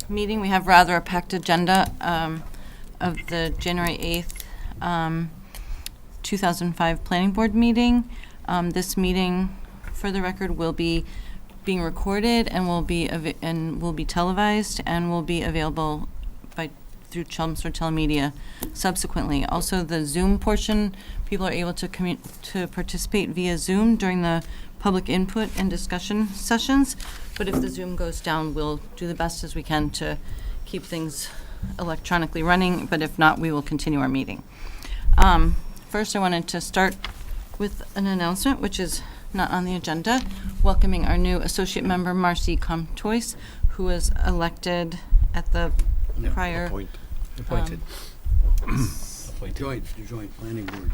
meeting. We have rather a packed agenda of the January 8th, 2005 Planning Board meeting. This meeting, for the record, will be being recorded and will be televised and will be available through Chelmsford Telemedia subsequently. Also, the Zoom portion, people are able to participate via Zoom during the public input and discussion sessions. But if the Zoom goes down, we'll do the best as we can to keep things electronically running. But if not, we will continue our meeting. First, I wanted to start with an announcement, which is not on the agenda, welcoming our new associate member, Marcy Comtois, who was elected at the prior... Appointed. Joint planning board.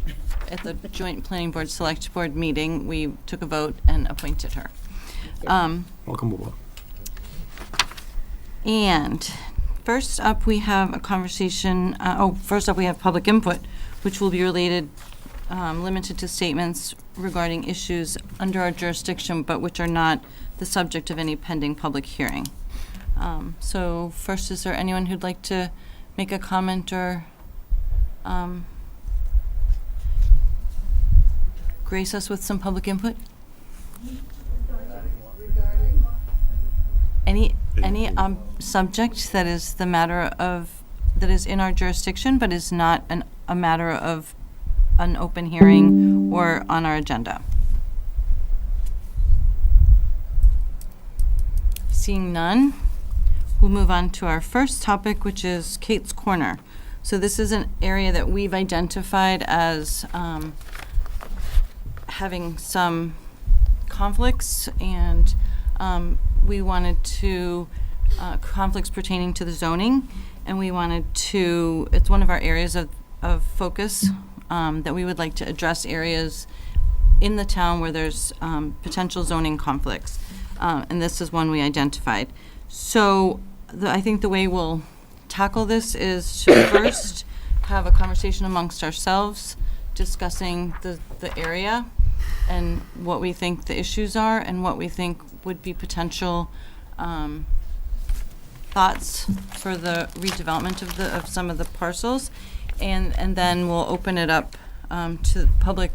At the Joint Planning Board Select Board meeting, we took a vote and appointed her. Welcome aboard. And first up, we have a conversation, first up we have public input, which will be related, limited to statements regarding issues under our jurisdiction, but which are not the subject of any pending public hearing. So first, is there anyone who'd like to make a comment or grace us with some public input? Any subject that is that is in our jurisdiction but is not a matter of an open hearing or on our agenda? Seeing none, we'll move on to our first topic, which is Kate's Corner. So this is an area that we've identified as having some conflicts, and we wanted to, conflicts pertaining to the zoning, and we wanted to, it's one of our areas of focus, that we would like to address areas in the town where there's potential zoning conflicts. And this is one we identified. So I think the way we'll tackle this is to first have a conversation amongst ourselves, discussing the area and what we think the issues are and what we think would be potential thoughts for the redevelopment of some of the parcels, and then we'll open it up to public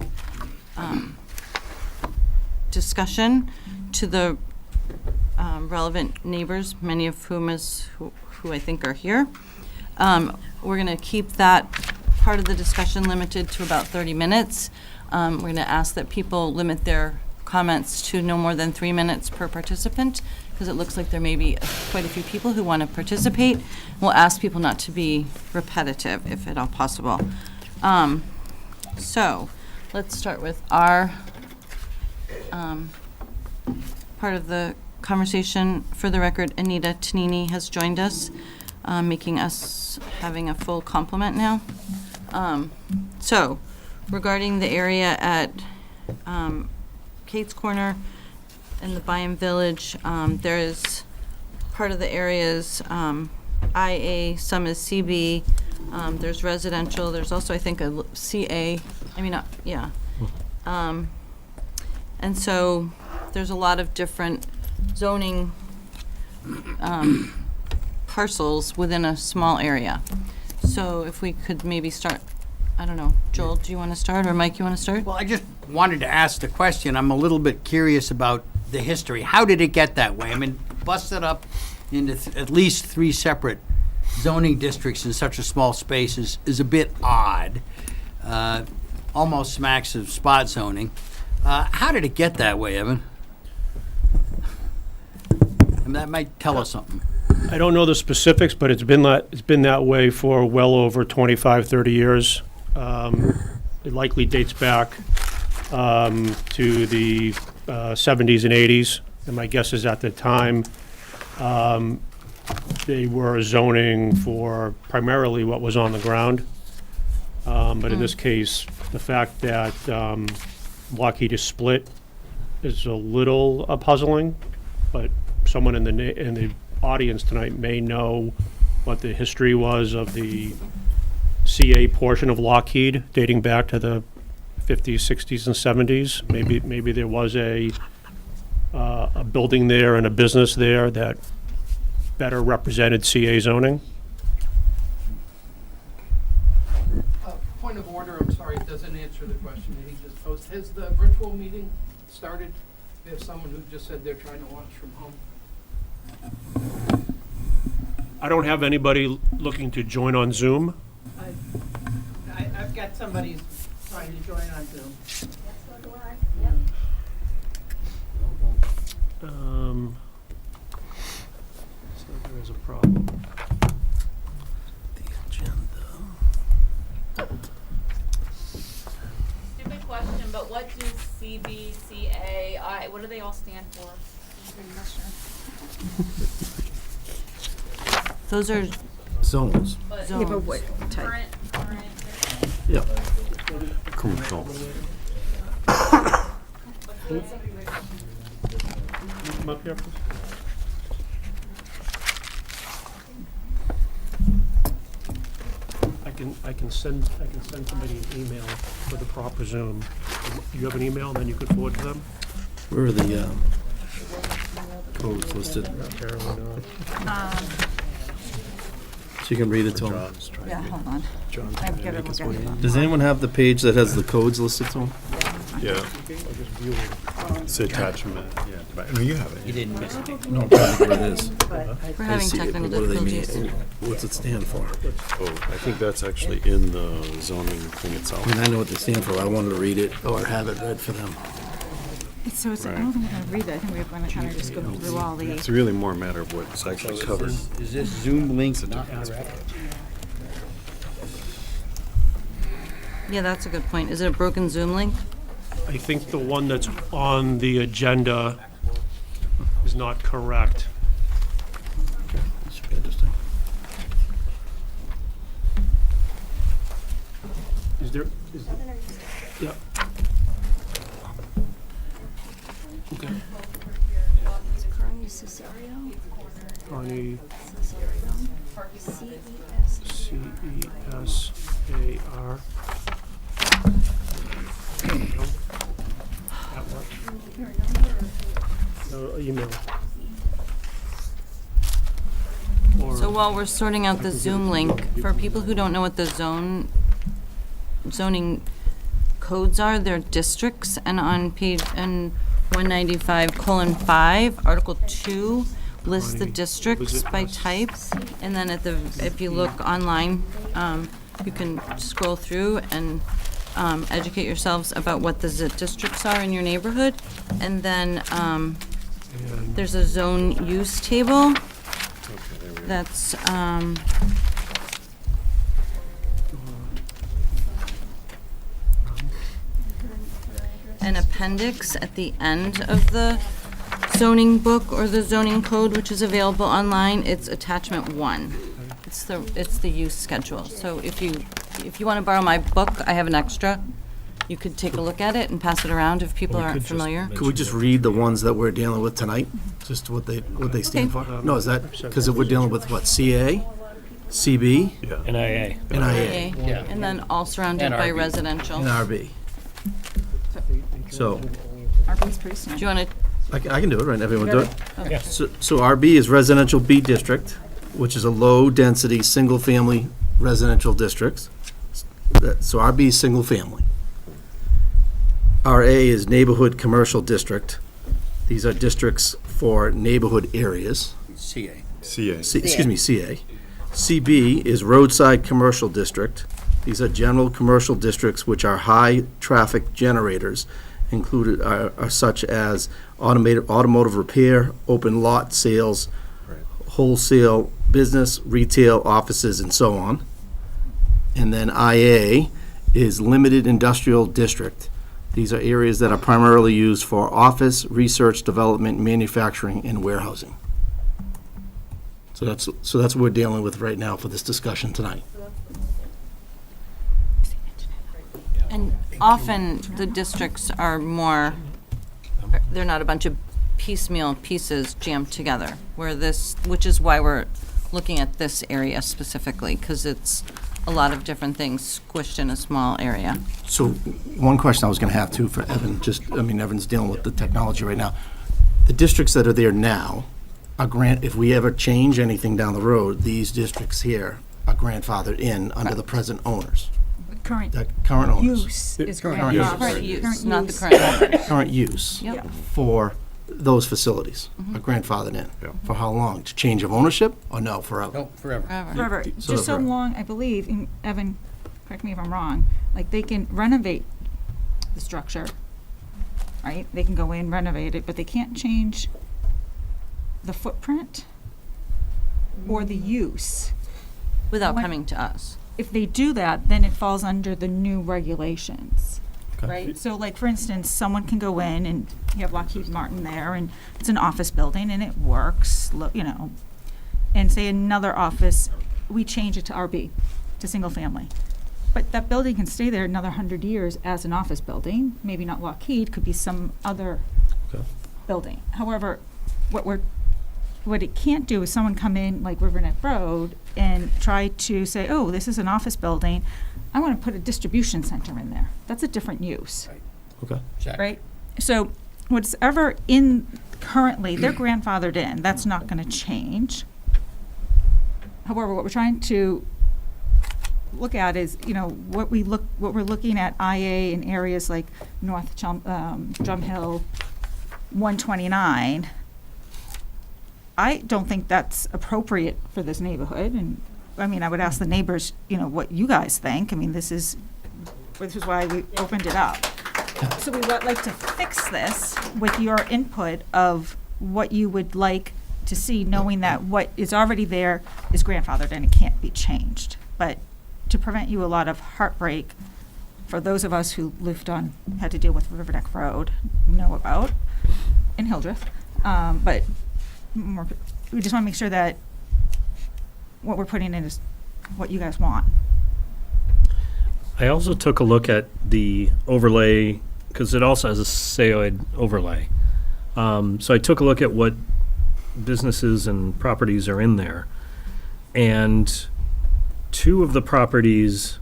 discussion to the relevant neighbors, many of whom who I think are here. We're going to keep that part of the discussion limited to about 30 minutes. We're going to ask that people limit their comments to no more than 3 minutes per participant, because it looks like there may be quite a few people who want to participate. We'll ask people not to be repetitive, if at all possible. So let's start with our part of the conversation. For the record, Anita Tanini has joined us, making us having a full complement now. So regarding the area at Kate's Corner in the Byam Village, there is part of the areas IA, some is CB, there's residential, there's also I think a CA, and so there's a lot of different zoning parcels within a small area. So if we could maybe start, I don't know, Joel, do you want to start, or Mike, you want to start? Well, I just wanted to ask the question. I'm a little bit curious about the history. How did it get that way? I mean, busted up into at least 3 separate zoning districts in such a small space is a bit odd. Almost smacks of spot zoning. How did it get that way, Evan? And that might tell us something. I don't know the specifics, but it's been that way for well over 25, 30 years. It likely dates back to the 70s and 80s. And my guess is at the time, they were zoning for primarily what was on the ground. But in this case, the fact that Lockheed is split is a little puzzling, but someone in the audience tonight may know what the history was of the CA portion of Lockheed dating back to the 50s, 60s, and 70s. Maybe there was a building there and a business there that better represented CA zoning. Point of order, I'm sorry, it doesn't answer the question that he just posed. Has the virtual meeting started? We have someone who just said they're trying to watch from home. I don't have anybody looking to join on Zoom. I've got somebody trying to join on Zoom. So there is a problem. The agenda. Stupid question, but what do CBCAI, what do they all stand for? Those are Zones. But zones. current, Yep. Commercial. Come up here, please. I can send somebody an email for the proper Zoom. You have an email, and then you can forward to them? Where are the codes listed? Apparently not. So you can read it to them. Yeah, hold on. I've got to look at it. Does anyone have the page that has the codes listed to them? Yeah. It's attachment, yeah. But, no, you have it. You didn't miss it. No, I'm trying to think what it is. We're I having see it, technical but what do they mean? difficulties. What's it stand for? Oh, I think that's actually in the zoning thing itself. I mean, I know what they stand for. I wanted to read it or have it read for them. So it's, I don't think we're going to read that. I think we're going to kind of just go through all the. It's really more a matter of what's actually covered. Is this Zoom link not correct? Yeah, that's a good point. Is it a broken Zoom link? I think the one that's on the agenda is not correct. This should be interesting. Is there, yeah. Okay. Connie, C-E-S-A-R. That works. Email. Or- So while we're sorting out the Zoom link, for people who don't know what the zoning codes are, they're districts, and on page, 195:5, Article 2 lists the districts by types, and then if you look online, you can scroll through and educate yourselves about what the districts are in your neighborhood, and then there's a zone use table that's an appendix at the end of the zoning book or the zoning code, which is available online. It's attachment 1. It's the use schedule. So if you want to borrow my book, I have an extra. You could take a look at it and pass it around if people aren't familiar. Could we just read the ones that we're dealing with tonight? Just what they stand for? No, is that, because we're dealing with what, CA, CB, Yeah. NIA, Yeah. And then all surrounded by NRB. residential. and RB? So, RB's pretty standard. Do you want to, I can do it, right? Everyone do it? So RB is Residential B District, which is a low-density, single-family residential district. So RB is single-family. RA is Neighborhood Commercial District. These are districts for neighborhood areas. CA. CA. Excuse me, CA. CB is Roadside Commercial District. These are general commercial districts which are high-traffic generators, included are such as automotive repair, open lot sales, Right. wholesale business, retail, offices, and so on. And then IA is Limited Industrial District. These are areas that are primarily used for office, research, development, manufacturing, and warehousing. So that's what we're dealing with right now for this discussion tonight. and often the districts are more, they're not a bunch of piecemeal pieces jammed together, which is why we're looking at this area specifically, because it's a lot of different things squished in a small area. So one question I was going to have too for Evan, Evan's dealing with the technology right now. The districts that are there now, if we ever change anything down the road, these districts here are grandfathered in under the present owners, Current the current owners. use is Current use. grandfathered. Current use, Current not the use. current owner. Current use Yep. for those facilities are grandfathered in. For how long? To change of ownership or no, forever? No, forever. Forever. Forever, So just so forever. long, I believe, and Evan, correct me if I'm wrong, like they can renovate the structure, right? They can go in, renovate it, but they can't change the footprint or the use. Without When- coming to us. If they do that, then it falls under the new regulations, Okay. right? So like, for instance, someone can go in and you have Lockheed Martin there, and it's an office building and it works, you know, and say another office, we change it to RB, to single family. But that building can stay there another 100 years as an office building, maybe not Lockheed, could be some other Okay. building. However, what it can't do is someone come in like River Neck Road and try to say, oh, this is an office building, I want to put a distribution center in there. That's a different use, Okay. Check. right? So what's ever in currently, they're grandfathered in, that's not going to change. However, what we're trying to look at is, you know, what we're looking at IA in areas like North Drum Hill, 129. I don't think that's appropriate for this neighborhood, and, I mean, I would ask the neighbors, you know, what you guys think. I mean, this is why we opened it up. So we would like to fix this with your input of what you would like to see, knowing that what is already there is grandfathered and it can't be changed. But to prevent you a lot of heartbreak, for those of us who had to deal with River Neck Road, know about, in Hildreth, but we just want to make sure that what we're putting in is what you guys want. I also took a look at the overlay, because it also has a SAOID overlay. So I took a look at what businesses and properties are in there. And 2 of the properties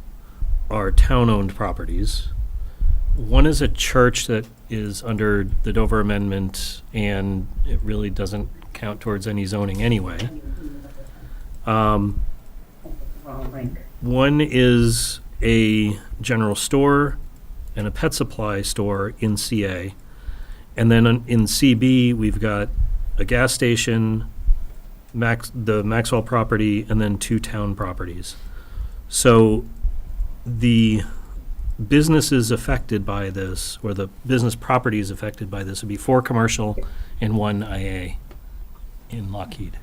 are town-owned properties. One is a church that is under the Dover Amendment, and it really doesn't count towards any zoning anyway. One is a general store and a pet supply store in CA. And then in CB, we've got a gas station, the Maxwell property, and then 2 town properties. So the businesses affected by this, or the business properties affected by this, would be 4 commercial and 1 IA in Lockheed.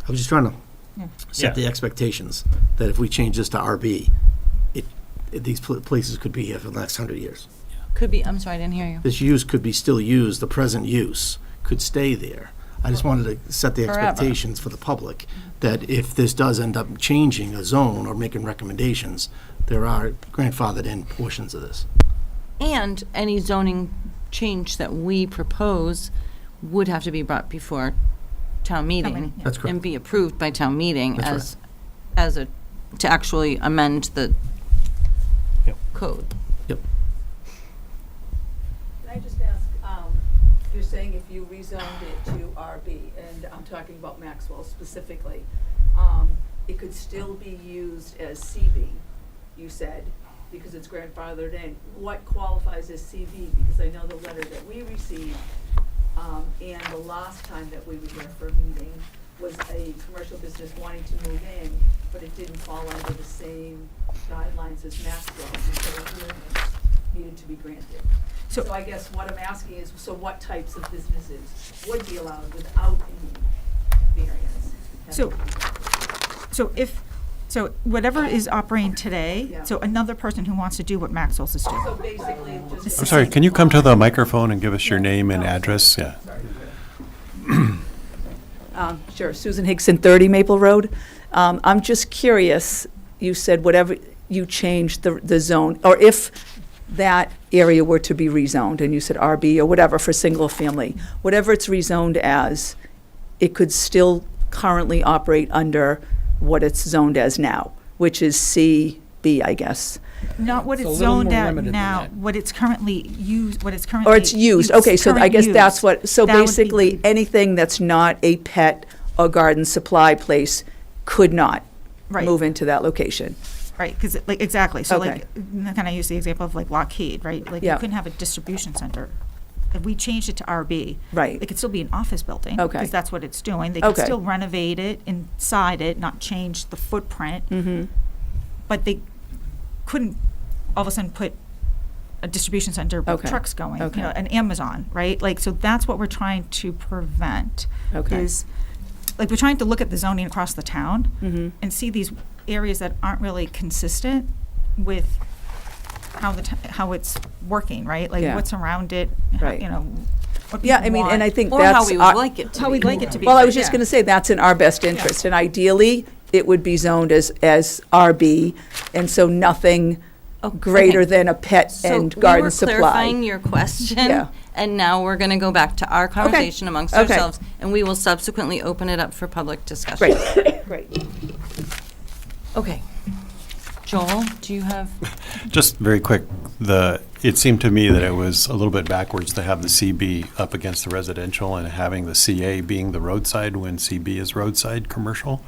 I was just trying to Yeah. set the expectations that if we change this to RB, these places could be here for the next 100 years. Could be, I'm sorry, I didn't hear you. This use could be still used, the present use could stay there. I just wanted to set the Forever. expectations for the public, that if this does end up changing a zone or making recommendations, there are grandfathered in portions of this. And any zoning change that we propose would have to be brought before town meeting. meeting, yeah. That's correct. And be approved by town meeting That's to actually amend the Yep. code. Yep. Can I just ask, you're saying if you rezoned it to RB, and I'm talking about Maxwell specifically, it could still be used as CB, you said, because it's grandfathered in. What qualifies as CB? Because I know the letter that we received, and the last time that we were here for a meeting, was a commercial business wanting to move in, but it didn't fall under the same guidelines as Maxwell, and so a variance needed to be granted. So I guess what I'm asking is, so what types of businesses would be allowed without any variance? So whatever is operating today, Yeah. so another person who wants to do what Maxwell's is doing. So basically, just. I'm sorry, can you come to the microphone and give us your name and address? Yeah. Sure, Susan Hickson, 30 Maple Road. I'm just curious, you said whatever you changed the zone, or if that area were to be rezoned, and you said RB or whatever for single family, whatever it's rezoned as, it could still currently operate under what it's zoned as now, which is CB, I guess. Not what It's a it's little zoned more at limited than now, that. what it's currently used, what it's currently. Or it's used, okay, so I current guess that's use. what, so That would be basically, the- anything that's not a pet or garden supply place could not Right. move into that location. Right, because, like, exactly, so Okay. like, kind of use the example of like Lockheed, right? Like, you Yeah. couldn't have a distribution center. If we changed it to RB. Right. It could still be an office building. Okay. Because that's what it's doing. They could Okay. still renovate it inside it, not change the footprint. Mm-hmm. But they couldn't all of a sudden put a distribution center with Okay. trucks going, Okay. an Amazon, right? Like, so that's what we're trying to prevent. Okay. Is, like, we're trying to look at the zoning across the town Mm-hmm. and see these areas that aren't really consistent with how it's working, right? Like, Yeah. what's around it, Right. what Yeah, people I mean, and I want. think Or how that's. we would like it to How be. we'd like it to be. Well, I was just yeah. going to say, that's in our best interest, and ideally, it would be zoned as RB, and so nothing greater okay. than a pet and garden So we were supply. clarifying your question, Yeah. and now we're going to go back to our conversation amongst Okay. ourselves, and we will subsequently open it up for public discussion. Great, great. Okay. Joel, do you have? Just very quick, it seemed to me that it was a little bit backwards to have the CB up against the residential and having the CA being the roadside when CB is roadside commercial.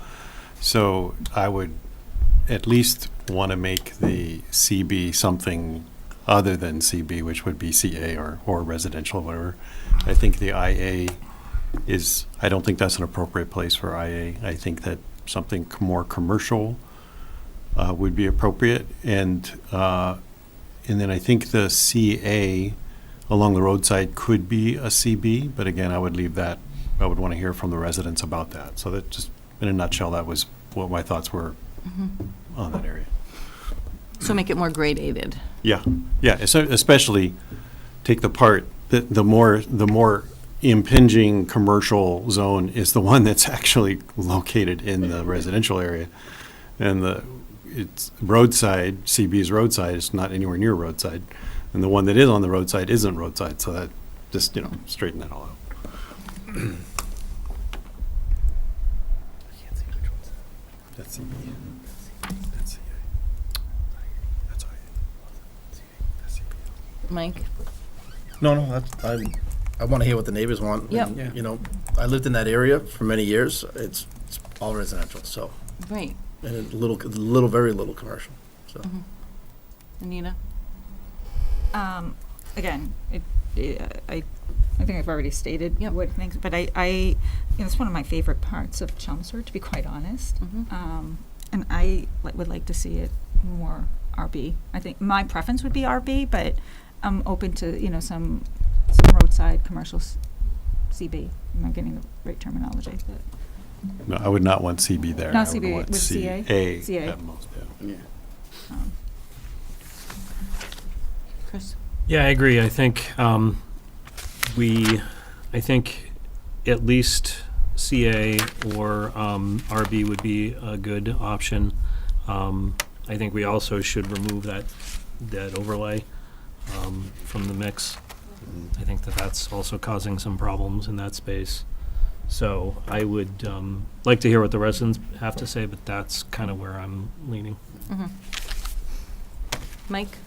So I would at least want to make the CB something other than CB, which would be CA or residential, whatever. I think the IA I don't think that's an appropriate place for IA. I think that something more commercial would be appropriate, and then I think the CA along the roadside could be a CB, but again, I would leave that. I would want to hear from the residents about that. So that just, in a nutshell, that was what my thoughts were on that area. So make it more gradated. Yeah, so especially take the part that the more impinging commercial zone is the one that's actually located in the residential area, and it's roadside. CB's roadside. It's not anywhere near roadside, and the one that is on the roadside isn't roadside. So that just straighten that all out. That's CB. That's CA. That's IA. That's CB. Mike? No, I want to hear what the neighbors want. Yep. and, Yeah. I lived in that area for many years. It's all residential, so, Right. and very little commercial, so. Anita? Again, I think I've already stated Yep. what things, but it's one of my favorite parts of Chelmsford, to be quite honest. And I would like to see it more RB. I think my preference would be RB, but I'm open to, some roadside commercial CB. I'm not getting the right terminology, but. No, I would not want CB there. Not I would CB, want with CA? CA CA. at most, yeah. um, Chris? Yeah, I agree. I think I think at least CA or RB would be a good option. I think we also should remove that overlay from the mix. I think that's also causing some problems in that space. So I would like to hear what the residents have to say, but that's kind of where I'm leaning. Mike?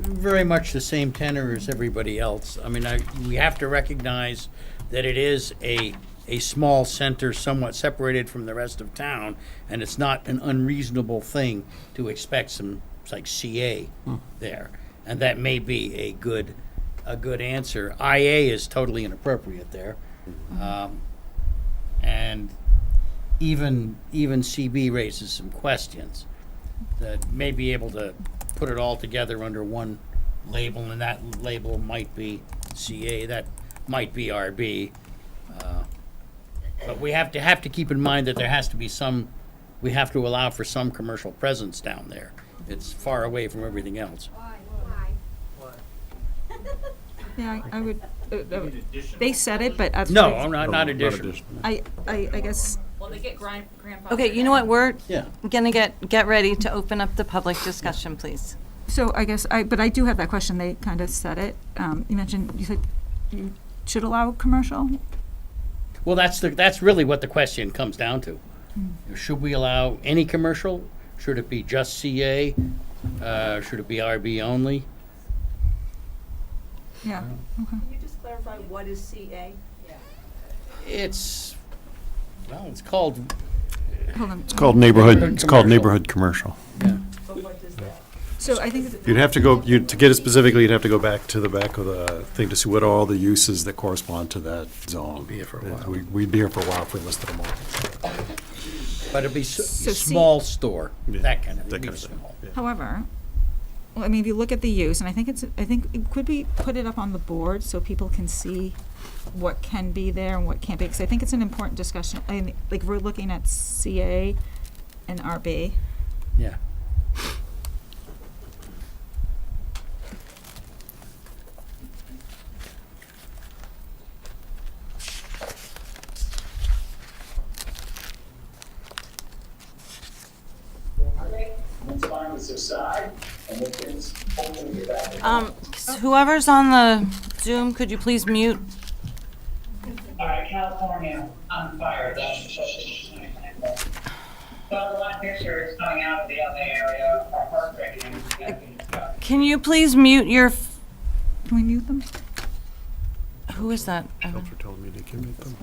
Very much the same tenor as everybody else. I mean, we have to recognize that it is a small center somewhat separated from the rest of town, and it's not an unreasonable thing to expect some, like CA there. And that may be a good answer. IA is totally inappropriate there. And even CB raises some questions that may be able to put it all together under one label, and that label might be CA, that might be RB. But we have to keep in mind that there has to be we have to allow for some commercial presence down there. It's far away from everything else. Yeah, I would, they said it, but. No, not additional. I guess, Well, they get grandfathered. Okay, you know what, we're Yeah. gonna get ready to open up the public discussion, please. so I guess, but I do have that question, they kind of said it. You said you should allow commercial? Well, that's really what the question comes down to. Should we allow any commercial? Should it be just CA? Should it be RB only? Yeah, okay. Can you just clarify what is CA? It's, well, it's called, Hold on. It's called neighborhood commercial. yeah. But what does that? So I think, You'd have to go, to get it specifically, you'd have to go back to the back of the thing to see what are all the uses that correspond to that zone. We'll be here for a while. We'd be here for a while if we listed them all. But it'd be So small store, Yeah, that kind of, that it'd be kind of thing. small. however, well, I mean, if you look at the use, and I think it could be, put it up on the board so people can see what can be there and what can't be, because I think it's an important discussion. I mean, like, if we're looking at CA and RB. Yeah. It's fine with this side, and we can hopefully get back. Whoever's on the Zoom, could you please mute? All right, California on fire, that's the so the one picture is coming out of the other area, our heartbreaking. Can you please mute your, Can we mute them? who is that? Shelter told me to commute them.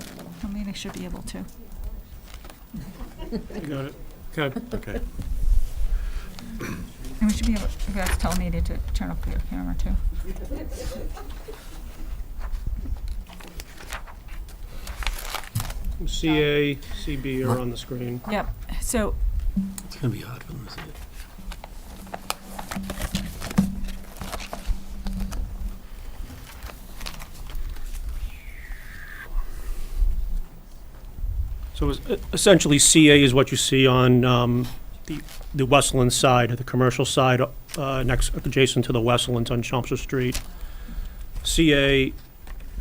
I mean, I should be able to. You got it? Okay. Okay. And we should be able, you guys tell me to turn off your camera too. CA, CB are on the screen. Yep, so, It's gonna be hard for them to see it. Essentially, CA is what you see on the Westland side, the commercial side, adjacent to the Westlands on Chelmsford Street. CA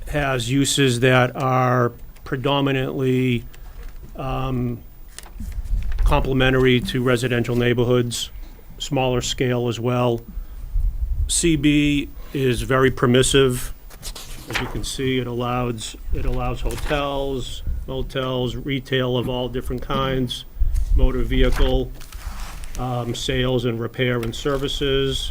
has uses that are predominantly complementary to residential neighborhoods, smaller scale as well. CB is very permissive. As you can see, it allows hotels, motels, retail of all different kinds, motor vehicle, sales and repair and services.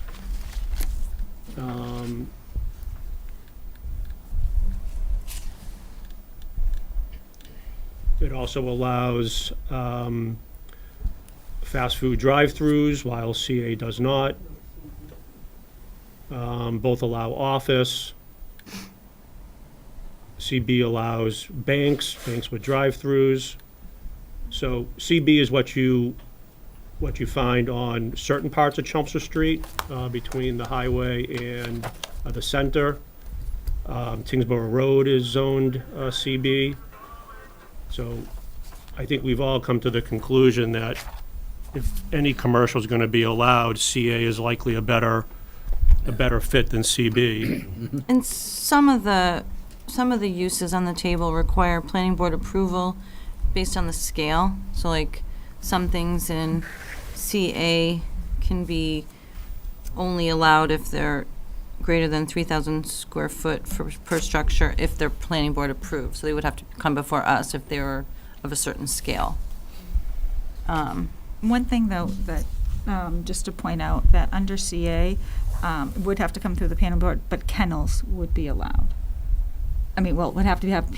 It also allows fast food drive-throughs, while CA does not. Both allow office. CB allows banks with drive-throughs. So CB is what you find on certain parts of Chelmsford Street, between the highway and the center. Tingsboro Road is zoned CB. So I think we've all come to the conclusion that if any commercial is going to be allowed, CA is likely a better fit than CB. And some of the uses on the table require planning board approval based on the scale. So like some things in CA can be only allowed if they're greater than 3,000 square foot per structure if they're planning board approved. So they would have to come before us if they were of a certain scale. one thing though, that, just to point out, that under CA, would have to come through the planning board, but kennels would be allowed. I mean, well, would have to have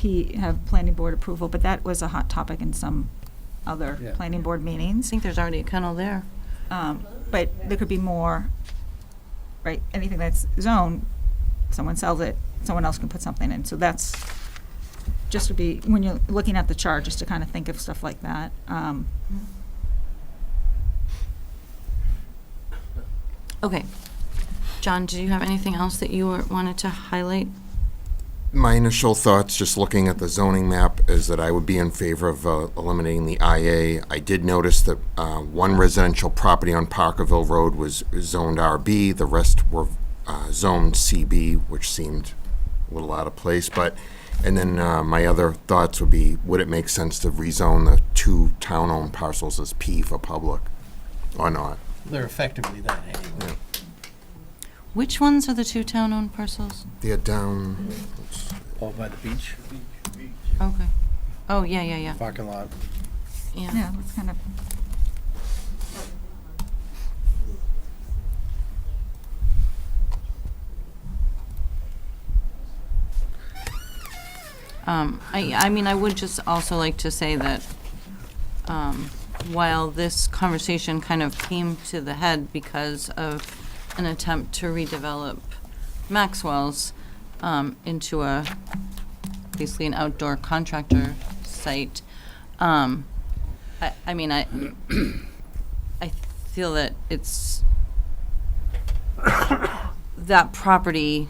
planning board approval, but that was a hot topic in some other Yeah. planning board I meetings. think there's already a kennel there. But there could be more, right, anything that's zoned, someone sells it, someone else can put something in, so that's, just to be, when you're looking at the chart, just to kind of think of stuff like that. Okay. John, do you have anything else that you wanted to highlight? My initial thoughts, just looking at the zoning map, is that I would be in favor of eliminating the IA. I did notice that one residential property on Parkerville Road was zoned RB, the rest were zoned CB, which seemed a little out of place. And then my other thoughts would be, would it make sense to rezone the two town-owned parcels as P for public or not? They're effectively that anyway. Which ones are the two town-owned parcels? They're down, All by the beach, Okay. Oh, yeah. parking lot. Yeah, that's kind of, I mean, I would just also like to say that while this conversation kind of came to the head because of an attempt to redevelop Maxwell's into basically an outdoor contractor site, I mean, I feel that it's that property,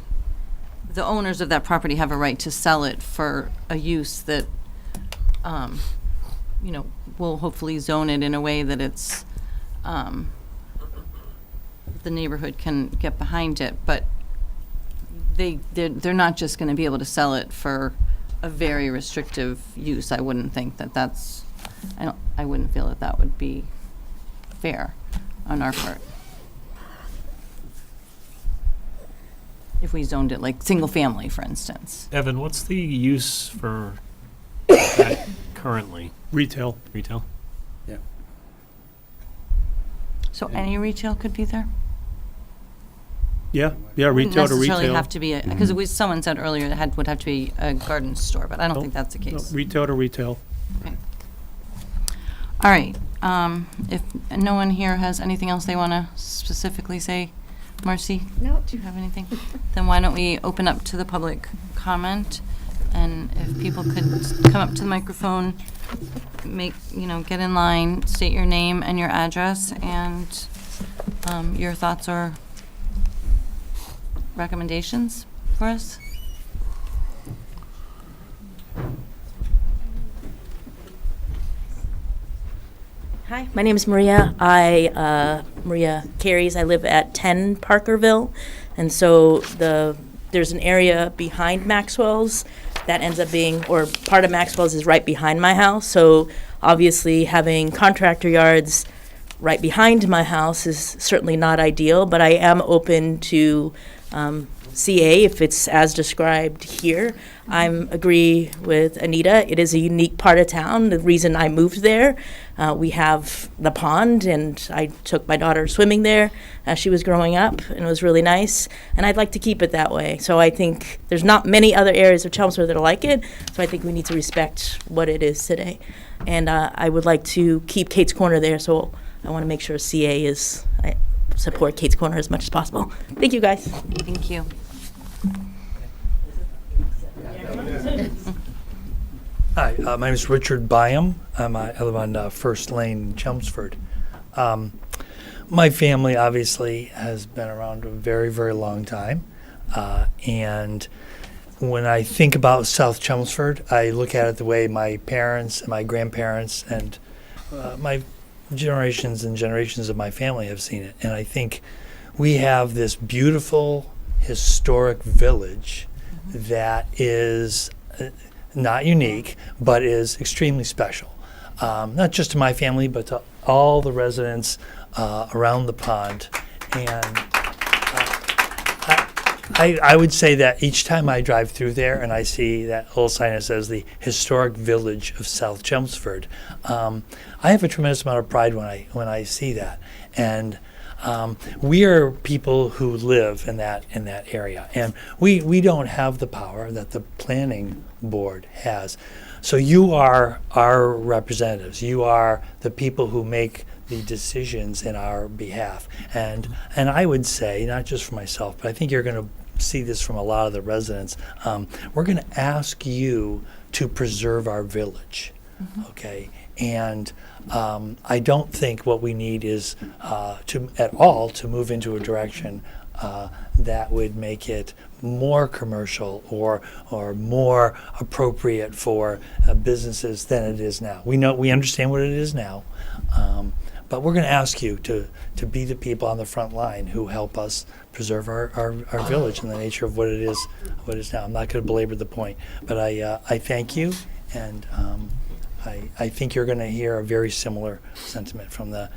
the owners of that property have a right to sell it for a use that, will hopefully zone it in a way that it's, the neighborhood can get behind it, but they're not just gonna be able to sell it for a very restrictive use. I wouldn't think that that's, I wouldn't feel that that would be fair on our part. If we zoned it like single family, for instance. Evan, what's the use for that currently? Retail. Retail? So any retail could be there? Yeah, retail to Wouldn't necessarily retail. have to be, because someone said earlier that would have to be a garden store, but I don't think that's the No, case. retail to retail. Okay. All right, if no one here has anything else they want to specifically say, Marcy? No. Do you have anything? Then why don't we open up to the public comment? And if people could come up to the microphone, get in line, state your name and your address and your thoughts or recommendations for us. Hi, my name is Maria. Maria Carries. I live at 10 Parkerville, and so there's an area behind Maxwell's that ends up being, or part of Maxwell's is right behind my house. So obviously, having contractor yards right behind my house is certainly not ideal. But I am open to CA if it's as described here. I agree with Anita. It is a unique part of town. The reason I moved there, we have the pond, and I took my daughter swimming there as she was growing up, and it was really nice. And I'd like to keep it that way. So I think there's not many other areas of Chelmsford that are like it. So I think we need to respect what it is today. And I would like to keep Kate's Corner there. So I want to make sure CA is. I support Kate's Corner as much as possible. Thank you, guys. Thank you. Hi, my name is Richard Byam. I live on First Lane in Chelmsford. My family obviously has been around a very, very long time. And when I think about South Chelmsford, I look at it the way my parents and my grandparents and my generations and generations of my family have seen it. And I think we have this beautiful historic village that is not unique, but is extremely special. Not just to my family, but to all the residents around the pond. And I would say that each time I drive through there and I see that little sign that says the historic village of South Chelmsford, I have a tremendous amount of pride when I see that. And we are people who live in that area, and we don't have the power that the planning board has. So you are our representatives. You are the people who make the decisions in our behalf. And I would say, not just for myself, but I think you're going to see this from a lot of the residents. We're going to ask you to preserve our village, okay? And I don't think what we need is to move into a direction that would make it more commercial or more appropriate for businesses than it is now. We understand what it is now, but we're going to ask you to be the people on the front line who help us preserve our village and the nature of what it is now. I'm not going to belabor the point, but I thank you, and I think you're going to hear a very similar sentiment from the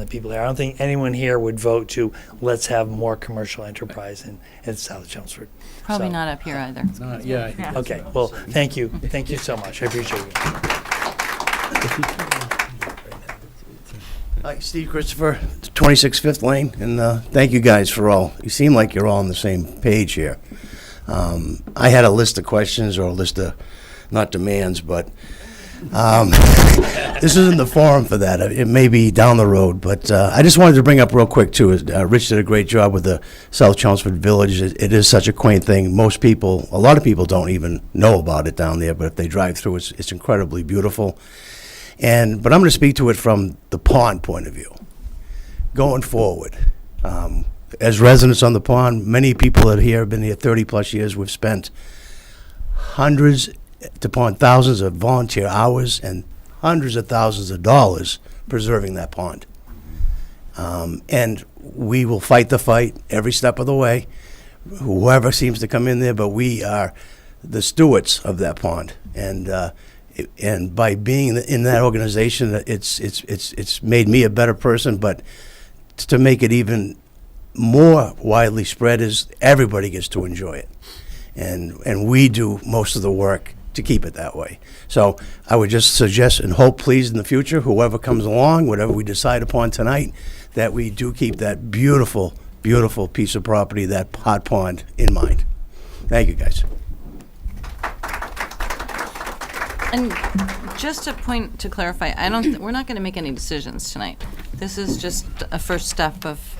people here. I don't think anyone here would vote to let's have more commercial enterprise in South Chelmsford. Probably So- not up here either. Okay, well, thank you so much. I appreciate it. Hi, Steve Christopher, 26 Fifth Lane, and thank you guys for all. You seem like you're all on the same page here. I had a list of questions or a list of not demands, but this isn't the forum for that. It may be down the road, but I just wanted to bring up real quick, too. Rich did a great job with the South Chelmsford Village. It is such a quaint thing. A lot of people don't even know about it down there, but if they drive through, it's incredibly beautiful. But I'm going to speak to it from the pond point of view. Going forward, as residents on the pond, many people that are here have been here 30-plus years. We've spent hundreds upon thousands of volunteer hours and hundreds of thousands of dollars preserving that pond. And we will fight the fight every step of the way, whoever seems to come in there, but we are the stewards of that pond. And by being in that organization, it's made me a better person, but to make it even more widely spread is everybody gets to enjoy it. And we do most of the work to keep it that way. So I would just suggest and hope, please, in the future, whoever comes along, whatever we decide upon tonight, that we do keep that beautiful, beautiful piece of property, that hot pond, in mind. Thank you, guys. And just a point to clarify, we're not going to make any decisions tonight. This is just a first step of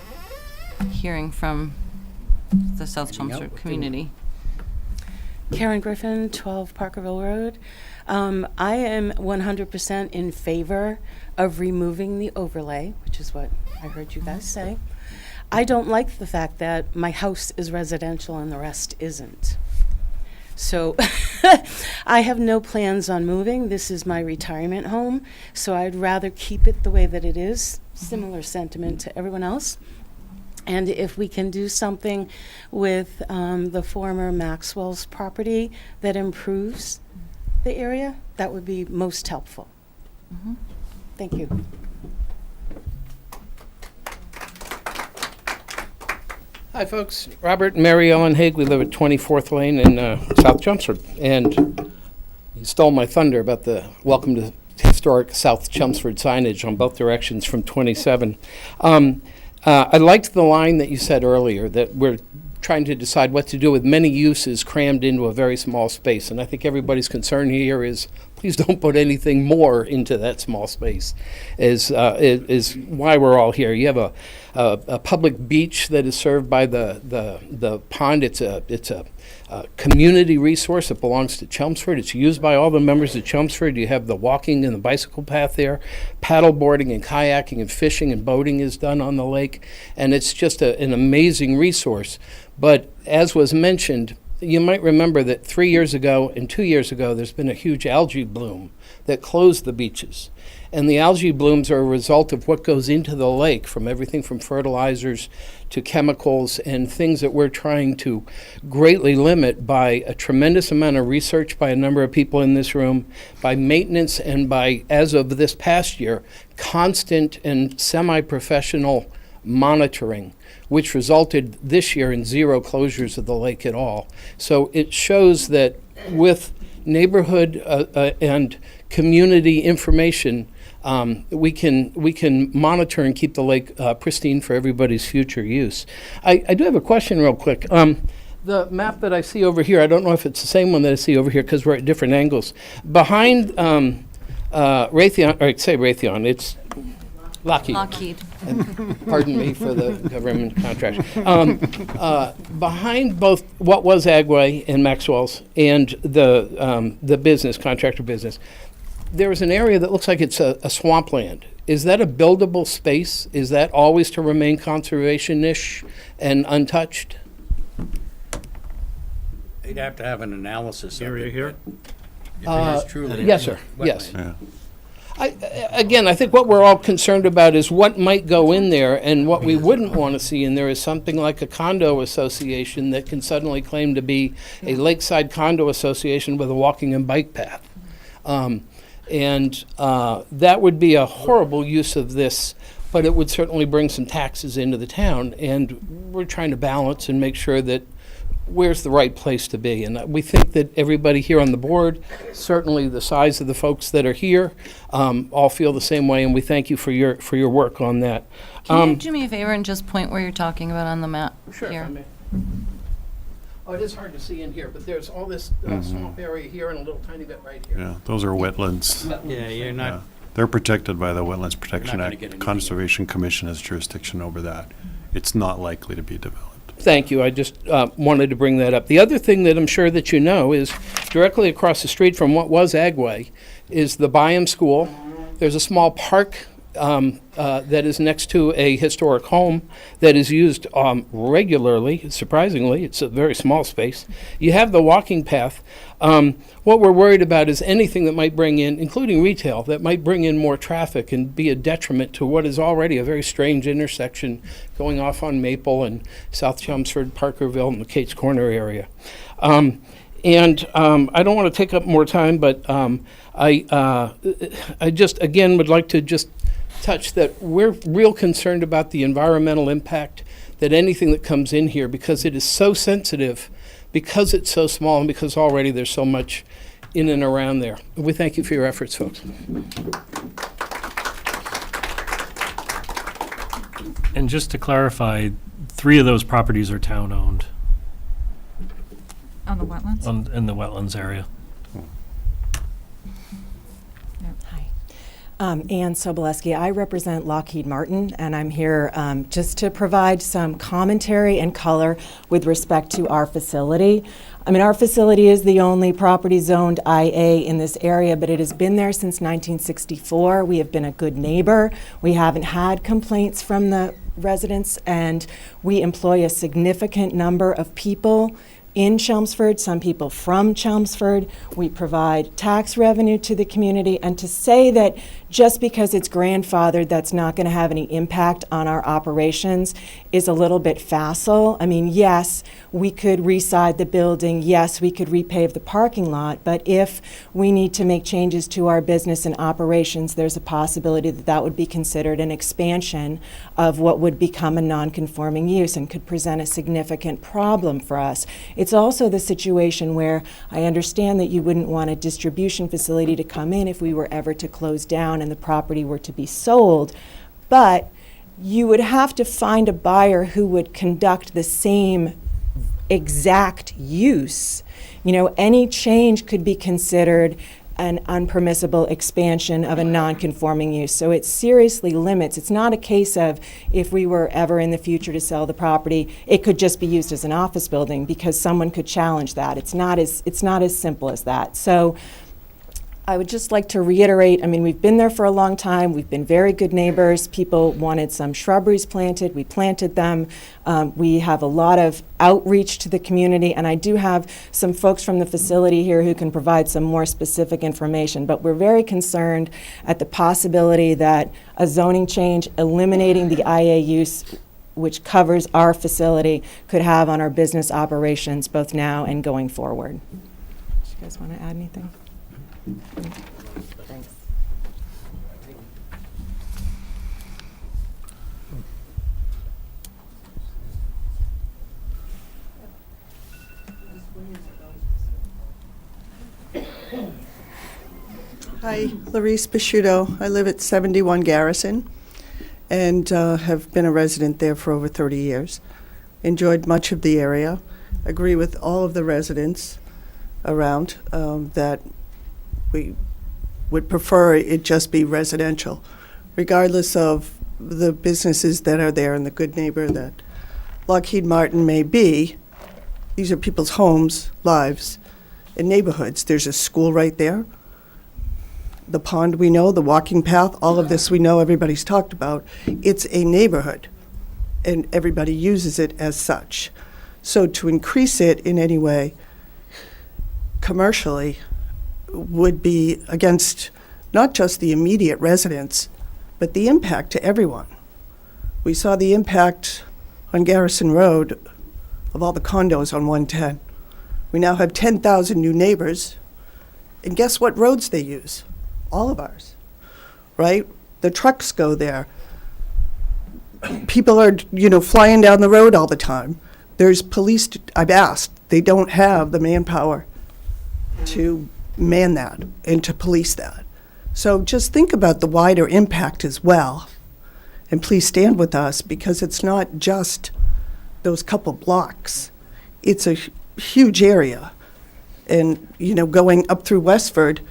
hearing from the South Chelmsford community. Karen Griffin, 12 Parkerville Road. I am 100% in favor of removing the overlay, which is what I heard you guys say. I don't like the fact that my house is residential and the rest isn't. So I have no plans on moving. This is my retirement home, so I'd rather keep it the way that it is. Similar sentiment to everyone else. And if we can do something with the former Maxwell's property that improves the area, that would be most helpful. Thank you. Hi, folks. Robert and Mary Ellen Haig. We live at 24th Lane in South Chelmsford. And you stole my thunder about the welcome to historic South Chelmsford signage on both directions from 27. I liked the line that you said earlier, that we're trying to decide what to do with many uses crammed into a very small space. And I think everybody's concern here is, please don't put anything more into that small space, is why we're all here. You have a public beach that is served by the pond. It's a community resource that belongs to Chelmsford. It's used by all the members of Chelmsford. You have the walking and the bicycle path there. Paddle boarding and kayaking and fishing and boating is done on the lake. And it's just an amazing resource. But as was mentioned, you might remember that 3 years ago and 2 years ago, there's been a huge algae bloom that closed the beaches. And the algae blooms are a result of what goes into the lake, from everything from fertilizers to chemicals and things that we're trying to greatly limit by a tremendous amount of research by a number of people in this room, by maintenance, and by, as of this past year, constant and semi-professional monitoring, which resulted this year in 0 closures of the lake at all. So it shows that with neighborhood and community information, we can monitor and keep the lake pristine for everybody's future use. I do have a question real quick. The map that I see over here, I don't know if it's the same one that I see over here because we're at different angles. Behind Raytheon, or I say Raytheon, it's Lockheed. Pardon me for the government contract. Behind both what was Agway and Maxwell's and the business, contractor business, there is an area that looks like it's a swampland. Is that a buildable space? Is that always to remain conservation-ish and untouched? They'd have to have an analysis of Area it, here? but if it is truly Yes, sir. wetland. Yes. Again, I think what we're all concerned about is what might go in there, and what we wouldn't want to see in there is something like a condo association that can suddenly claim to be a lakeside condo association with a walking and bike path. That would be a horrible use of this, but it would certainly bring some taxes into the town, and we're trying to balance and make sure that where's the right place to be. And we think that everybody here on the board, certainly the size of the folks that are here, all feel the same way, and we thank you for your work on that. Can you do me a favor and just point where you're talking about on the map Sure, if I here? may. Oh, it is hard to see in here, but there's all this swamp area here and a little tiny bit right here. Yeah, those are wetlands. Yeah, you're Yeah. not, They're protected by the Wetlands Protection gonna Act. get anything. Conservation Commission has jurisdiction over that. It's not likely to be developed. Thank you. I just wanted to bring that up. The other thing that I'm sure that you know is directly across the street from what was Agway is the Byam School. There's a small park that is next to a historic home that is used regularly, surprisingly. It's a very small space. You have the walking path. What we're worried about is anything that might bring in, including retail, that might bring in more traffic and be a detriment to what is already a very strange intersection going off on Maple and South Chelmsford, Parkerville, and the Cates Corner area. I don't want to take up more time, but I just, again, would like to just touch that we're real concerned about the environmental impact that anything that comes in here, because it is so sensitive, because it's so small, and because already there's so much in and around there. We thank you for your efforts, folks. And just to clarify, 3 of those properties are town-owned On the wetlands? in the wetlands area. Ann Soboleski. I represent Lockheed Martin, and I'm here just to provide some commentary and color with respect to our facility. I mean, our facility is the only property zoned IA in this area, but it has been there since 1964. We have been a good neighbor. We haven't had complaints from the residents, and we employ a significant number of people in Chelmsford, some people from Chelmsford. We provide tax revenue to the community, and to say that just because it's grandfathered, that's not going to have any impact on our operations is a little bit facile. I mean, yes, we could reside the building, yes, we could repave the parking lot, but if we need to make changes to our business and operations, there's a possibility that that would be considered an expansion of what would become a non-conforming use and could present a significant problem for us. It's also the situation where I understand that you wouldn't want a distribution facility to come in if we were ever to close down and the property were to be sold, but you would have to find a buyer who would conduct the same exact use. You know, any change could be considered an unpermissible expansion of a non-conforming use. So it seriously limits. It's not a case of if we were ever in the future to sell the property, it could just be used as an office building, because someone could challenge that. It's not as simple as that. So I would just like to reiterate, I mean, we've been there for a long time. We've been very good neighbors. People wanted some shrubberies planted. We planted them. We have a lot of outreach to the community, and I do have some folks from the facility here who can provide some more specific information. But we're very concerned at the possibility that a zoning change eliminating the IA use, which covers our facility, could have on our business operations both now and going forward. Do you guys want to add anything? Thanks. Hi, Larice Bisciuto. I live at 71 Garrison and have been a resident there for over 30 years. Enjoyed much of the area. Agree with all of the residents around that we would prefer it just be residential, regardless of the businesses that are there and the good neighbor that Lockheed Martin may be. These are people's homes, lives, and neighborhoods. There's a school right there. The pond we know, the walking path, all of this we know, everybody's talked about. It's a neighborhood, and everybody uses it as such. So to increase it in any way commercially would be against not just the immediate residents, but the impact to everyone. We saw the impact on Garrison Road of all the condos on 110. We now have 10,000 new neighbors, and guess what roads they use? All of ours, right? The trucks go there. People are, flying down the road all the time. There's police, I've asked, they don't have the manpower to man that and to police that. So just think about the wider impact as well. And please stand with us, because it's not just those couple blocks. It's huge area. And, going up through Westford,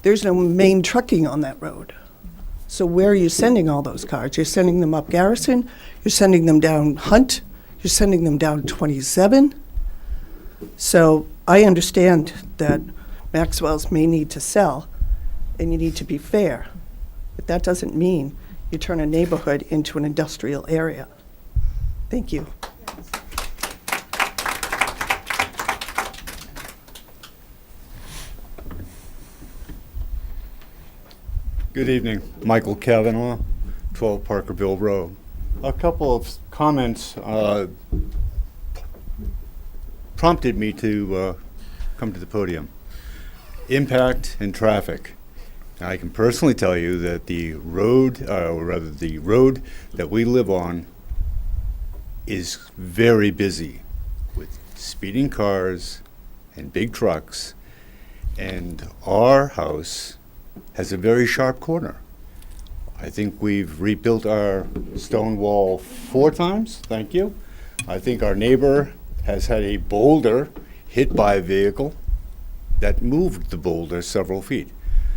there's no main trucking on that road. So where are you sending all those cars? You're sending them up Garrison, you're sending them down Hunt, you're sending them down 27. So I understand that Maxwell's may need to sell, and you need to be fair. But that doesn't mean you turn a neighborhood into an industrial area. Thank you. Good evening. Michael Kavanaugh, 12 Parkerville Road. A couple of comments prompted me to come to the podium. Impact and traffic. I can personally tell you that the road, or rather the road that we live on is very busy with speeding cars and big trucks, and our house has a very sharp corner. I think we've rebuilt our stone wall 4 times, thank you. I think our neighbor has had a boulder hit by a vehicle that moved the boulder several feet.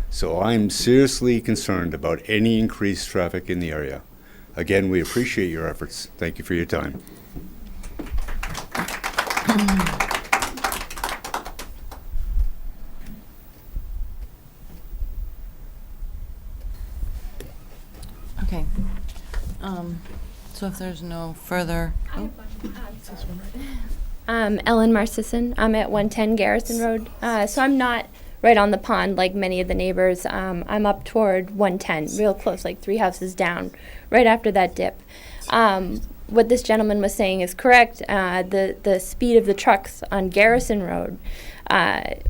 So I'm seriously concerned about any increased traffic in the area. Again, we appreciate your efforts. Thank you for your time. Okay. So if there's no further. Ellen Marsison. I'm at 110 Garrison Road. So I'm not right on the pond like many of the neighbors. I'm up toward 110, real close, like 3 houses down, right after that dip. What this gentleman was saying is correct. The speed of the trucks on Garrison Road,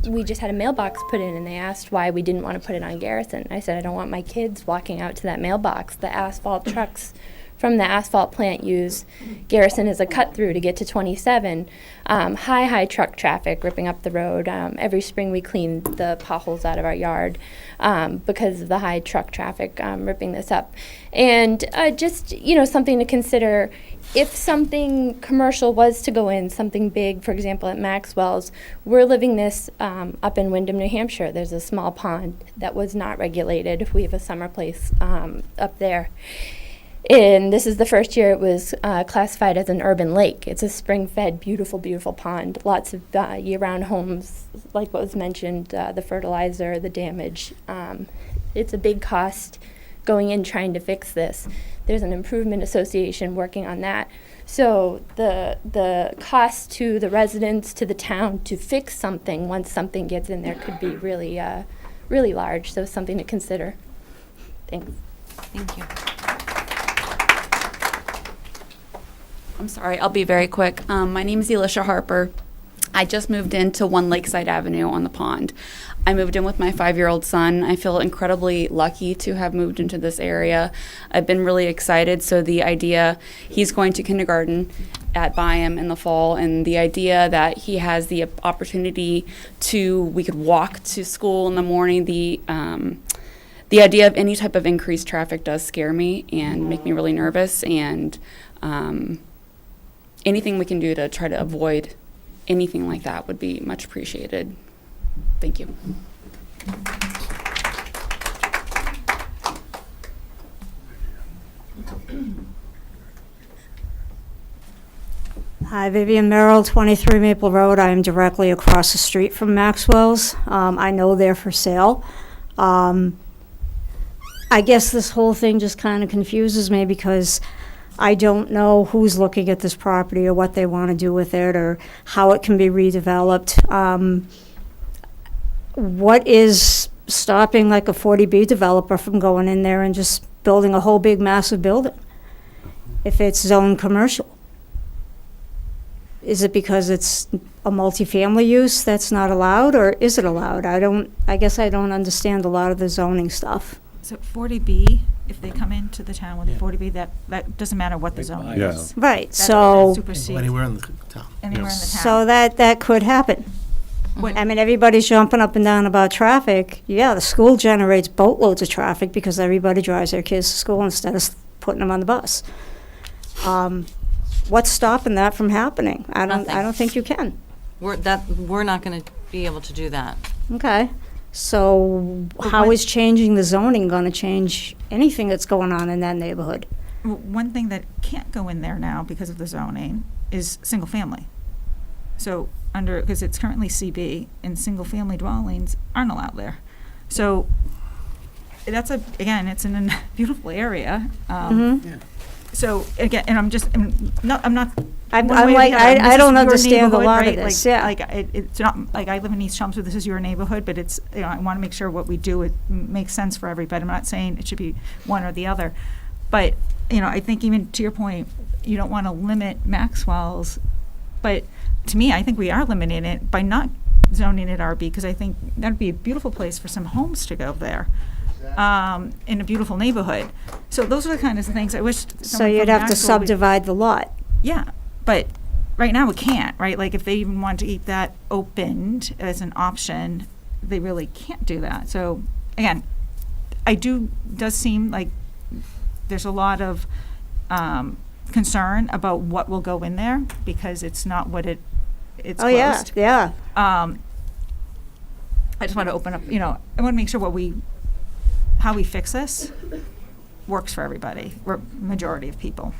we just had a mailbox put in, and they asked why we didn't want to put it on Garrison. I said, I don't want my kids walking out to that mailbox. The asphalt trucks from the asphalt plant use Garrison as a cut-through to get to 27. High truck traffic ripping up the road. Every spring we clean the potholes out of our yard because of the high truck traffic ripping this up. And just, something to consider. If something commercial was to go in, something big, for example, at Maxwell's, we're living this up in Windham, New Hampshire. There's a small pond that was not regulated. We have a summer place up there. And this is the first year it was classified as an urban lake. It's a spring-fed, beautiful, beautiful pond. Lots of year-round homes, like what was mentioned, the fertilizer, the damage. It's a big cost going in trying to fix this. There's an improvement association working on that. So the cost to the residents, to the town, to fix something once something gets in there could be really, really large. So something to consider. Thanks. Thank you. I'm sorry, I'll be very quick. My name is Elisha Harper. I just moved into 1 Lakeside Avenue on the pond. I moved in with my 5-year-old son. I feel incredibly lucky to have moved into this area. I've been really excited. So the idea, he's going to kindergarten at Byam in the fall, and the idea that he has the opportunity we could walk to school in the morning, the idea of any type of increased traffic does scare me and make me really nervous, and anything we can do to try to avoid anything like that would be much appreciated. Thank you. Hi, Vivian Merrill, 23 Maple Road. I am directly across the street from Maxwell's. I know they're for sale. I guess this whole thing just kind of confuses me because I don't know who's looking at this property or what they want to do with it or how it can be redeveloped. What is stopping like a 40B developer from going in there and just building a whole big massive building if it's zone commercial? Is it because it's a multifamily use that's not allowed, or is it allowed? I guess I don't understand a lot of the zoning stuff. So 40B, if they come into the town with a 40B, that doesn't matter what the zone is. Right, That so. supersedes Anywhere in the town. Anywhere in the town. So that could happen. I mean, everybody's jumping up and down about traffic. Yeah, the school generates boatloads of traffic because everybody drives their kids to school instead of putting them on the bus. What's stopping that from happening? I don't think you can. we're not gonna be able to do that. Okay. So how is changing the zoning going to change anything that's going on in that neighborhood? One thing that can't go in there now because of the zoning is single family. So because it's currently CB, and single family dwellings aren't allowed there. So it's in a beautiful area. So again, and I'm not. I'm one way or like, the other. This I is don't your understand a neighborhood, lot of right? this, Like, yeah. it's not, like, I live in East Chelmsford, this is your neighborhood, but it's, I want to make sure what we do, it makes sense for everybody. I'm not saying it should be one or the other. But, I think even to your point, you don't want to limit Maxwell's, but to me, I think we are limiting it by not zoning it RB, because I think that'd be a beautiful place for some homes to go there, in a beautiful neighborhood. So those are the kinds of things I wish. So you'd have to subdivide the lot. Yeah, but right now we can't, right? Like, if they even want to keep that opened as an option, they really can't do that. So again, does seem like there's a lot of concern about what will go in there, because it's not what it's Oh, closed. yeah. I just want to open up, I want to make sure how we fix this works for everybody, majority of people.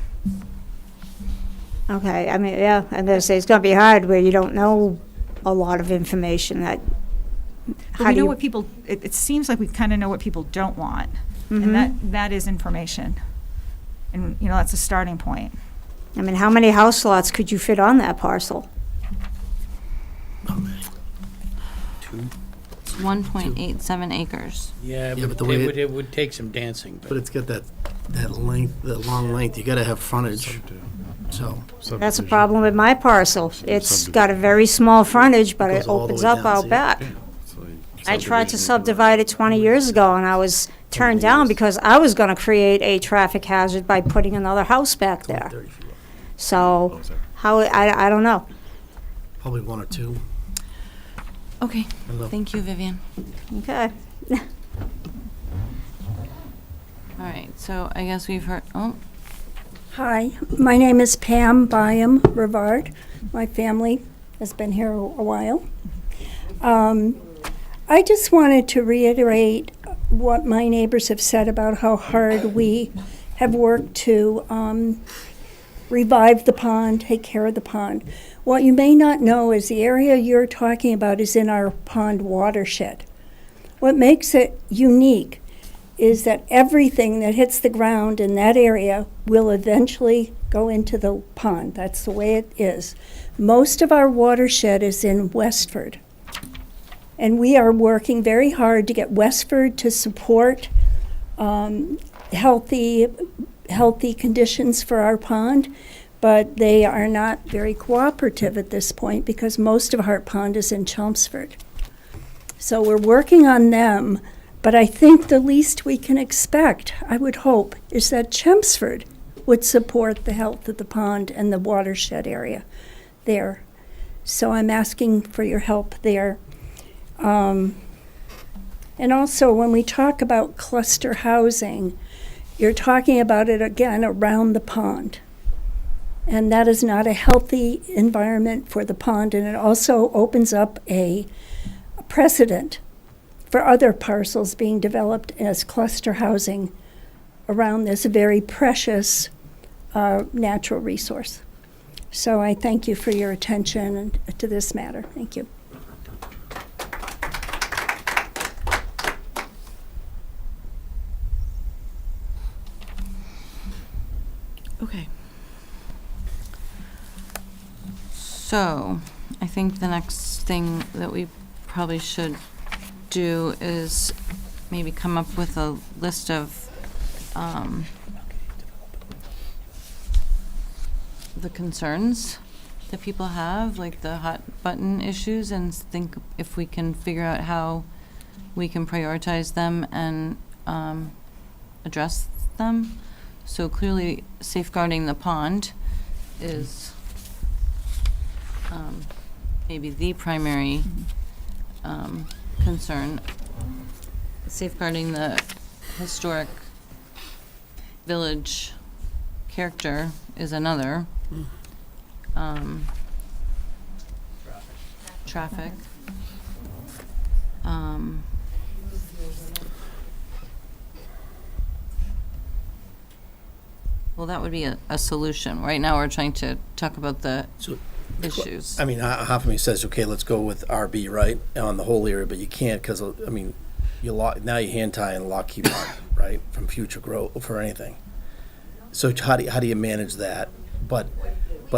Okay, I mean, yeah, I'm gonna say it's gonna be hard where you don't know a lot of information that. But we know what people, it seems like we kind of know what people don't want, Mm-hmm. and that is information. And, that's a starting point. I mean, how many house lots could you fit on that parcel? It's 1.87 acres. Yeah, Yeah, but the way it would take some dancing. But it's got that length, that long length, you gotta have frontage, so. That's a problem with my parcel. It's got a very small frontage, but it Goes all the opens way up down, out see? back. I tried to subdivide it 20 years ago, and I was turned down because I was gonna create a traffic hazard by putting another house back there. So, I don't know. Probably one or two. Okay, Hello. thank you, Vivian. Okay. All right, so I guess we've heard, Hi, my name is Pam Byam Rivard. My family has been here a while. I just wanted to reiterate what my neighbors have said about how hard we have worked to revive the pond, take care of the pond. What you may not know is the area you're talking about is in our pond watershed. What makes it unique is that everything that hits the ground in that area will eventually go into the pond. That's the way it is. Most of our watershed is in Westford. And we are working very hard to get Westford to support healthy conditions for our pond, but they are not very cooperative at this point because most of our pond is in Chelmsford. So we're working on them, but I think the least we can expect, I would hope, is that Chelmsford would support the health of the pond and the watershed area there. So I'm asking for your help there. And also, when we talk about cluster housing, you're talking about it again around the pond. And that is not a healthy environment for the pond, and it also opens up a precedent for other parcels being developed as cluster housing around this very precious natural resource. So I thank you for your attention to this matter. Thank you. Okay. So, I think the next thing that we probably should do is maybe come up with a list of the concerns that people have, like the hot button issues, and think if we can figure out how we can prioritize them and address them. So clearly safeguarding the pond is maybe the primary concern. Safeguarding the historic village character is another. traffic. Well, that would be a solution. Right now, we're trying to talk about the issues. I mean, half of me says, okay, let's go with RB, right, on the whole area, but you can't, because, I mean, now you hand tie and Lockheed Martin, right, from future growth, for anything. So how do you manage that? But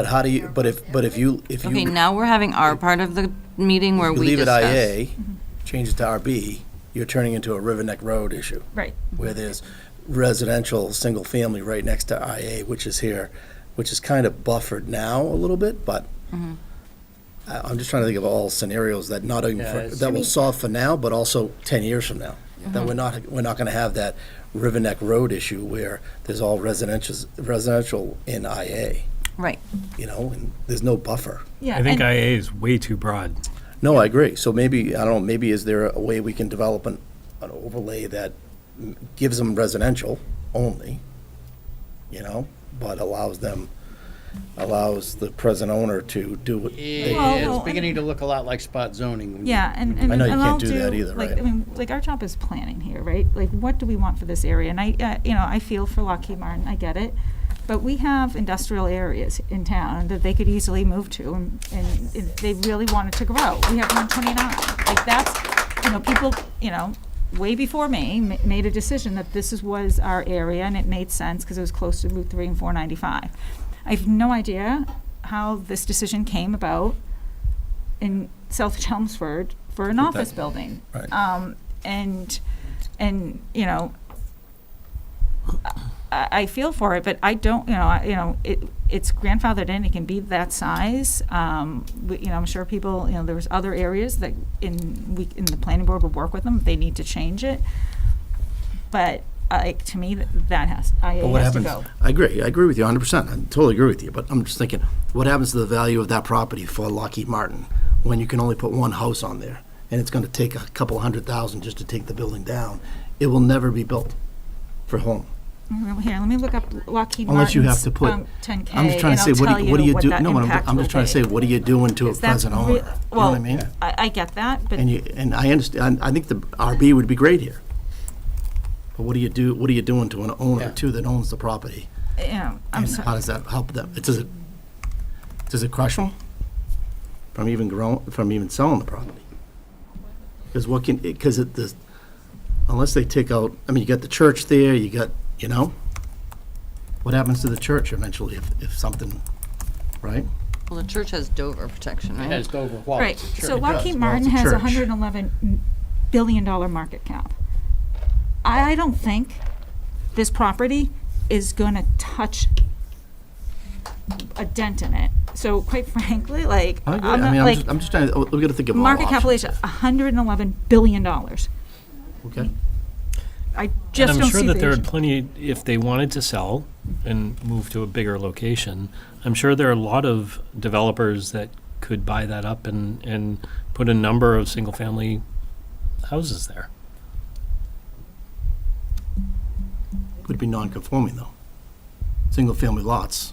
how do you, but if you. Okay, now we're having our part of the meeting where you we leave discuss. it IA, change it to RB, you're turning into a River Neck Road issue. Right. Where there's residential, single family right next to IA, which is here, which is kind of buffered now a little bit, but I'm just trying to think of all scenarios that not even that will solve for now, but also 10 years from now. That we're not going to have that River Neck Road issue where there's all residential in IA. Right. You know, and there's no buffer. Yeah, I think IA is way too broad. No, I agree. So maybe, I don't know, maybe is there a way we can develop an overlay that gives them residential only, you know, but allows the present owner to do what they It's beginning to look a lot like spot zoning. Yeah, and I know you and can't I'll do that either, like, right? I mean, like our job is planning here, right? Like, what do we want for this area? And I feel for Lockheed Martin, I get it, but we have industrial areas in town that they could easily move to, and if they really wanted to grow. We have 129. Like that's, people, way before me made a decision that this was our area, and it made sense because it was close to Route 3 and 495. I have no idea how this decision came about in South Chelmsford for an office building. Right. I feel for it, but I don't, it's grandfathered in, it can be that size. I'm sure people, there was other areas that in the planning board would work with them if they need to change it. But to me, that has to go. I agree with you 100%. I totally agree with you, but I'm just thinking, what happens to the value of that property for Lockheed Martin when you can only put one house on there, and it's going to take a couple $100,000 just to take the building down? It will never be built for home. Here, let me look up Lockheed Unless you have Martin's to put, 10K, I'm just trying to say, and I'll tell what do you what do? that No, impact I'm just will trying to be. say, what are you doing to a Is that present owner? You know what I mean? I get that, but. And I understand, I think the RB would be great here. But what are you doing to an owner too that owns the property? I'm And sorry. how does that help them? Does it crush them from even selling the property? Because unless they take out, I mean, you got the church there, you got, what happens to the church eventually if something, right? Well, the church has Dover protection, right? It has Dover Walls. Right, Sure. so It Lockheed does. Martin Well, it's a has a church. $111 billion market cap. I don't think this property is gonna touch a dent in it. So quite frankly, like, I agree. I'm not, like, I'm just trying to, we gotta think of all market options. capitalization, $111 billion. Okay. I just And don't I'm sure see that the there are issue. plenty, if they wanted to sell and move to a bigger location, I'm sure there are a lot of developers that could buy that up and put a number of single-family houses there. Would be non-conforming though. Single-family lots,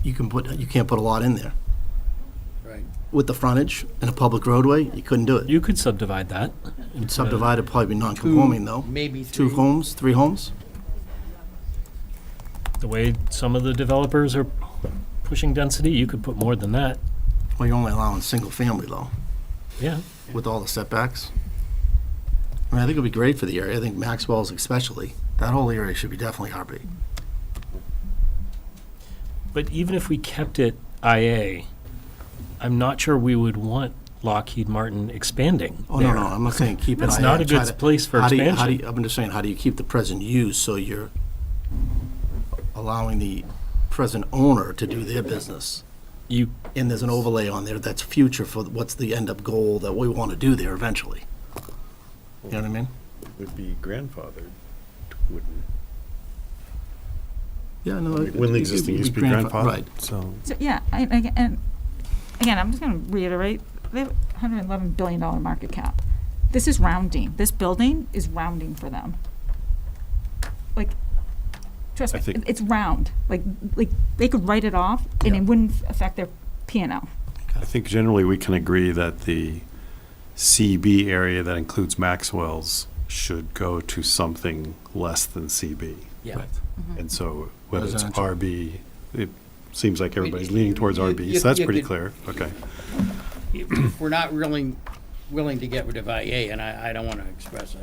you can't put a lot in there. Right. With the frontage and a public roadway, you couldn't do it. You could subdivide that. into- Subdivided probably be non-conforming though. Maybe Two three. homes, 3 homes? The way some of the developers are pushing density, you could put more than that. Well, you're only allowing single-family though, Yeah. with all the setbacks. I mean, I think it'd be great for the area. I think Maxwell's especially. That whole area should be definitely RB. But even if we kept it IA, I'm not sure we would want Lockheed Martin expanding. Oh, there. no, I'm not saying keep it. It's IA. not a Try good place for how do you- expansion. I'm just saying, how do you keep the present use so you're allowing the present owner to do their business? And there's an overlay on there that's future for what's the end-up goal that we want to do there eventually. You know what I mean? Would be grandfathered, wouldn't Yeah, no. When the existing use be grandfathered, Right. so. So, yeah, and again, I'm just gonna reiterate, they have a $111 billion market cap. This is rounding. This building is rounding for them. Like, trust I me, think- it's round. Like they could write it off and it wouldn't affect their P&L. I think generally we can agree that the CB area that includes Maxwell's should go to something less than CB. Yeah. And so whether it's Residential. RB, it seems like everybody's leaning towards RB, so that's you pretty could- clear. Okay. If we're not really willing to get rid of IA, and I don't want to express a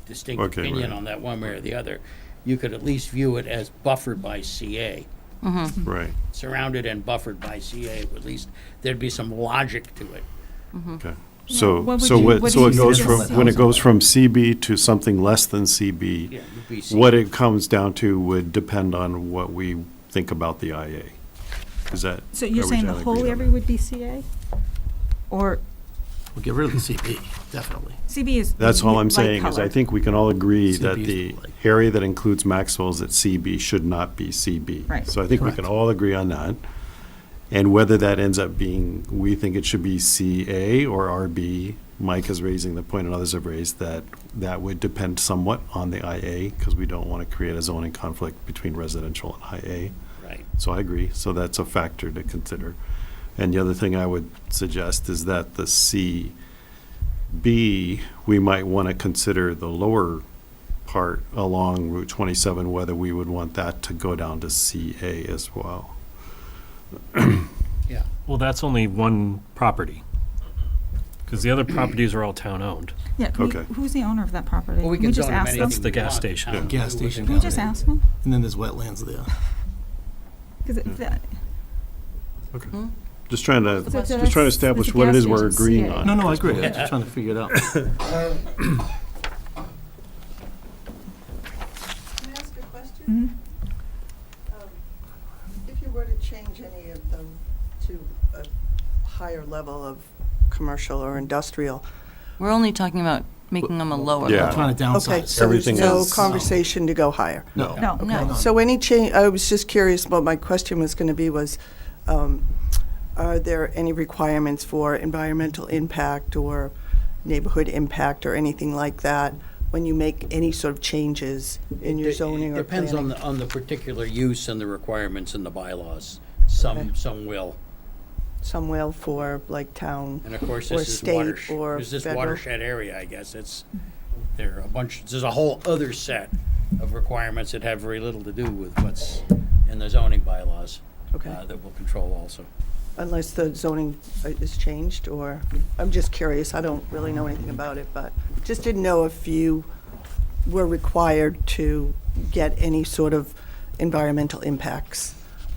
distinct Okay, opinion right. on that one way or the other, you could at least view it as buffered by CA. Right. Surrounded and buffered by CA, at least there'd be some logic to it. Okay. So, What would so you- what, what so do it you goes suggest? from, when it goes from CB to something less than CB, Yeah, would be CA. what it comes down to would depend on what we think about the IA. Is that? So are you're we saying the generally whole agreed on area would be CA? Or We'll get rid of the CB, definitely. CB is? That's all I'm light saying, is I color. think we can all agree that CB is the light. area that includes Maxwell's at CB should not be CB. Right. So I think we can Correct. all agree on that. And whether that ends up being, we think it should be CA or RB, Mike is raising the point and others have raised that that would depend somewhat on the IA, because we don't want to create a zoning conflict between residential and IA. Right. So I agree, so that's a factor to consider. And the other thing I would suggest is that the CB, we might want to consider the lower part along Route 27, whether we would want that to go down to CA as well. Yeah. Well, that's only one property. Because the other properties are all town-owned. Yeah, can we- Okay. who's the owner of that property? Well, we Can can just zone them ask anything them? That's the we gas want. station. Town Gas do what they station Can we want. just ask them? And then there's wetlands there. 'Cause if that- Okay. Just trying to, So just trying to that's- establish it's a what it gas is we're station, agreeing CA. on. No, no, I agree. I'm just trying to figure it out. Can I ask a question? If you were to change any of them to a higher level of commercial or industrial, We're only talking about making them a lower Yeah. I'm trying to downsize. okay, so there's Everything no is- conversation to go higher? No. No. No. So any change, I was just curious, what my question was going to be was, are there any requirements for environmental impact or neighborhood impact or anything like that when you make any sort of changes in your zoning or Depends planning? on the particular use and the requirements in the bylaws. Okay. Some will. Some will for like town And of course, or this is state or there's this federal? watershed area, I guess. There are a bunch, there's a whole other set of requirements that have very little to do with what's in the zoning bylaws. Okay. That will control also. Unless the zoning is changed, or, I'm just curious, I don't really know anything about it, but just didn't know if you were required to get any sort of environmental impacts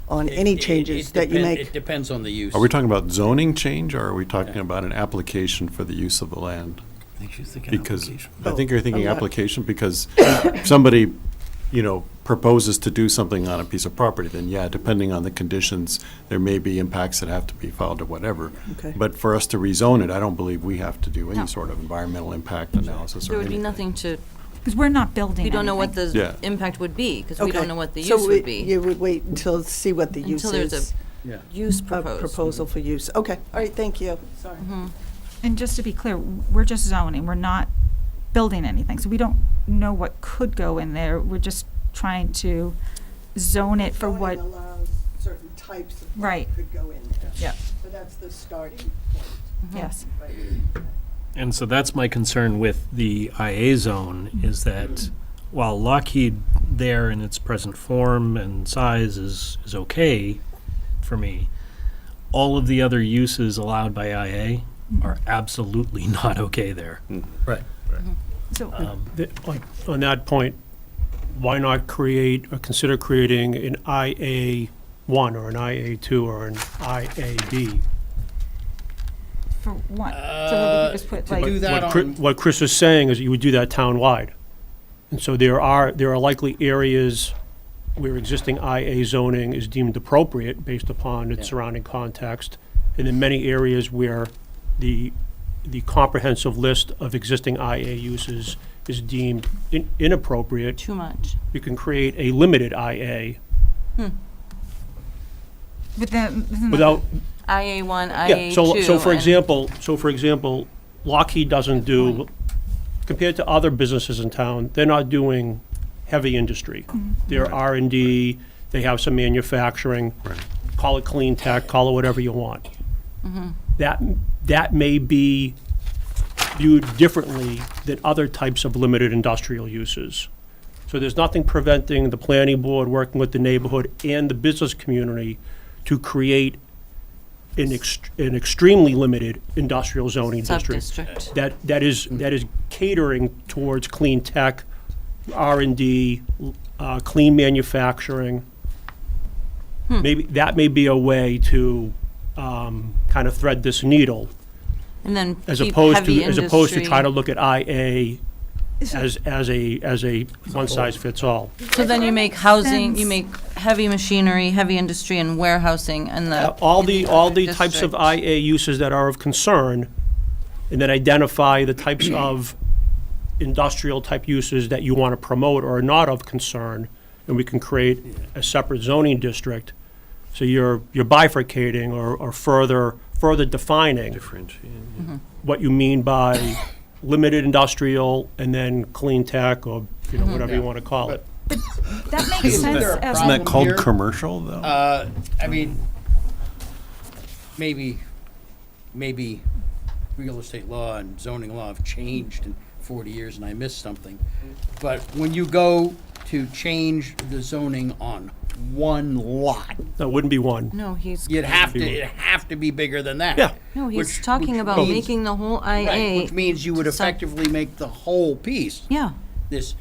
on any changes that you It make. depends on the use. Are we talking about zoning change, or are we talking about an application for the use of the land? I think she's thinking Because, application. I think you're thinking I'm not- application, because somebody, proposes to do something on a piece of property, then yeah, depending on the conditions, there may be impacts that have to be filed or whatever. Okay. But for us to rezone it, I don't believe we have to do No. any sort of environmental impact analysis or There would be anything. nothing to, Because we're not building we don't know what anything. the Yeah. impact would be, because we Okay. don't know what the So use would be. You would wait until, see what the use Until there's is. Yeah. Use A proposed. proposal for use. Okay, all right, thank you. Sorry. And just to be clear, we're just zoning, we're not building anything, so we don't know what could go in there. We're just trying to zone it for what, Zoning allows certain types of Right. what could go in there. yeah, So that's the starting point. yes. Right. And so that's my concern with the IA zone, is that while Lockheed there in its present form and size is okay for me, all of the other uses allowed by IA are absolutely not okay there. Right. So, On that point, why not create or consider creating an IA1 or an IA2 or an IAB? for what? So that we could just put to like, do that What Chris is saying is you would do that town-wide. And so there are likely areas where existing IA zoning is deemed appropriate based upon its surrounding context, and in many areas where the comprehensive list of existing IA uses is deemed inappropriate, Too much. you can create a limited IA but then, isn't that- without, IA1, yeah, IA2. so for and- example, Lockheed doesn't do, compared to other businesses in town, they're not doing heavy industry. They're R&D, they have some manufacturing, call it clean tech, call it whatever you want. that may be viewed differently than other types of limited industrial uses. So there's nothing preventing the planning board working with the neighborhood and the business community to create an extremely limited industrial zoning district. Sub-district. That is catering towards clean tech, R&D, clean manufacturing. Maybe that may be a way to kind of thread this needle, And then as keep opposed heavy to try to industry. look at IA as a one size fits all. So then you make housing, you make heavy machinery, heavy industry and warehousing and the. All the types of district. IA uses that are of concern, and then identify the types of industrial type uses that you want to promote or are not of concern, and we can create a separate zoning district. So you're bifurcating or further defining what you mean by limited industrial and then clean tech, or whatever you want to call it. That makes sense. as Isn't that called here? commercial, though? I mean, maybe real estate law and zoning law have changed in 40 years and I missed something. But when you go to change the zoning on one lot, That wouldn't be one. No, it'd have to be bigger than that. Yeah. No, he's Which- talking which about means- making the whole Right, IA. which means you would sub- effectively make the whole piece Yeah, this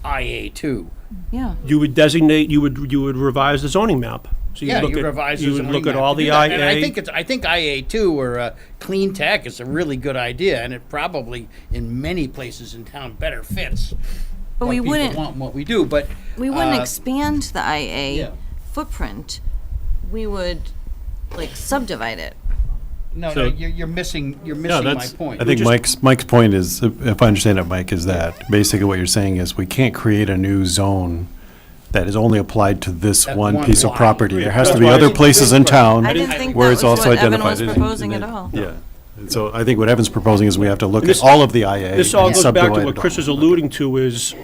IA2. yeah. You would designate, you would revise the zoning map. So Yeah, look you at- revise the You would zoning look at map all to do the that. And IA. I think IA2 or clean tech is a really good idea, and it probably in many places in town better fits. But what we people wouldn't- want and what we do, but We wouldn't expand the IA yeah. footprint. We would like subdivide it. no, So- you're missing my that's- point. I think Mike's point is, if I understand it, Mike, is that basically what you're saying is we can't create a new zone that is only applied to this That one one piece of lot. property. There has to That's be why other it's- places in town I didn't think where that it's was also what Evan identified. was proposing at all. Yeah. And so I think what Evan's proposing is we have to look And at this- all of the IA. This all and goes back to subdivide what it Chris all. is alluding to is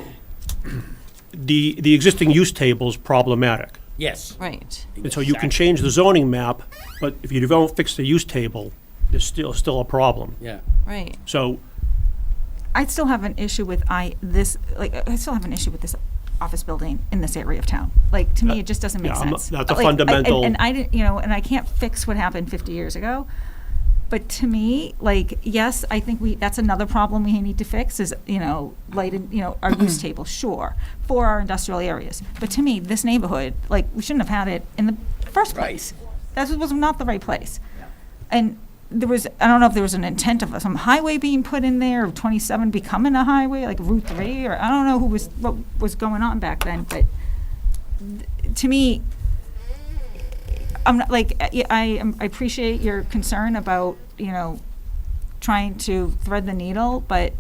the existing use table is problematic. Yes. Right. And so you can change the zoning map, but if you don't fix the use table, there's still a problem. Yeah. Right. So I still have an issue with I still have an issue with this office building in this area of town. Like, to me, it just doesn't make Yeah, sense. that's a Like, fundamental- and I didn't, and I can't fix what happened 50 years ago. But to me, like, yes, I think that's another problem we need to fix is, our use table, sure, for our industrial areas. But to me, this neighborhood, like, we shouldn't have had it in the first place. That was not the right place. And I don't know if there was an intent of some highway being put in there, or 27 becoming a highway, like Route 3, or I don't know what was going on back then, but to me, I'm not, like, I appreciate your concern about, trying to thread the needle, but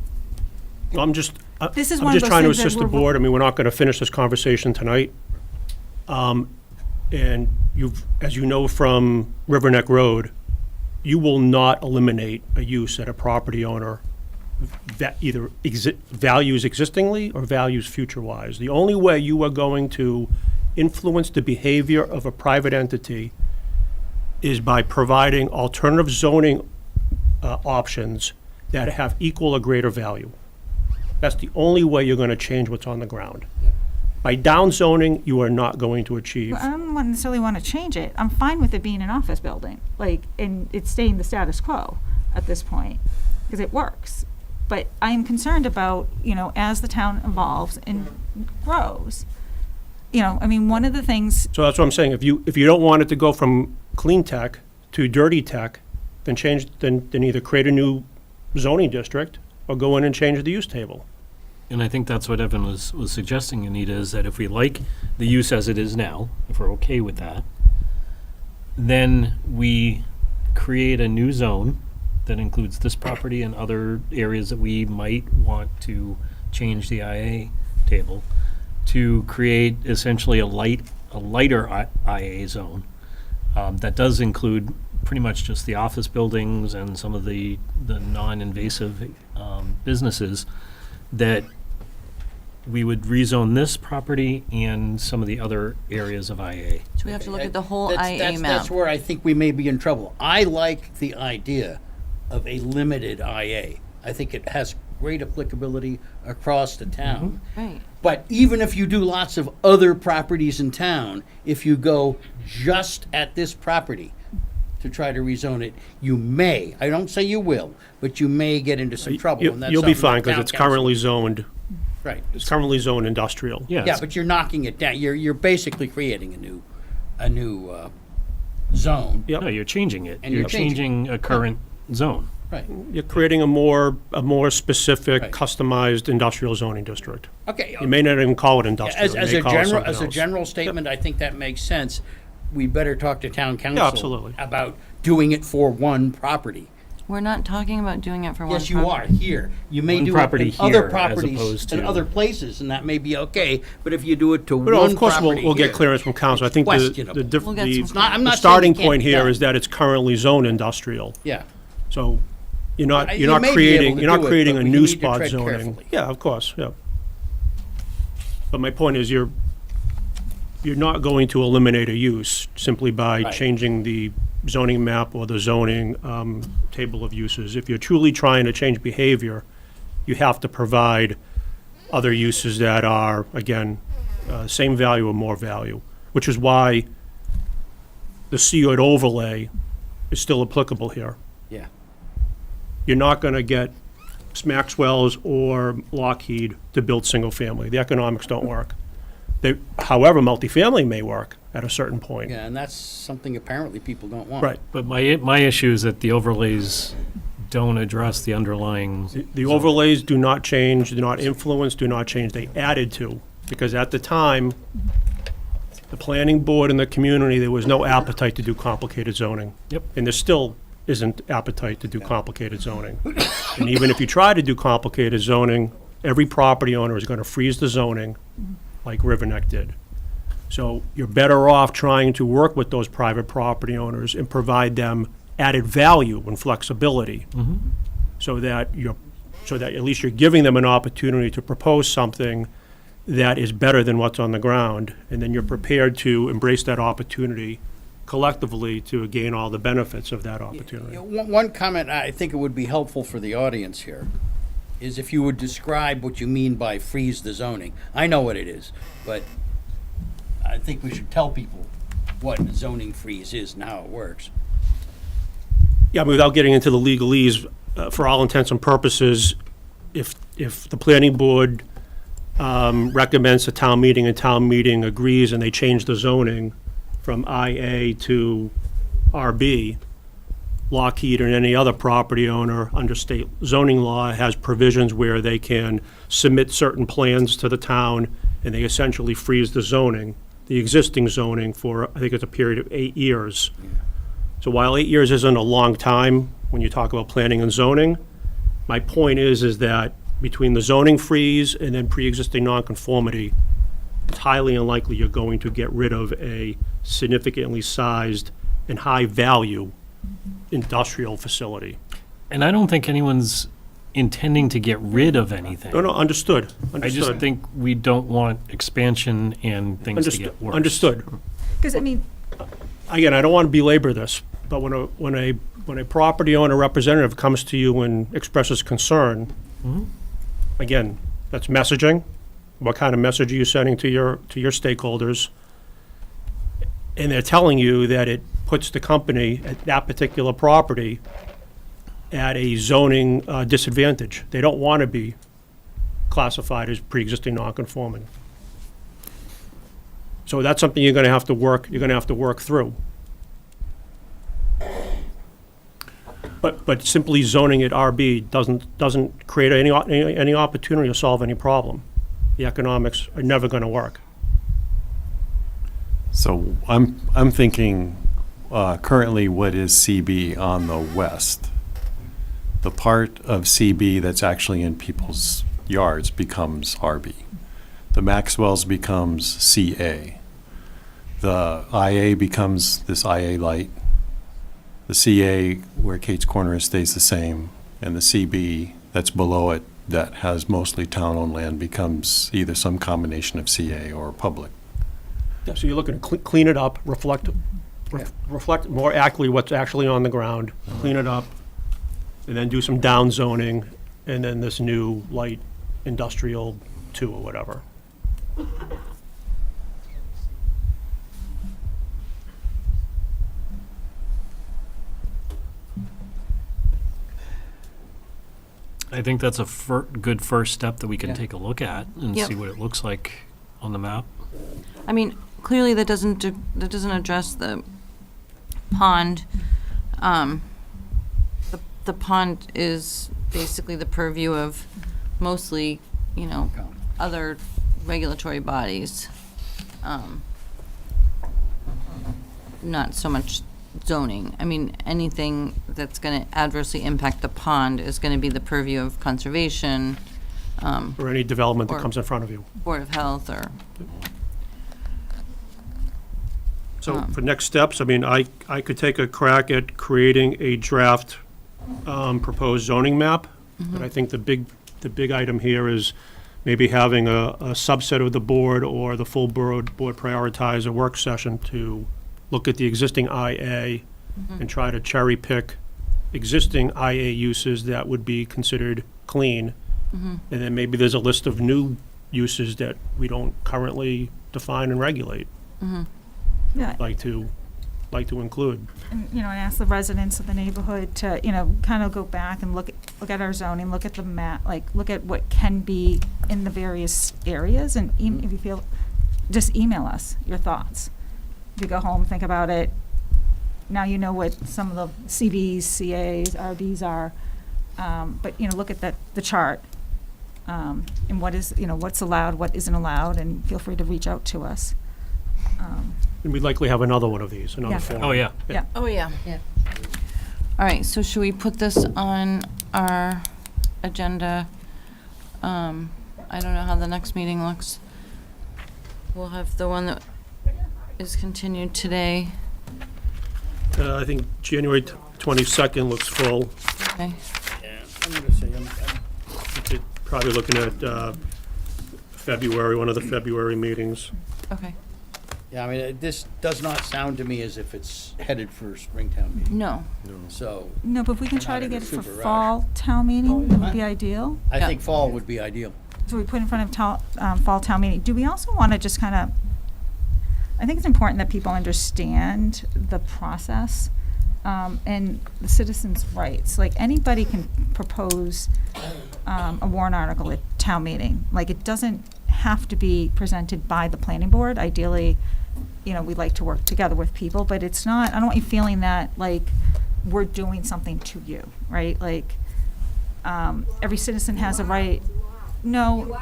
I'm just This is I'm one of just those trying to things that assist the we're- board. I mean, we're not going to finish this conversation tonight. And as you know from River Neck Road, you will not eliminate a use that a property owner that either values existingly or values future-wise. The only way you are going to influence the behavior of a private entity is by providing alternative zoning options that have equal or greater value. That's the only way you're going to change what's on the ground. By downzoning, you are not going to achieve. I don't necessarily want to change it. I'm fine with it being an office building, and it's staying the status quo at this point, because it works. But I am concerned about, as the town evolves and grows, one of the things, So that's what I'm saying. If you don't want it to go from clean tech to dirty tech, then either create a new zoning district or go in and change the use table. And I think that's what Evan was suggesting, Anita, is that if we like the use as it is now, if we're okay with that, then we create a new zone that includes this property and other areas that we might want to change the IA table to create essentially a lighter IA zone that does include pretty much just the office buildings and some of the non-invasive businesses that we would rezone this property and some of the other areas of IA. So we have to look at the whole That's- IA that's- map. That's where I think we may be in trouble. I like the idea of a limited IA. I think it has great applicability across the town. Right. But even if you do lots of other properties in town, if you go just at this property to try to rezone it, you may, I don't say you will, but you may get into some trouble. and that's You'll be something fine, that because town it's council- currently zoned, Right. it's currently zoned industrial. Yeah, but you're knocking it down. You're basically creating a new zone. Yep. No, you're changing it. And You're you're changing changing a current zone. Right. You're creating a more specific, customized industrial zoning district. Okay. You may not even call it industrial. As, You as may a call it general, something as a else. general statement, I think that makes sense. We better talk to town council. absolutely. About doing it for one property. We're not talking about doing it for one Yes, you are, property. here. You may One do it property in other here as properties opposed in to- other places, and that may be okay, but if you do it to But no, one of course, property we'll get here, clearance from council. I think the questionable. diff- We'll get the some I'm the not saying starting it can't point be here done. is that it's currently zoned industrial. Yeah. So you're not You may be able to creating do a it, but you new need to spot tread zoning. carefully. Yeah, of course, yeah. But my point is, you're not going to eliminate a use simply by Right. changing the zoning map or the zoning table of uses. If you're truly trying to change behavior, you have to provide other uses that are, again, same value or more value, which is why the COID overlay is still applicable here. Yeah. You're not going to get Maxwell's or Lockheed to build single-family. The economics don't work. However, multifamily may work at a certain point. Yeah, and that's something apparently people don't want. Right. But my issue is that the overlays don't address the underlying. The overlays do not change, do not influence, do not change. They added to, because at the time, the planning board and the community, there was no appetite to do complicated zoning. Yep. And there still isn't appetite to do complicated zoning. And even if you try to do complicated zoning, every property owner is going to freeze the zoning like Riverneck did. So you're better off trying to work with those private property owners and provide them added value and flexibility, so that at least you're giving them an opportunity to propose something that is better than what's on the ground, and then you're prepared to embrace that opportunity collectively to gain all the benefits of that opportunity. One comment I think it would be helpful for the audience here is if you would describe what you mean by freeze the zoning. I know what it is, but I think we should tell people what zoning freeze is and how it works. Yeah, I mean, without getting into the legalese, for all intents and purposes, if the planning board recommends to town meeting and town meeting agrees and they change the zoning from IA to RB, Lockheed or any other property owner under state zoning law has provisions where they can submit certain plans to the town, and they essentially freeze the zoning, the existing zoning, for, I think it's a period of 8 years. So while 8 years isn't a long time when you talk about planning and zoning, my point is that between the zoning freeze and then pre-existing nonconformity, it's highly unlikely you're going to get rid of a significantly sized and high-value industrial facility. And I don't think anyone's intending to get rid of anything. No, understood. I just think we don't want expansion and things to get worse. Understood. Because, I mean, Again, I don't want to belabor this, but when a property owner representative comes to you and expresses concern, again, that's messaging. What kind of message are you sending to your stakeholders? And they're telling you that it puts the company at that particular property at a zoning disadvantage. They don't want to be classified as pre-existing non-conforming. So that's something you're going to have to work through. But simply zoning it RB doesn't create any opportunity to solve any problem. The economics are never going to work. So I'm thinking currently what is CB on the west? The part of CB that's actually in people's yards becomes RB. The Maxwell's becomes CA. The IA becomes this IA light. The CA, where Kate's Corner is, stays the same. And the CB that's below it that has mostly town-owned land becomes either some combination of CA or public. Yeah, so you're looking to clean it up, reflect more accurately what's actually on the ground, clean it up, and then do some down zoning, and then this new light industrial 2 or whatever. I think that's a good first step that we can take a look at and Yep. see what it looks like on the map. I mean, clearly that doesn't address the pond. The pond is basically the purview of mostly, other regulatory bodies. Not so much zoning. I mean, anything that's going to adversely impact the pond is going to be the purview of conservation. Or any development that or comes in front of you. Board of Health or. So for next steps, I mean, I could take a crack at creating a draft proposed zoning map. But I think the big item here is maybe having a subset of the board or the full board prioritize a work session to look at the existing IA and try to cherry pick existing IA uses that would be considered clean. And then maybe there's a list of new uses that we don't currently define and regulate. Yeah. Like to include. And, and ask the residents of the neighborhood to, kind of go back and look at our zoning, look at the map, look at what can be in the various areas, and if you feel, just email us your thoughts. If you go home, think about it. Now you know what some of the CBs, CAs, RDs are, but, look at the chart, and what is, what's allowed, what isn't allowed, and feel free to reach out to us. And we'd likely have another one of these, another Yeah. form. Oh, yeah. Yeah. Oh, yeah. All right, so should we put this on our agenda? I don't know how the next meeting looks. We'll have the one that is continued today. I think January 22nd looks full. Okay. Yeah, I'm gonna say, Probably looking at February, one of the February meetings. Okay. yeah, I mean, this does not sound to me as if it's headed for Springtown meeting. No. So, No, but if we can We're try not to in a get it for super rush. fall town meeting, that would be ideal. I think fall would be ideal. So we put in front of fall town meeting. Do we also want to just kind of, I think it's important that people understand the process and the citizens' rights. Like, anybody can propose a warrant article at town meeting. Like, it doesn't have to be presented by the planning board. Ideally, we like to work together with people, but it's not, I don't want you feeling that, like, we're doing something to you, right? Like, every citizen has a right. No,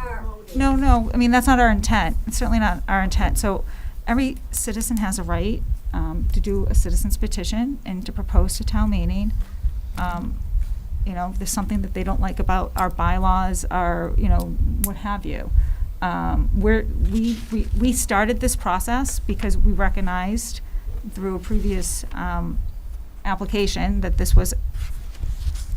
I mean, that's not our intent. It's certainly not our intent. So every citizen has a right to do a citizen's petition and to propose to town meeting. If there's something that they don't like about our bylaws, our, what have you. We started this process because we recognized through a previous application that this was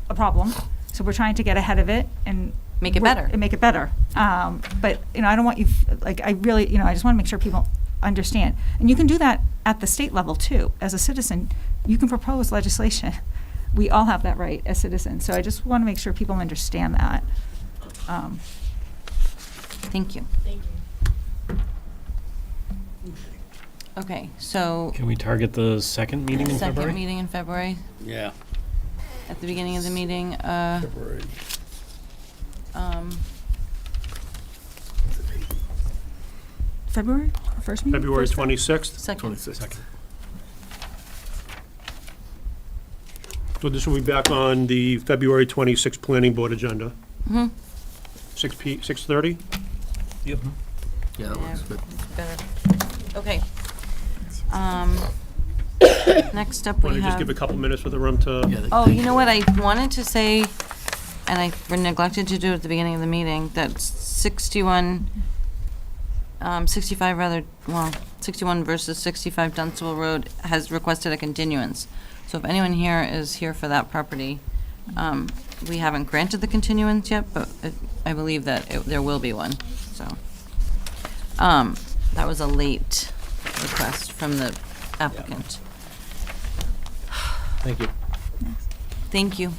a problem. So we're trying to get ahead of it and Make it better. And make it better. But, I don't want you, I really, I just want to make sure people understand. And you can do that at the state level too. As a citizen, you can propose legislation. We all have that right as citizens. So I just want to make sure people understand that. Thank you. Thank you. Okay, so Can we target the second meeting in second February? meeting in February, Yeah. at the beginning of the meeting. February. February, first meeting? February First- 26th? Second. So this will be back on the February 26th Planning Board agenda. 6:30? Yep. Yeah, that looks good. Better. Okay. Next up, Want we to just give a have, couple minutes for the room to... oh, you know what, I wanted to say, and I neglected to do it at the beginning of the meeting, that 61 versus 65 Dunstable Road has requested a continuance. So if anyone here is here for that property, we haven't granted the continuance yet, but I believe that there will be one, so. That was a late request from the applicant. Thank you. Thank you.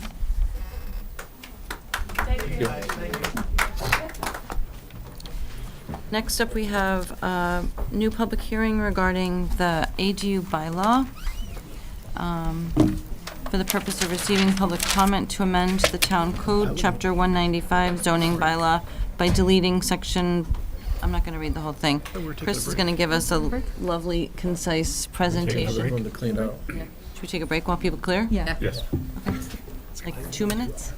Next up, we have a new public hearing regarding the ADU bylaw. For the purpose of receiving public comment to amend the town code, chapter 195 zoning bylaw by deleting section, I'm not going to read the whole thing. Chris is going to give us a lovely, concise presentation. To clean out. Should we take a break while people clear? Yeah. Yes. Okay. Like 2 minutes?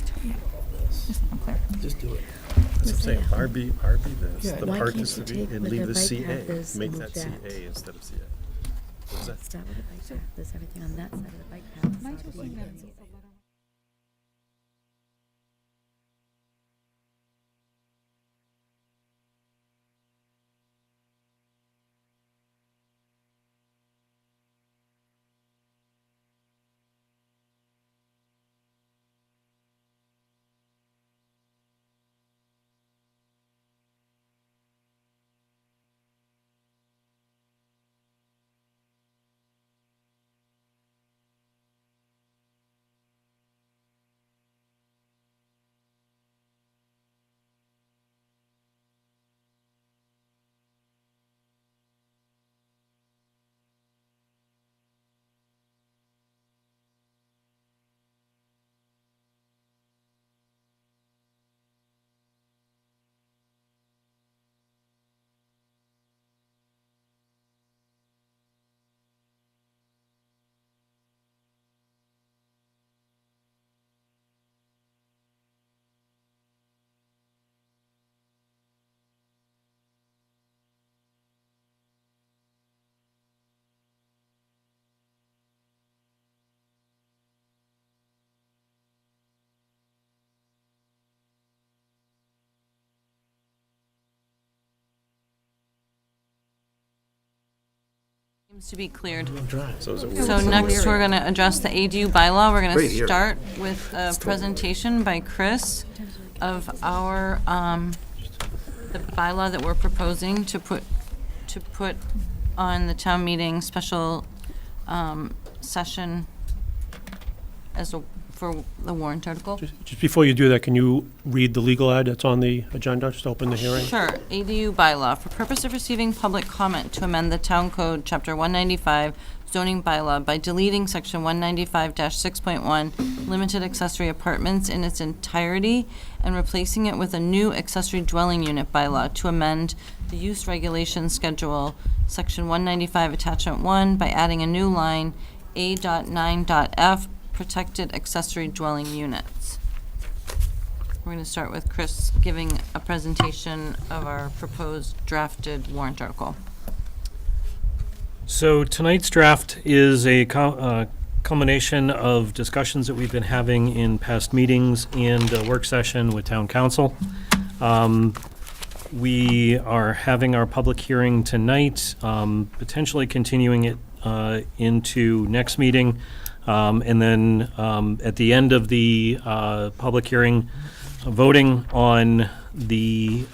Just do it. That's what I'm saying, RB this, Yeah. the Why part can't is you to be, take and where leave the the bike CA, path is make and that move that? CA instead of CA. What's that? Start with the bike path. There's everything on that side of the bike path. Am I Start just with looking the at bike path. Seems to be cleared. So is it So next, we're going to address the ADU bylaw. We're going Right to here. start with a presentation by Chris of our, the bylaw that we're proposing to put on the town meeting special session for the warrant article. Just before you do that, can you read the legal ad that's on the agenda, just open the hearing? Sure. ADU bylaw. For purpose of receiving public comment to amend the town code, chapter 195, zoning bylaw by deleting section 195-6.1, limited accessory apartments in its entirety, and replacing it with a new accessory dwelling unit bylaw to amend the use regulation schedule, section 195, attachment 1, by adding a new line, A.9.f, protected accessory dwelling units. We're going to start with Chris giving a presentation of our proposed drafted warrant article. So tonight's draft is a culmination of discussions that we've been having in past meetings and a work session with town council. We are having our public hearing tonight, potentially continuing it into next meeting. And then at the end of the public hearing, voting on the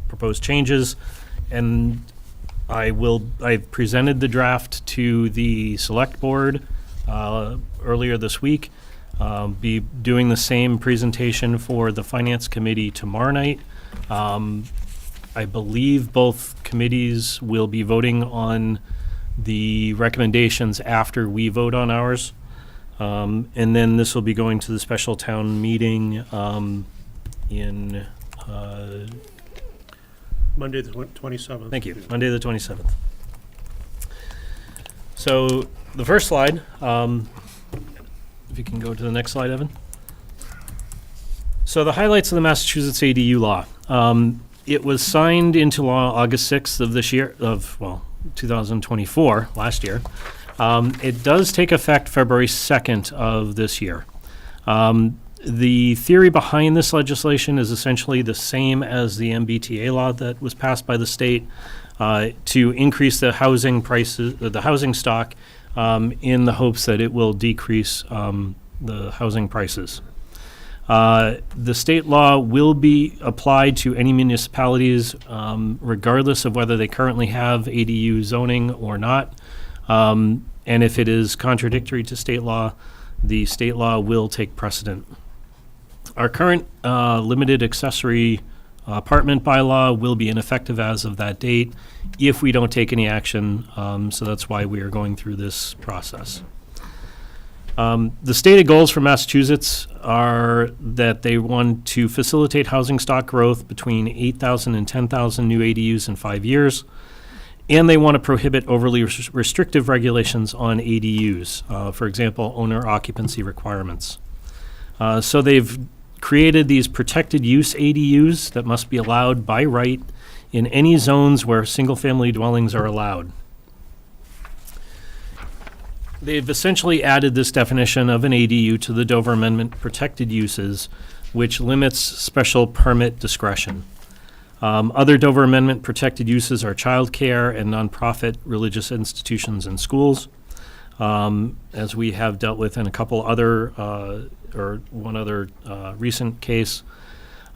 proposed changes. And I've presented the draft to the select board earlier this week. Be doing the same presentation for the finance committee tomorrow night. I believe both committees will be voting on the recommendations after we vote on ours. And then this will be going to the special town meeting in, Monday, the 27th. thank you, Monday the 27th. So the first slide, if you can go to the next slide, Evan. So the highlights of the Massachusetts ADU law. It was signed into law August 6th of this year, 2024, last year. It does take effect February 2nd of this year. The theory behind this legislation is essentially the same as the MBTA law that was passed by the state to increase the housing prices, the housing stock, in the hopes that it will decrease the housing prices. The state law will be applied to any municipalities, regardless of whether they currently have ADU zoning or not. And if it is contradictory to state law, the state law will take precedent. Our current limited accessory apartment bylaw will be ineffective as of that date if we don't take any action, so that's why we are going through this process. The stated goals for Massachusetts are that they want to facilitate housing stock growth between 8,000 and 10,000 new ADUs in 5 years, and they want to prohibit overly restrictive regulations on ADUs, for example, owner occupancy requirements. So they've created these protected use ADUs that must be allowed by right in any zones where single-family dwellings are allowed. They've essentially added this definition of an ADU to the Dover Amendment protected uses, which limits special permit discretion. Other Dover Amendment protected uses are childcare and nonprofit religious institutions and schools, as we have dealt with in a couple other, or one other recent case.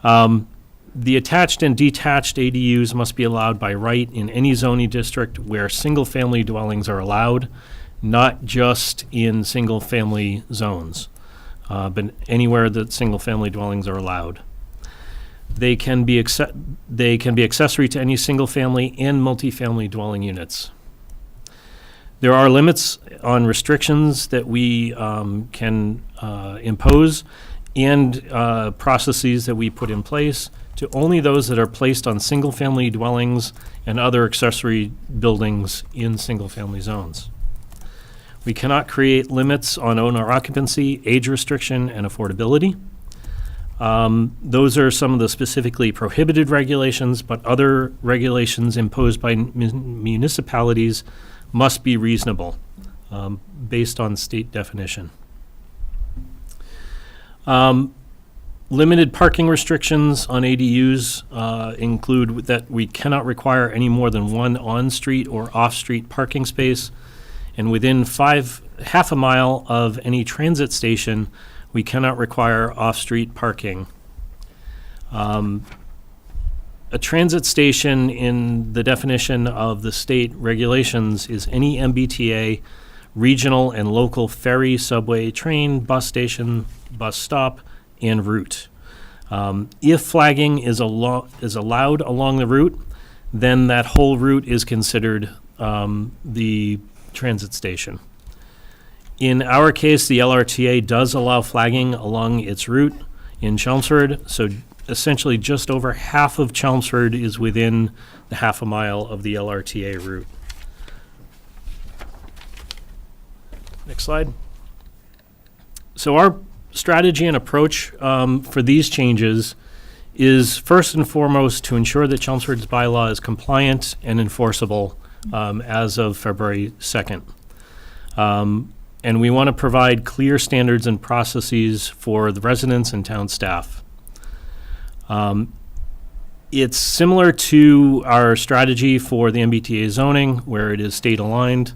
The attached and detached ADUs must be allowed by right in any zoning district where single-family dwellings are allowed, not just in single-family zones, but anywhere that single-family dwellings are allowed. They can be accessory to any single-family and multifamily dwelling units. There are limits on restrictions that we can impose and processes that we put in place to only those that are placed on single-family dwellings and other accessory buildings in single-family zones. We cannot create limits on owner occupancy, age restriction, and affordability. Those are some of the specifically prohibited regulations, but other regulations imposed by municipalities must be reasonable, based on state definition. Limited parking restrictions on ADUs include that we cannot require any more than one on-street or off-street parking space, and within half a mile of any transit station, we cannot require off-street parking. A transit station in the definition of the state regulations is any MBTA, regional and local ferry, subway, train, bus station, bus stop, and route. If flagging is allowed along the route, then that whole route is considered the transit station. In our case, the LRTA does allow flagging along its route in Chelmsford, so essentially just over half of Chelmsford is within the half a mile of the LRTA route. Next slide. So our strategy and approach for these changes is first and foremost to ensure that Chelmsford's bylaw is compliant and enforceable as of February 2nd. And we want to provide clear standards and processes for the residents and town staff. It's similar to our strategy for the MBTA zoning, where it is state aligned.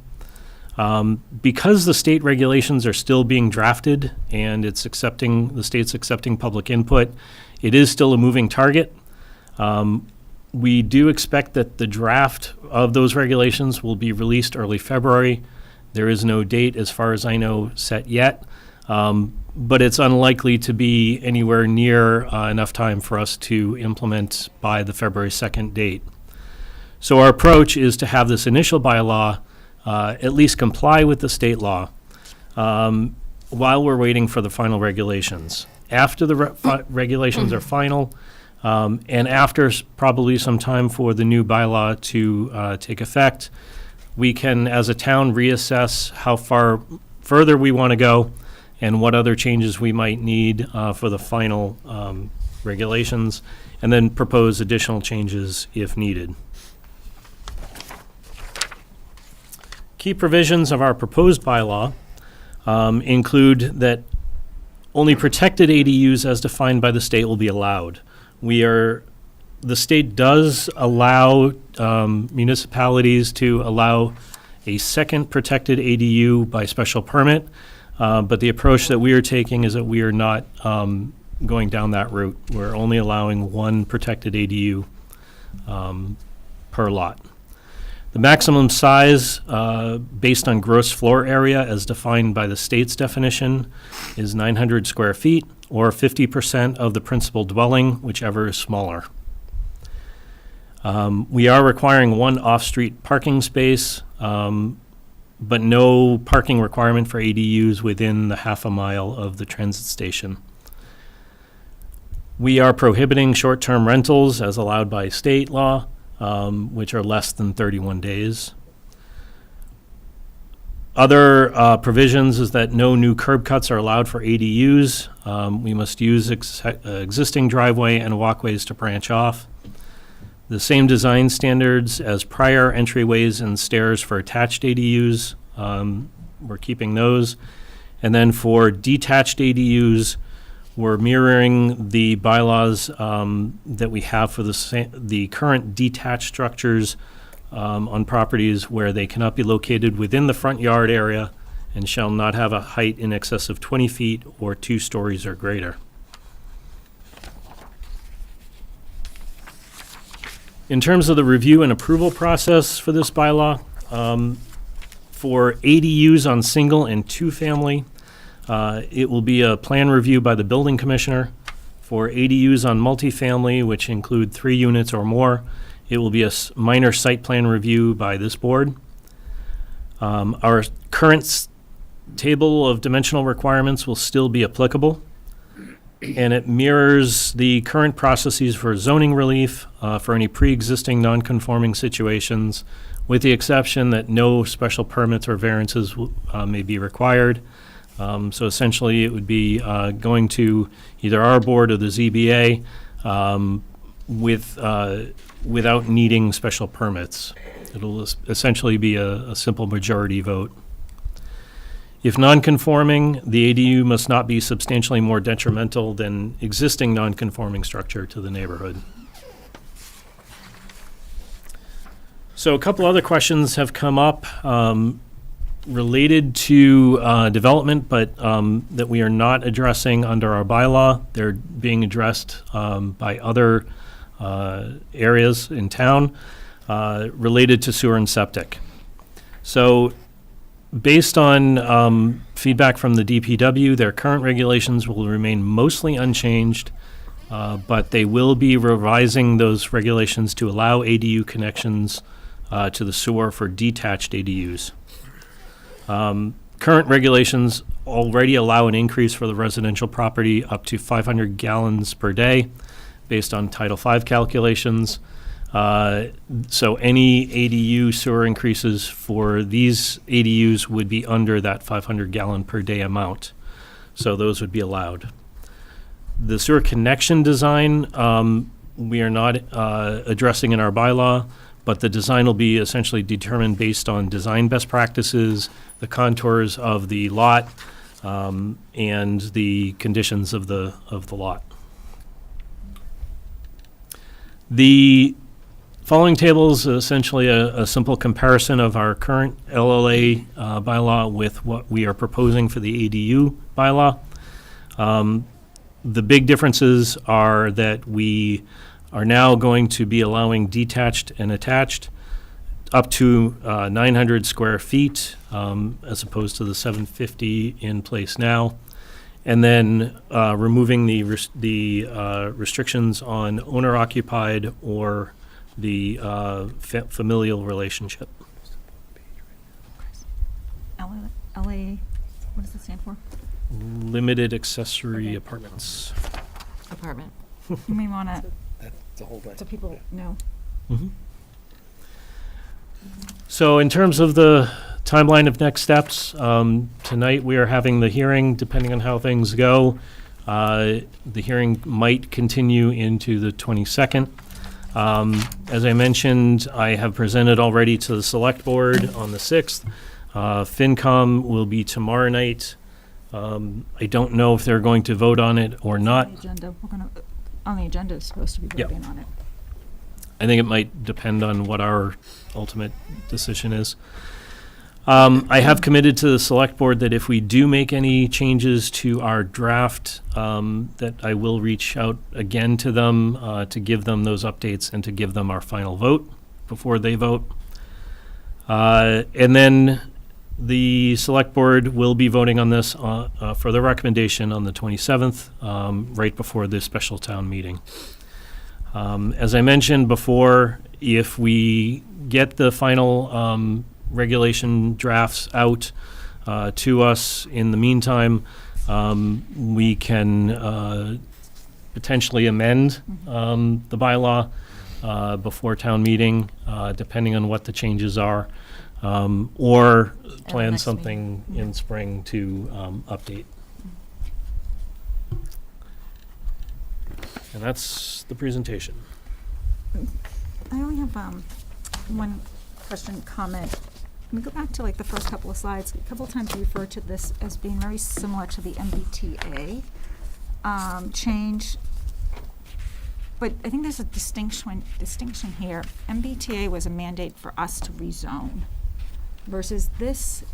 Because the state regulations are still being drafted and the state's accepting public input, it is still a moving target. We do expect that the draft of those regulations will be released early February. There is no date, as far as I know, set yet, but it's unlikely to be anywhere near enough time for us to implement by the February 2nd date. So our approach is to have this initial bylaw at least comply with the state law while we're waiting for the final regulations. After the regulations are final, and after probably some time for the new bylaw to take effect, we can, as a town, reassess how far further we want to go and what other changes we might need for the final regulations, and then propose additional changes if needed. Key provisions of our proposed bylaw include that only protected ADUs as defined by the state will be allowed. The state does allow municipalities to allow a second protected ADU by special permit, But the approach that we are taking is that we are not going down that route. We're only allowing one protected ADU per lot. The maximum size, based on gross floor area as defined by the state's definition, is 900 square feet, or 50% of the principal dwelling, whichever is smaller. We are requiring one off-street parking space, but no parking requirement for ADUs within the half a mile of the transit station. We are prohibiting short-term rentals as allowed by state law, which are less than 31 days. Other provisions is that no new curb cuts are allowed for ADUs. We must use existing driveway and walkways to branch off. The same design standards as prior entryways and stairs for attached ADUs. We're keeping those. And then for detached ADUs, we're mirroring the bylaws that we have for the current detached structures on properties where they cannot be located within the front yard area and shall not have a height in excess of 20 feet or 2 stories or greater. In terms of the review and approval process for this bylaw, for ADUs on single and two-family, it will be a plan review by the building commissioner. For ADUs on multifamily, which include 3 units or more, it will be a minor site plan review by this board. Our current table of dimensional requirements will still be applicable, and it mirrors the current processes for zoning relief for any pre-existing non-conforming situations, with the exception that no special permits or variances may be required. So essentially, it would be going to either our board or the ZBA without needing special permits. It'll essentially be a simple majority vote. If non-conforming, the ADU must not be substantially more detrimental than existing non-conforming structure to the neighborhood. So a couple other questions have come up related to development, but that we are not addressing under our bylaw. They're being addressed by other areas in town related to sewer and septic. So based on feedback from the DPW, their current regulations will remain mostly unchanged, but they will be revising those regulations to allow ADU connections to the sewer for detached ADUs. Current regulations already allow an increase for the residential property up to 500 gallons per day based on Title V calculations. So any ADU sewer increases for these ADUs would be under that 500 gallon per day amount. So those would be allowed. The sewer connection design, we are not addressing in our bylaw, but the design will be essentially determined based on design best practices, the contours of the lot, and the conditions of the lot. The following table is essentially a simple comparison of our current LLA bylaw with what we are proposing for the ADU bylaw. The big differences are that we are now going to be allowing detached and attached up to 900 square feet as opposed to the 750 in place now. And then removing the restrictions on owner-occupied or the familial relationship. LA, what does it stand for? Limited accessory apartments. Apartment. You may want to, That's the whole thing. so people know. Mm-hmm. So in terms of the timeline of next steps, tonight we are having the hearing. Depending on how things go, the hearing might continue into the 22nd. As I mentioned, I have presented already to the select board on the 6th. FinCom will be tomorrow night. I don't know if they're going to vote on it or not. On the agenda is supposed to be Yep. voting on it. I think it might depend on what our ultimate decision is. I have committed to the select board that if we do make any changes to our draft, that I will reach out again to them to give them those updates and to give them our final vote before they vote. And then the select board will be voting on this for the recommendation on the 27th, right before the special town meeting. As I mentioned before, if we get the final regulation drafts out to us in the meantime, we can potentially amend the bylaw before town meeting, depending on what the changes are, or plan something in spring to update. And that's the presentation. I only have one question, comment. Let me go back to like the first couple of slides. A couple of times you referred to this as being very similar to the MBTA change. But I think there's a distinction here. MBTA was a mandate for us to rezone, versus this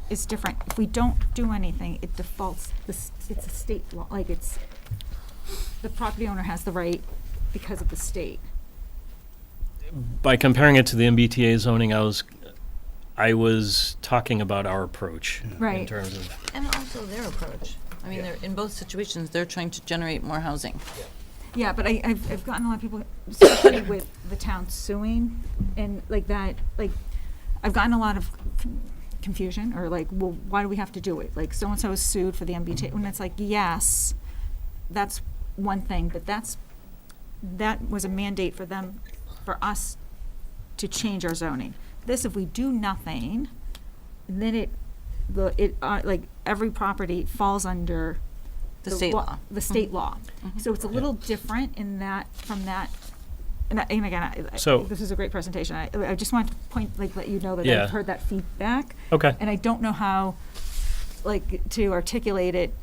is different. If we don't do anything, it defaults, it's a state law, like it's, the property owner has the right because of the state. By comparing it to the MBTA zoning, I was talking about our approach in Right. terms of. And also their approach. I mean, they're, in both situations, they're trying to generate more housing. Yeah, but I've gotten a lot of people, especially with the town suing and like that, like, I've gotten a lot of confusion, or like, well, why do we have to do it? Like, so-and-so is sued for the MBTA, when it's like, yes, that's one thing, but that was a mandate for them, for us to change our zoning. This, if we do nothing, then like, every property falls under The state law. The state law. So it's a little different in that, from that, and again, So- this is a great presentation. I just wanted to point, like, let you know that Yeah. I've heard that feedback. Okay. And I don't know how, like, to articulate it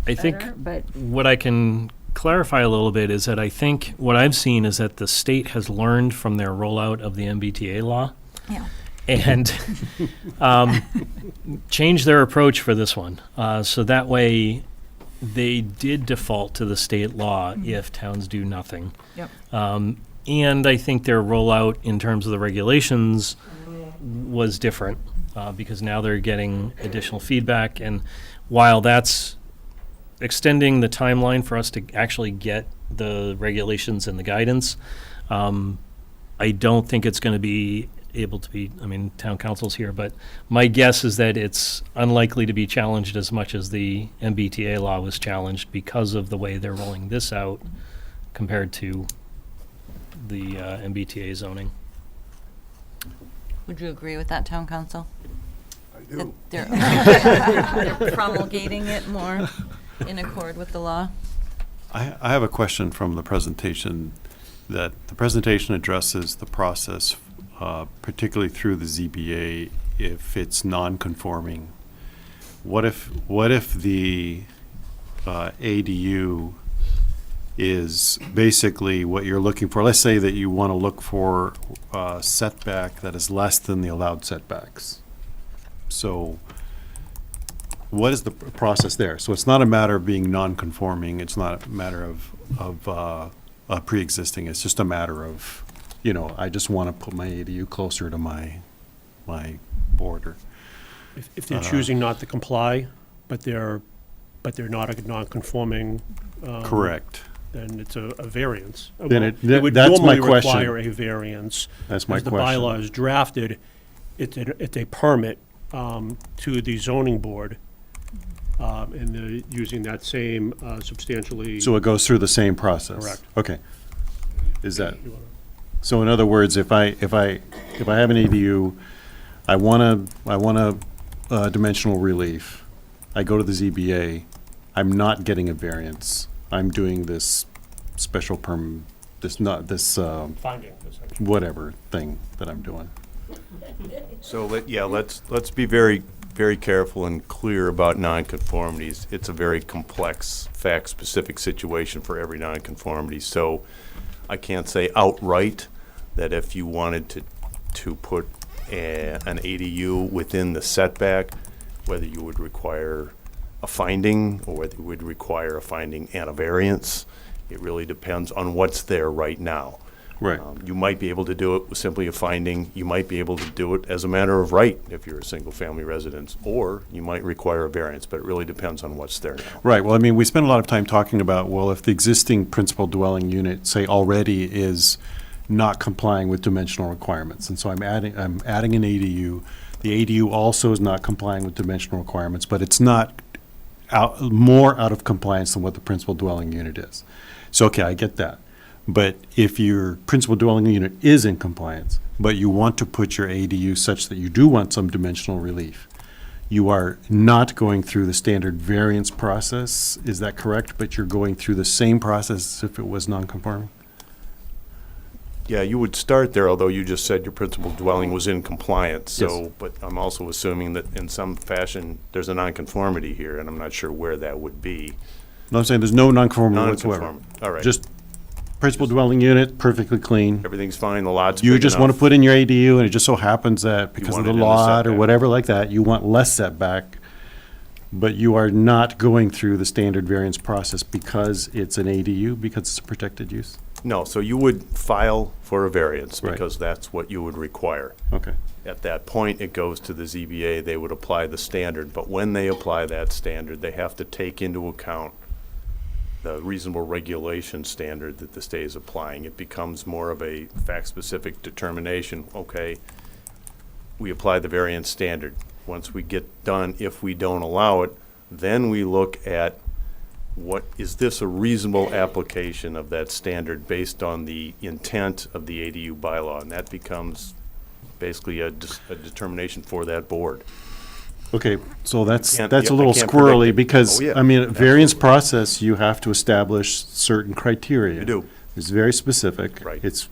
I think better, but what I can clarify a little bit is that I think what I've seen is that the state has learned from their rollout of the MBTA law. Yeah. And changed their approach for this one. So that way, they did default to the state law if towns do nothing. Yep. And I think their rollout in terms of the regulations was different because now they're getting additional feedback. And while that's extending the timeline for us to actually get the regulations and the guidance, I don't think it's going to be able to be, I mean, town council's here, but my guess is that it's unlikely to be challenged as much as the MBTA law was challenged because of the way they're rolling this out compared to the MBTA zoning. Would you agree with that, town council? I do. That they're promulgating it more in accord with the law? I have a question from the presentation, that the presentation addresses the process, particularly through the ZBA, if it's non-conforming. What if the ADU is basically what you're looking for? Let's say that you want to look for a setback that is less than the allowed setbacks. So what is the process there? So it's not a matter of being non-conforming. It's not a matter of pre-existing. It's just a matter of, you know, I just want to put my ADU closer to my border. If they're choosing not to comply, but they're not a non-conforming. Correct. Then it's a variance. Then It would that's my normally question. require a variance. That's my As the question. bylaw is drafted, it's a permit to the zoning board, and they're using that same substantially. So it goes through the same process? Correct. Okay. Is that, so in other words, if I have an ADU, I want a dimensional relief, I go to the ZBA, I'm not getting a variance, I'm doing this special finding, essentially. whatever thing that I'm doing. So let's be very, very careful and clear about nonconformities. It's a very complex, fact-specific situation for every nonconformity. So I can't say outright that if you wanted to put an ADU within the setback, whether you would require a finding or whether you would require a finding and a variance. It really depends on what's there right now. Right. You might be able to do it with simply a finding. You might be able to do it as a matter of right if you're a single-family residence, or you might require a variance, but it really depends on what's there now. Right, well, I mean, we spend a lot of time talking about, well, if the existing principal dwelling unit, say, already is not complying with dimensional requirements, and so I'm adding an ADU. The ADU also is not complying with dimensional requirements, but it's not more out of compliance than what the principal dwelling unit is. So, okay, I get that. But if your principal dwelling unit is in compliance, but you want to put your ADU such that you do want some dimensional relief, you are not going through the standard variance process, is that correct? But you're going through the same process as if it was non-conforming? Yeah, you would start there, although you just said your principal dwelling was in compliance. So, Yes. but I'm also assuming that in some fashion, there's a nonconformity here, and I'm not sure where that would be. No, I'm saying there's no non-conformity whatsoever. Non-conforming, all right. Just principal dwelling unit, perfectly clean. Everything's fine, the lot's You big just want to enough. put in your ADU, and it just so happens that because of want the it in the lot or setback. whatever like that, you want less setback, but you are not going through the standard variance process because it's an ADU, because it's a protected use? No, so you would file for a variance Right. because that's what you would require. Okay. At that point, it goes to the ZBA, they would apply the standard, but when they apply that standard, they have to take into account the reasonable regulation standard that the state is applying. It becomes more of a fact-specific determination. Okay, we apply the variance standard. Once we get done, if we don't allow it, then we look at is this a reasonable application of that standard based on the intent of the ADU bylaw? And that becomes basically a determination for that board. Okay, so that's can't- a I little can't predict squirrely, it. because, Oh, yeah, I mean, variance absolutely. process, you have to establish certain criteria. You do. It's very specific. Right. It's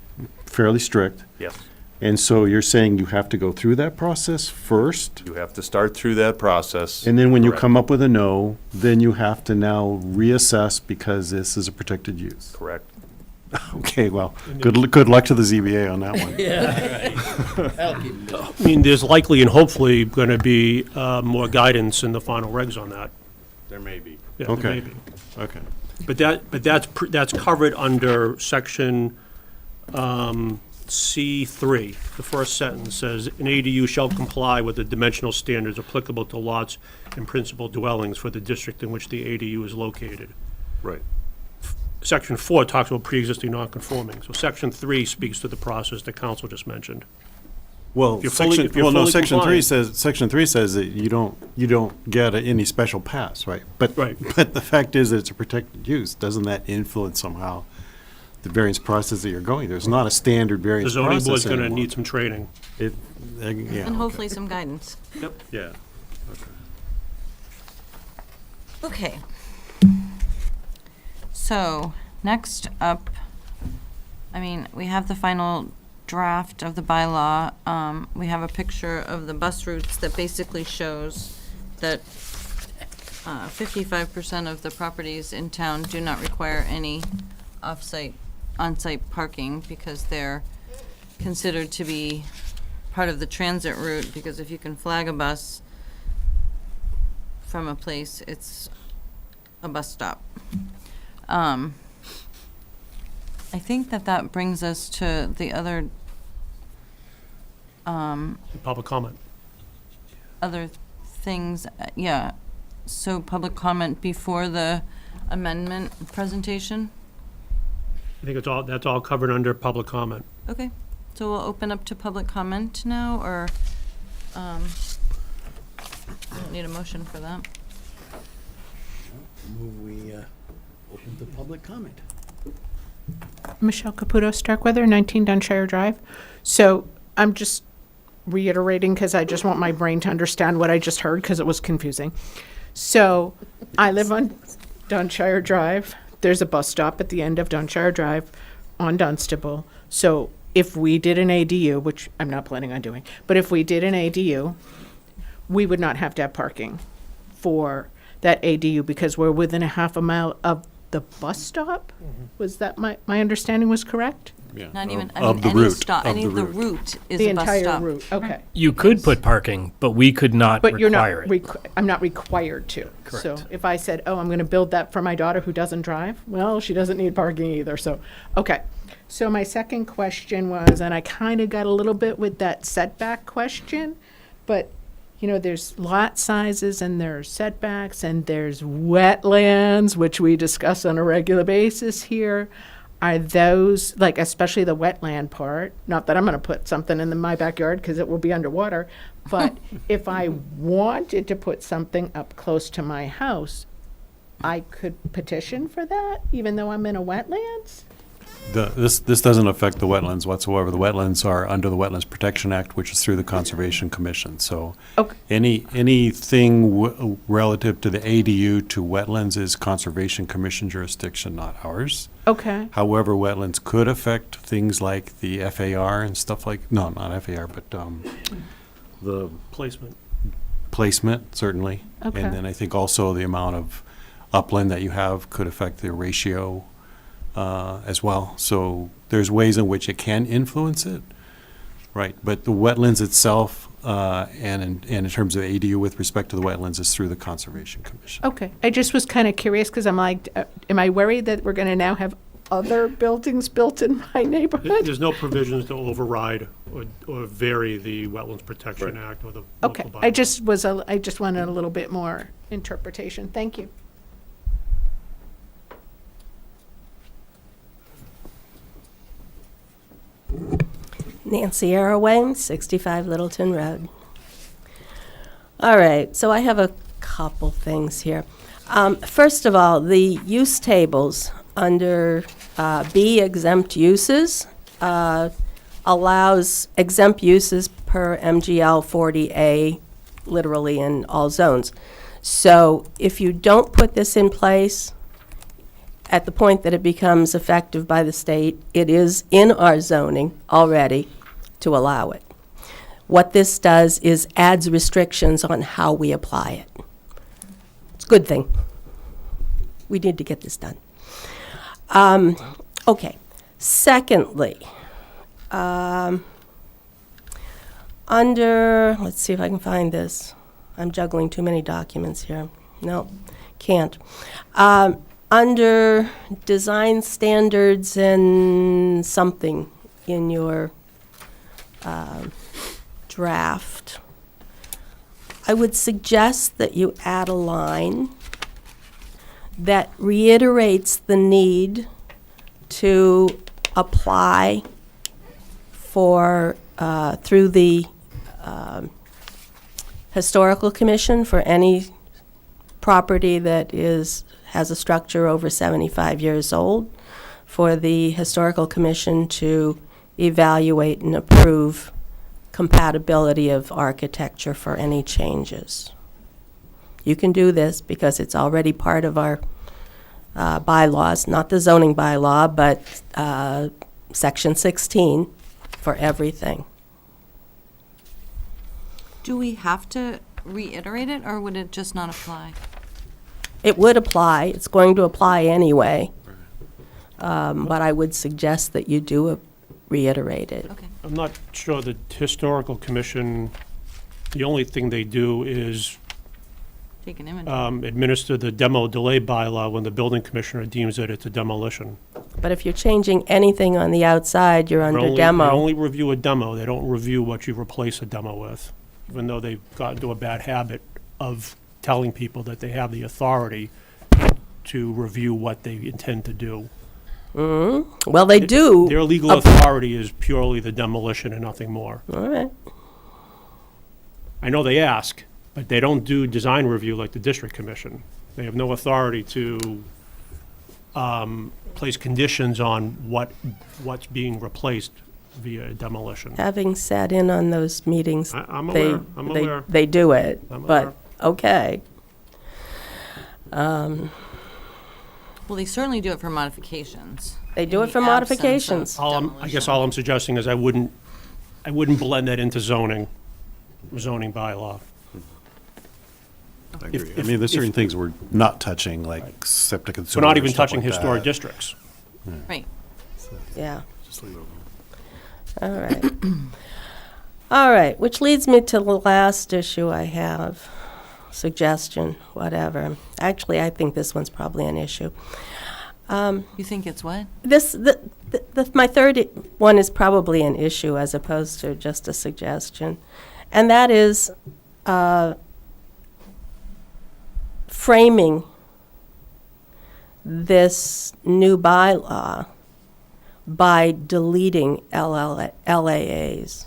fairly strict. Yes. And so you're saying you have to go through that process first? You have to start through that process. And then when you Correct. come up with a no, then you have to now reassess because this is a protected use. Correct. Okay, well, good luck to the ZBA on that one. I mean, there's likely and hopefully going to be more guidance in the final regs on that. There may be. Yeah, there Okay. may be. Okay. But that's covered under section C3. The first sentence says, "An ADU shall comply with the dimensional standards applicable to lots and principal dwellings for the district in which the ADU is located." Right. Section 4 talks about pre-existing non-conforming. So Section 3 speaks to the process that council just mentioned. Well, If you're fully- if you're fully Section 3 compliant. says that you don't get any special pass, right? But the fact is that it's a protected use. Doesn't that influence somehow the variance process that you're going through? It's not a standard The variance zoning process board's going to anymore. need some training. Yeah. And okay. hopefully some guidance. Yep. Yeah. Okay. So, next up, I mean, we have the final draft of the bylaw. We have a picture of the bus routes that basically shows that 55% of the properties in town do not require any on-site parking because they're considered to be part of the transit route, because if you can flag a bus from a place, it's a bus stop. I think that brings us to the other Public comment. other things. Yeah. So public comment before the amendment presentation. I think that's all covered under public comment. Okay. So we'll open up to public comment now, or I don't need a motion for that. Move we open to public comment. Michelle Caputo, Starkweather, 19 Dunshire Drive. So I'm just reiterating because I just want my brain to understand what I just heard because it was confusing. So I live on Dunshire Drive. There's a bus stop at the end of Dunshire Drive on Dunstable. So if we did an ADU, which I'm not planning on doing, but if we did an ADU, we would not have to have parking for that ADU because we're within a half a mile of the bus stop? Was that my understanding was correct? Yeah, Not even, I of mean, the any route, stop, of any the of the route. route is The a bus entire stop. route, okay. You could put parking, but we could not But you're not, require it. I'm not required to. So Correct. if I said, oh, I'm going to build that for my daughter who doesn't drive, well, she doesn't need parking either, so, okay. So my second question was, and I kind of got a little bit with that setback question, but, you know, there's lot sizes and there's setbacks and there's wetlands, which we discuss on a regular basis here. Are those, like, especially the wetland part, not that I'm going to put something in my backyard because it will be underwater, but if I wanted to put something up close to my house, I could petition for that, even though I'm in a wetlands? This doesn't affect the wetlands whatsoever. The wetlands are under the Wetlands Protection Act, which is through the Conservation Commission. So Okay. anything relative to the ADU to wetlands is Conservation Commission jurisdiction, not ours. Okay. However, wetlands could affect things like the FAR and stuff like, no, not FAR, but the Placement. placement, certainly. Okay. And then I think also the amount of upland that you have could affect the ratio as well. So there's ways in which it can influence it, right? But the wetlands itself, and in terms of ADU with respect to the wetlands, is through the Conservation Commission. Okay. I just was kind of curious because I'm like, am I worried that we're going to now have other buildings built in my neighborhood? There's no provisions to override or vary the Wetlands Protection Act or the Okay. local I bylaw. just wanted a little bit more interpretation. Thank you. Nancy Arroway, 65 Littleton Road. All right, so I have a couple things here. First of all, the use tables under B exempt uses allows exempt uses per MGL 40A literally in all zones. So if you don't put this in place, at the point that it becomes effective by the state, it is in our zoning already to allow it. What this does is adds restrictions on how we apply it. It's a good thing. We need to get this done. Okay. Secondly, under, let's see if I can find this. I'm juggling too many documents here. No, can't. Under design standards and something in your draft, I would suggest that you add a line that reiterates the need to apply for, through the Historical Commission for any property that has a structure over 75 years old, for the Historical Commission to evaluate and approve compatibility of architecture for any changes. You can do this because it's already part of our bylaws, not the zoning bylaw, but Section 16 for everything. Do we have to reiterate it, or would it just not apply? It would apply. It's going to apply anyway. But I would suggest that you do reiterate it. Okay. I'm not sure the Historical Commission, the only thing they do is Take an inventory. administer the demo delay bylaw when the building commissioner deems that it's a demolition. But if you're changing anything on the outside, you're under They demo. only review a demo. They don't review what you replace a demo with, even though they've gotten into a bad habit of telling people that they have the authority to review what they intend to do. Well, they do. Their legal authority is purely the demolition and nothing more. All right. I know they ask, but they don't do design review like the district commission. They have no authority to place conditions on what's being replaced via demolition. Having sat in on those meetings, I'm they, aware. I'm they, aware. they do it, I'm but aware. okay. Well, they certainly do it for modifications. They do In it for the absence of modifications. I guess all I'm suggesting is I wouldn't blend that into zoning bylaw. I agree. I mean, there's certain things we're not touching, like septic and We're sewer. not even stuff touching like historic that. districts. Right. Yeah. All right. All right, which leads me to the last issue I have, suggestion, whatever. Actually, I think this one's probably an issue. You think it's what? My third one is probably an issue as opposed to just a suggestion, and that is framing this new bylaw by deleting LAAs.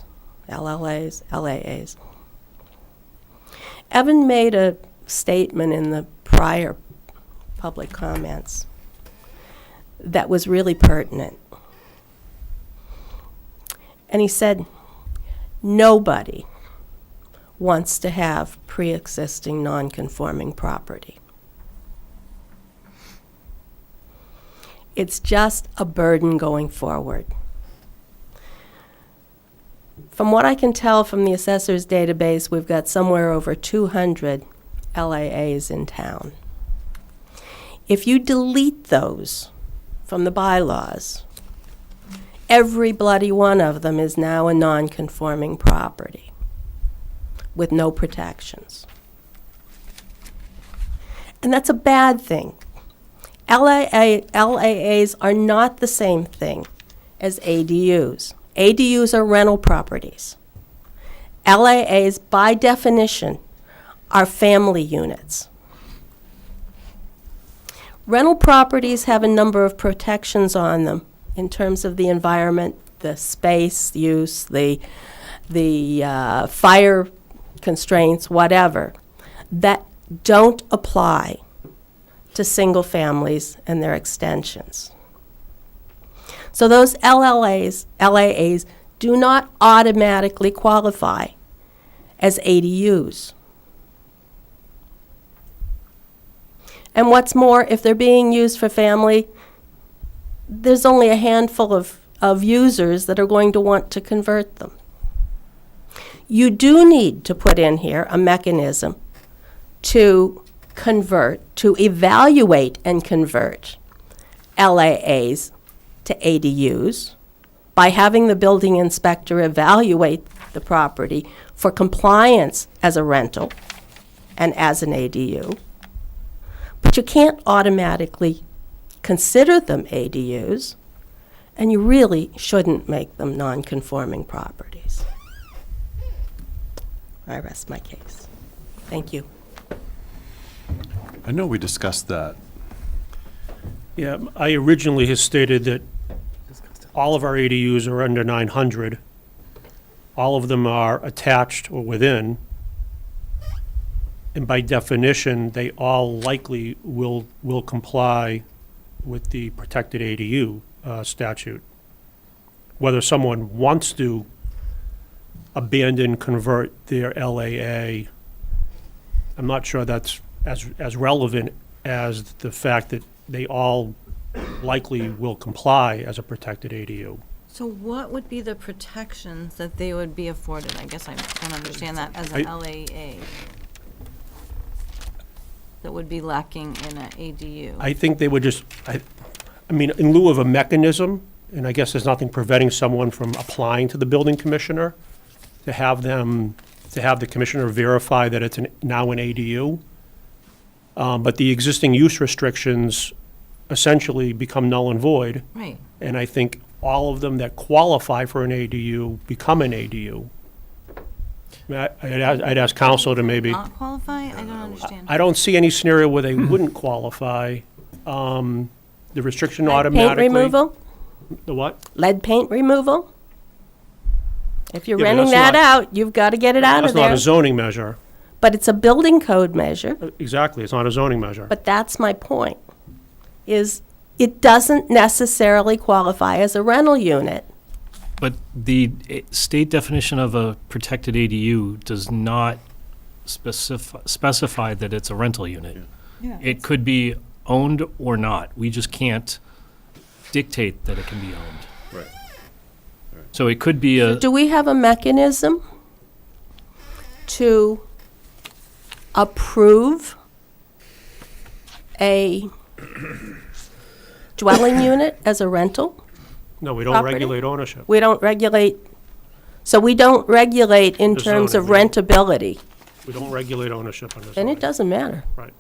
Evan made a statement in the prior public comments that was really pertinent. And he said, nobody wants to have pre-existing non-conforming property. It's just a burden going forward. From what I can tell from the assessor's database, we've got somewhere over 200 LAAs in town. If you delete those from the bylaws, every bloody one of them is now a non-conforming property with no protections. And that's a bad thing. LAAs are not the same thing as ADUs. ADUs are rental properties. LAAs, by definition, are family units. Rental properties have a number of protections on them in terms of the environment, the space use, the fire constraints, whatever, that don't apply to single families and their extensions. So those LAAs do not automatically qualify as ADUs. And what's more, if they're being used for family, there's only a handful of users that are going to want to convert them. You do need to put in here a mechanism to evaluate and convert LAAs to ADUs by having the building inspector evaluate the property for compliance as a rental and as an ADU. But you can't automatically consider them ADUs, and you really shouldn't make them non-conforming properties. I rest my case. Thank you. I know we discussed that. Yeah, I originally had stated that all of our ADUs are under 900. All of them are attached or within. And by definition, they all likely will comply with the protected ADU statute. Whether someone wants to abandon, convert their LAA, I'm not sure that's as relevant as the fact that they all likely will comply as a protected ADU. So what would be the protections that they would be afforded? I guess I don't understand that as an LAA. That would be lacking in an ADU. I think they would just, I mean, in lieu of a mechanism, and I guess there's nothing preventing someone from applying to the building commissioner to have the commissioner verify that it's now an ADU. But the existing use restrictions essentially become null and void. Right. And I think all of them that qualify for an ADU become an ADU. I mean, I'd ask council to maybe. Not qualify? I don't understand. I don't see any scenario where they wouldn't qualify. The restriction Lead automatically. paint removal? The what? Lead paint removal? If you're Yeah, but renting that's that not- out, you've got to get it out of That's there. not a zoning measure. But it's a building code measure. Exactly, it's not a zoning measure. But that's my point, is it doesn't necessarily qualify as a rental unit. But the state definition of a protected ADU does not specify that it's a rental unit. Yeah. It could be owned or not. We just can't dictate that it can be owned. Right. So it could be a. Do we have a mechanism to approve a dwelling unit as a rental? No, we don't property? regulate ownership. We don't regulate, so we don't regulate in The terms of zoning, we rentability. We don't regulate ownership on this. Then it doesn't matter. Right.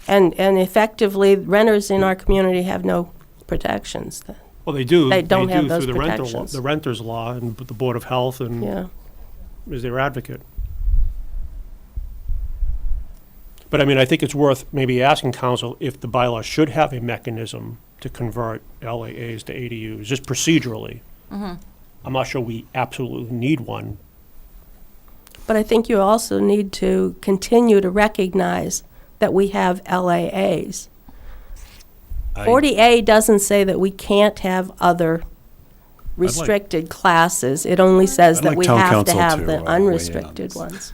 And effectively, renters in our community have no protections. Well, they do. They don't have do those through the rental law, protections. the renters law and the Board of Health and Yeah. is their advocate. But I mean, I think it's worth maybe asking council if the bylaw should have a mechanism to convert LAAs to ADUs, just procedurally. Mhm. I'm not sure we absolutely need one. But I think you also need to continue to recognize that we have LAAs. 40A doesn't say that we can't have other restricted classes. It only says I'd that like we town have to council have to, the weigh in on unrestricted this. ones.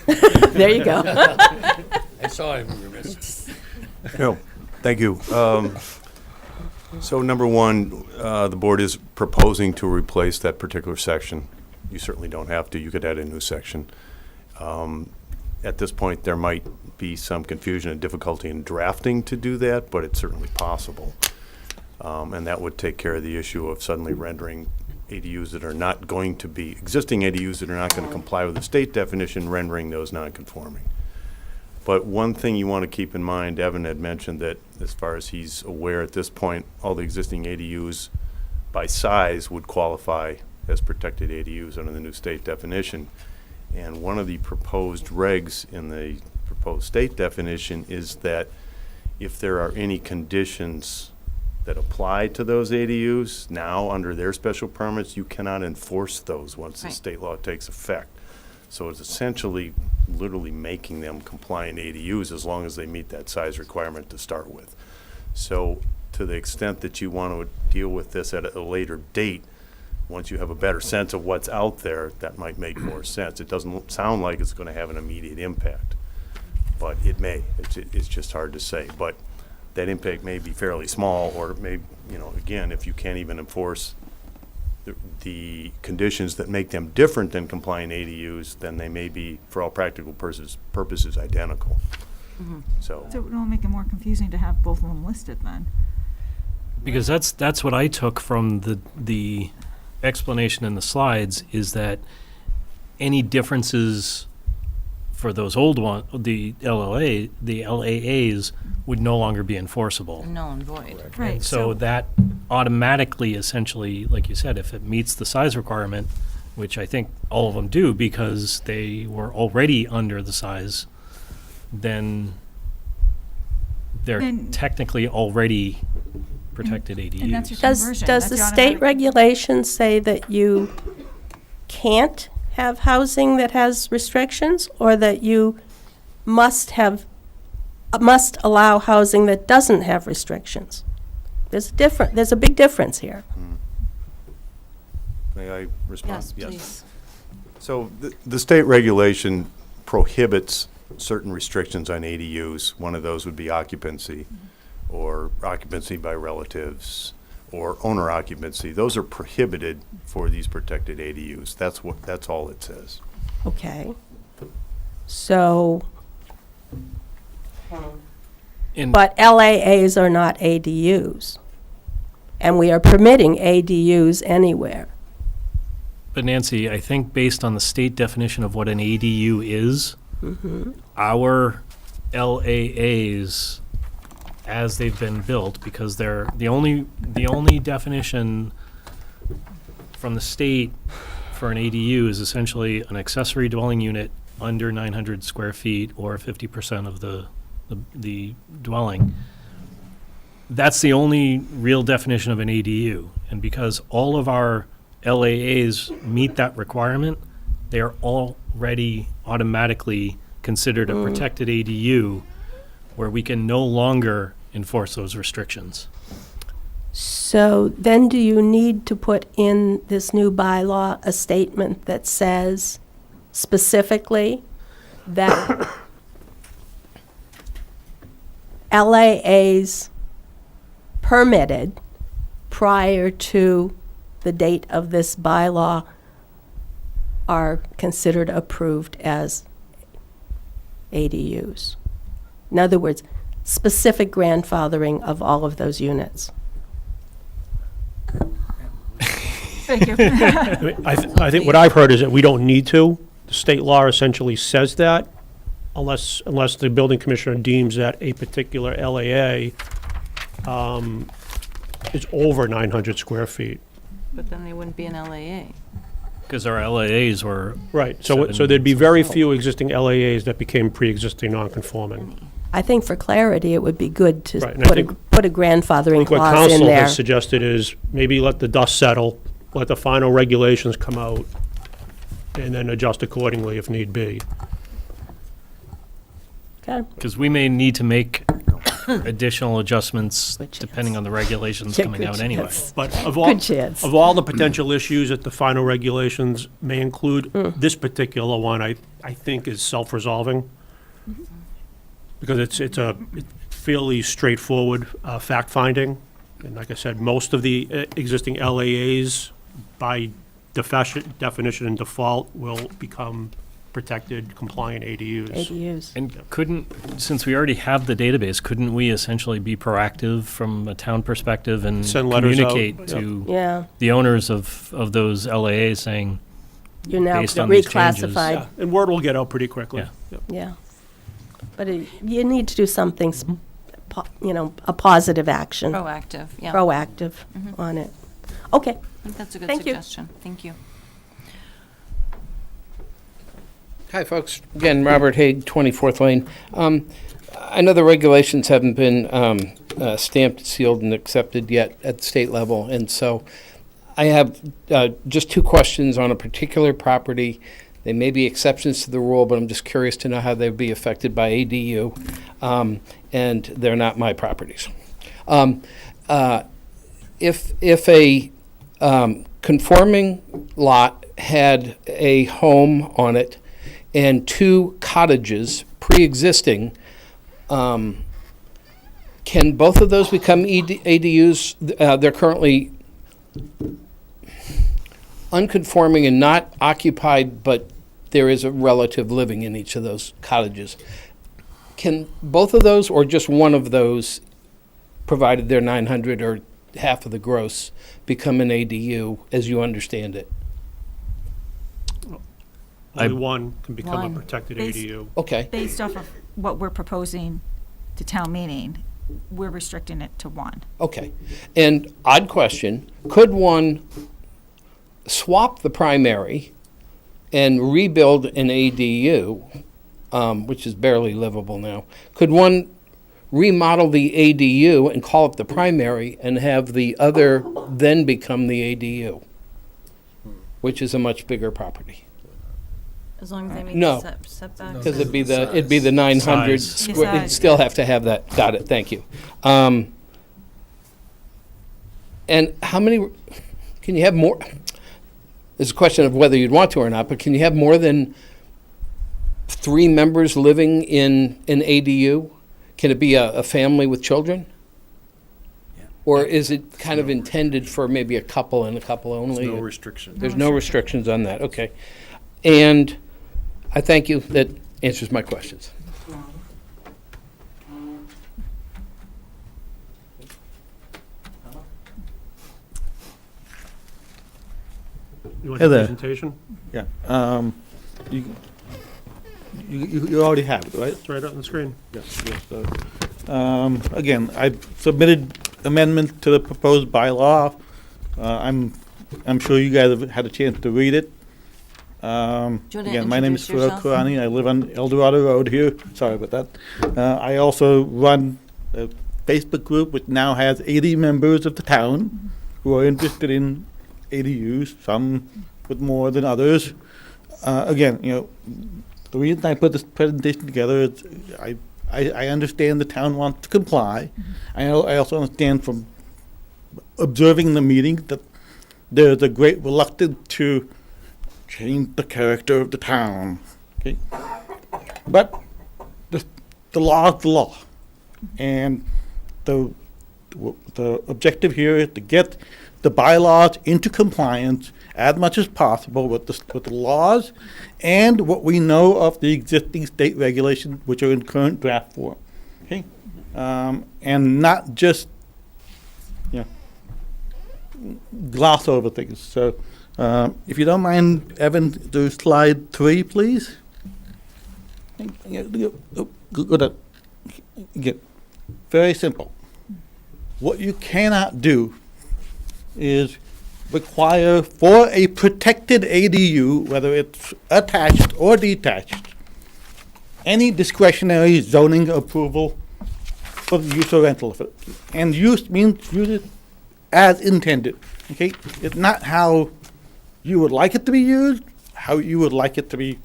There you go. I saw him, you missed. No, thank you. So number one, the board is proposing to replace that particular section. You certainly don't have to. You could add a new section. At this point, there might be some confusion and difficulty in drafting to do that, but it's certainly possible. And that would take care of the issue of suddenly rendering ADUs that are not going to be, existing ADUs that are not going to comply with the state definition, rendering those non-conforming. But one thing you want to keep in mind, Evan had mentioned that as far as he's aware at this point, all the existing ADUs by size would qualify as protected ADUs under the new state definition. And one of the proposed regs in the proposed state definition is that if there are any conditions that apply to those ADUs now under their special permits, you cannot enforce those once the state law takes effect. So it's essentially literally making them compliant ADUs as long as they meet that size requirement to start with. So to the extent that you want to deal with this at a later date, once you have a better sense of what's out there, that might make more sense. It doesn't sound like it's going to have an immediate impact, but it may. It's just hard to say. But that impact may be fairly small, or it may, again, if you can't even enforce the conditions that make them different than compliant ADUs, then they may be, for all practical purposes, identical. So So it will make it more confusing to have both of them listed then. Because that's what I took from the explanation in the slides, is that any differences for those old the LAAs would no longer be enforceable. Null and void. Right. So that automatically, essentially, like you said, if it meets the size requirement, which I think all of them do because they were already under the size, then they're Then- technically already protected ADUs. And that's your Does conversion. the That's your state automatic- regulations say that you can't have housing that has restrictions, or that you must allow housing that doesn't have restrictions? There's a big difference here. may I respond? Yes, please. So the state regulation prohibits certain restrictions on ADUs. One of those would be occupancy, or occupancy by relatives, or owner occupancy. Those are prohibited for these protected ADUs. That's all it says. Okay. So, but LAAs are not ADUs, and we are permitting ADUs anywhere. But Nancy, I think based on the state definition of what an ADU is, our LAAs, as they've been built, because they're the only definition from the state for an ADU is essentially an accessory dwelling unit under 900 square feet or 50% of the dwelling. That's the only real definition of an ADU. And because all of our LAAs meet that requirement, they are already automatically considered a protected ADU, where we can no longer enforce those restrictions. So then do you need to put in this new bylaw a statement that says specifically that LAAs permitted prior to the date of this bylaw are considered approved as ADUs? In other words, specific grandfathering of all of those units. Thank you. I think what I've heard is that we don't need to. The state law essentially says that, unless the building commissioner deems that a particular LAA is over 900 square feet. But then they wouldn't be an LAA. Because our LAAs were. Right, so there'd be very few existing LAAs that became pre-existing non-conforming. I think for clarity, it would be good to Right, and I think- put a grandfathering What clause in council there. has suggested is maybe let the dust settle, let the final regulations come out, and then adjust accordingly if need be. Okay. Because we may need to make additional adjustments depending on the regulations Yeah, coming good out anyway. chance. But Good chance. of all the potential issues that the final regulations may include, this particular one, I think is self-resolving. Because it's a fairly straightforward fact-finding. And like I said, most of the existing LAAs, by definition and default, will become protected, compliant ADUs. ADUs. And since we already have the database, couldn't we essentially be proactive from a town perspective and Send letters out, communicate to Yeah. the owners of those LAAs saying, You're now based on these changes. reclassified. Yeah, and word will get out pretty quickly. Yeah. Yep. Yeah. But you need to do something, a positive action. Proactive, yeah. Proactive on it. Okay. I think that's a good Thank you. suggestion. Thank you. Hi, folks. Again, Robert Haig, 24th Lane. I know the regulations haven't been stamped, sealed, and accepted yet at the state level, and so I have just two questions on a particular property. They may be exceptions to the rule, but I'm just curious to know how they'd be affected by ADU, and they're not my properties. If a conforming lot had a home on it and two cottages pre-existing, can both of those become ADUs? They're currently unconforming and not occupied, but there is a relative living in each of those cottages. Can both of those, or just one of those, provided they're 900 or half of the gross, become an ADU as you understand it? Only one can become One. a protected Based- ADU. Okay. Based off of what we're proposing to town meeting, we're restricting it to one. Okay. And odd question, could one swap the primary and rebuild an ADU, which is barely livable now? Could one remodel the ADU and call it the primary and have the other then become the ADU, which is a much bigger property? As long as they meet No. the setbacks. Because it'd be the 900 Size. square, Size, it'd still have to have that. Got it, thank you. And how many, can you have more? It's a question of whether you'd want to or not, but can you have more than 3 members living in an ADU? Can it be a family with children? Or is it kind of intended for maybe a couple and a couple only? No restriction. There's no restrictions on that, okay. And I thank you, that answers my questions. You want Hey the there. presentation? Yeah. You already have it, right? It's right on the screen. Yes. Again, I submitted amendments to the proposed bylaw. I'm sure you guys have had a chance to read it. Do you wanna Again, my name is introduce Farrell yourself? Karani. I live on El Dorado Road here. Sorry about that. I also run a Facebook group which now has 80 members of the town who are interested in ADUs, some with more than others. Again, the reason I put this presentation together is I understand the town wants to comply. I also understand from observing the meeting that there's a great reluctance to change the character of the town. Okay, but the law is the law, and the objective here is to get the bylaws into compliance as much as possible with the laws and what we know of the existing state regulations, which are in current draft form. Okay, and not just, gloss over things. So, if you don't mind, Evan, do slide 3, please. Good. Very simple. What you cannot do is require for a protected ADU, whether it's attached or detached, any discretionary zoning approval for the use or rental of it. And use means use it as intended, okay? It's not how you would like it to be used, how you would like it to be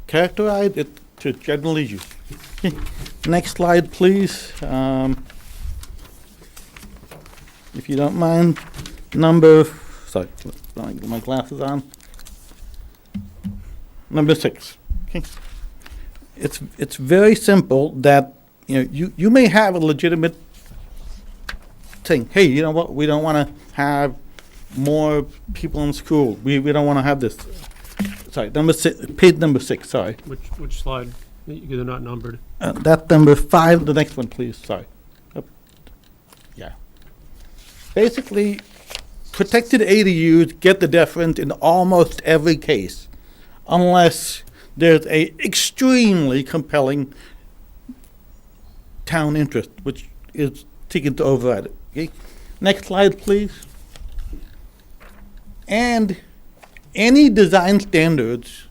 characterized, it's to generally use. Okay. Next slide, please. If you don't mind, sorry, let me get my glasses on. Number 6. Okay. It's very simple that you may have a legitimate thing. Hey, you know what? We don't want to have more people in school. We don't want to have this. Sorry, page number 6. Sorry. Which slide? They're not numbered. That's number 5. The next one, please. Sorry. Yeah. Basically, protected ADUs get the deference in almost every case, unless there's a extremely compelling town interest, which is seeking to override it. Okay? Next slide, please. And any design standards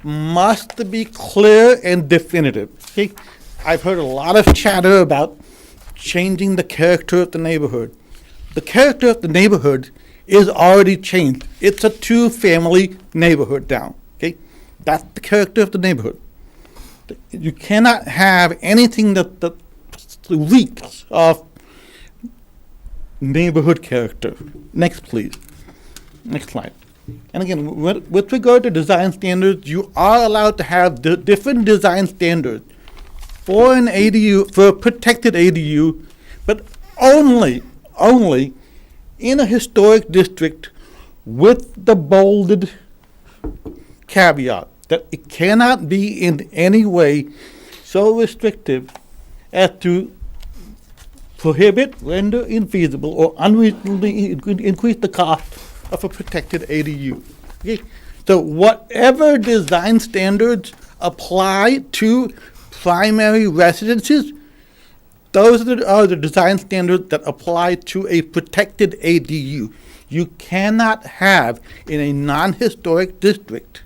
must be clear and definitive. Okay? I've heard a lot of chatter about changing the character of the neighborhood. The character of the neighborhood is already changed. It's a 2-family neighborhood now. Okay? That's the character of the neighborhood. You cannot have anything that reeks of neighborhood character. Next, please. Next slide. And again, with regard to design standards, you are allowed to have different design standards for an ADU, for a protected ADU, but only in a historic district with the bolded caveat that it cannot be in any way so restrictive as to prohibit, render infeasible, or unreasonably increase the cost of a protected ADU. Okay? So whatever design standards apply to primary residences, those are the design standards that apply to a protected ADU. You cannot have in a non-historic district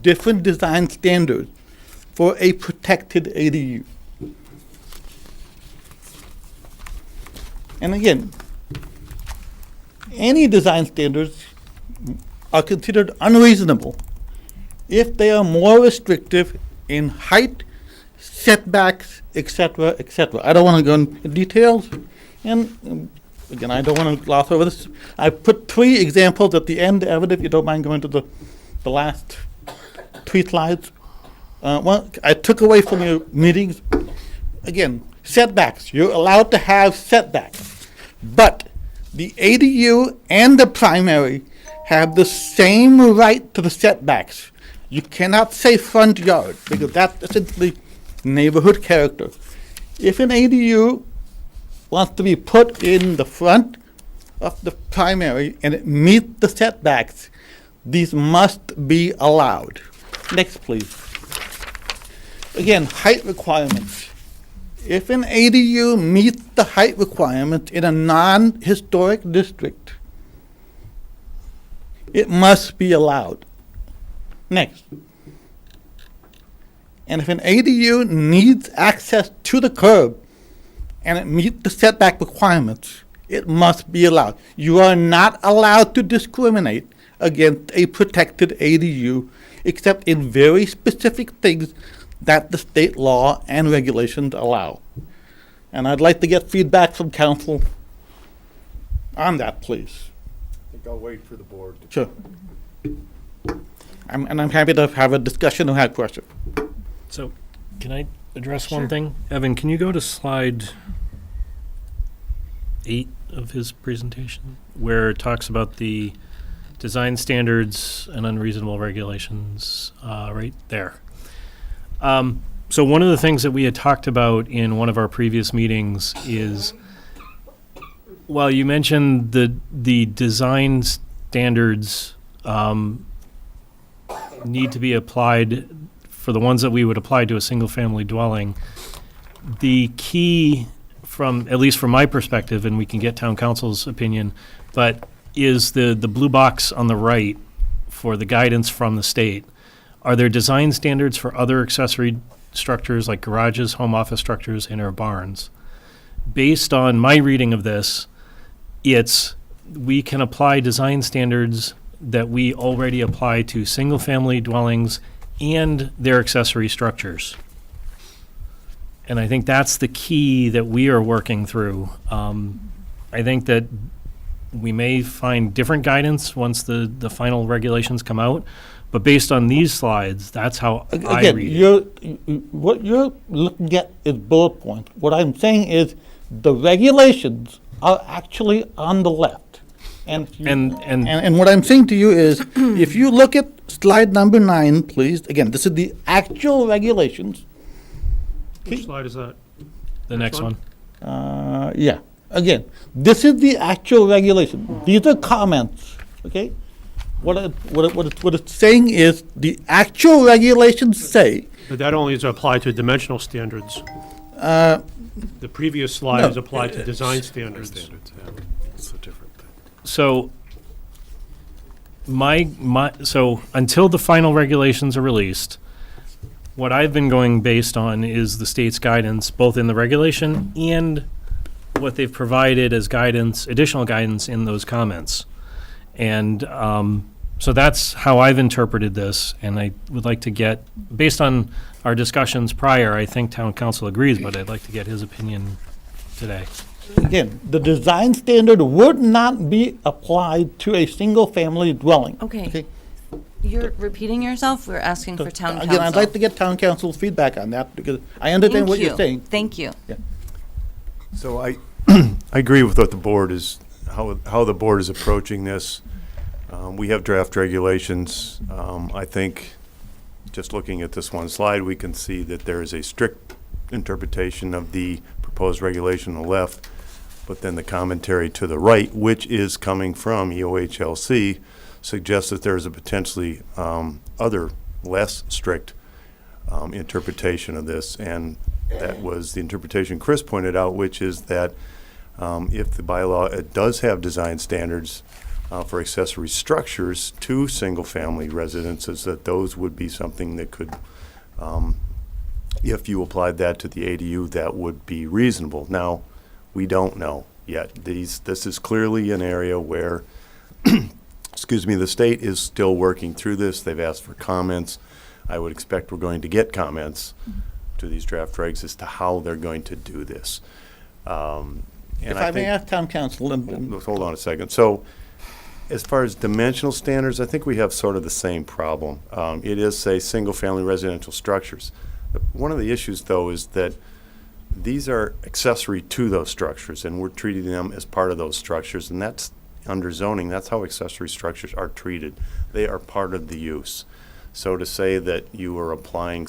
different design standards for a protected ADU. And again, any design standards are considered unreasonable if they are more restrictive in height, setbacks, etc., etc. I don't want to go into details, and again, I don't want to gloss over this. I put 3 examples at the end, Evan, if you don't mind going to the last 3 slides. One I took away from your meetings. Again, setbacks. You're allowed to have setbacks, but the ADU and the primary have the same right to the setbacks. You cannot say front yard, because that's essentially neighborhood character. If an ADU wants to be put in the front of the primary and it meets the setbacks, these must be allowed. Next, please. Again, height requirements. If an ADU meets the height requirements in a non-historic district, it must be allowed. Next. And if an ADU needs access to the curb and it meets the setback requirements, it must be allowed. You are not allowed to discriminate against a protected ADU except in very specific things that the state law and regulations allow. And I'd like to get feedback from council on that, please. I think I'll wait for the board to. Sure. I'm happy to have a discussion or have questions. So, can I address one thing? Evan, can you go to slide 8 of his presentation, where it talks about the design standards and unreasonable regulations, right there. So one of the things that we had talked about in one of our previous meetings is, while you mentioned the design standards need to be applied for the ones that we would apply to a single-family dwelling, the key, from at least from my perspective, and we can get town council's opinion, but is the blue box on the right for the guidance from the state. Are there design standards for other accessory structures like garages, home office structures, and/or barns? Based on my reading of this, we can apply design standards that we already apply to single-family dwellings and their accessory structures. And I think that's the key that we are working through. I think that we may find different guidance once the final regulations come out, but based on these slides, that's how I read it. What you're looking at is bullet points. What I'm saying is the regulations are actually on the left. And what I'm saying to you is, if you look at slide number 9, please, again, this is the actual regulations. Which slide is that? The next one. Yeah. Again, this is the actual regulation. These are comments, okay? What it's saying is the actual regulations say. But that only is applied to dimensional standards. The previous slide is applied to design standards. It's a different thing. So so until the final regulations are released, what I've been going based on is the state's guidance, both in the regulation and what they've provided as guidance, additional guidance in those comments. And so that's how I've interpreted this, and I would like to get, based on our discussions prior, I think town council agrees, but I'd like to get his opinion today. Again, the design standard would not be applied to a single-family dwelling. Okay. You're repeating yourself. We're asking for town council. Again, I'd like to get town council's feedback on that, because I understand what you're saying. Thank you. Yeah. So I agree with what the board is, how the board is approaching this. We have draft regulations. I think, just looking at this one slide, we can see that there is a strict interpretation of the proposed regulation on the left, but then the commentary to the right, which is coming from EOHLC, suggests that there is a potentially other less strict interpretation of this, and that was the interpretation Chris pointed out, which is that if the bylaw does have design standards for accessory structures to single-family residences, that those would be something that could, if you applied that to the ADU, that would be reasonable. Now, we don't know yet. This is clearly an area where excuse me, the state is still working through this. They've asked for comments. I would expect we're going to get comments to these draft regs as to how they're going to do this. If I may ask town council. Hold on a second. So as far as dimensional standards, I think we have sort of the same problem. It is, say, single-family residential structures. One of the issues, though, is that these are accessory to those structures, and we're treating them as part of those structures, and that's under zoning, that's how accessory structures are treated. They are part of the use. So to say that you are applying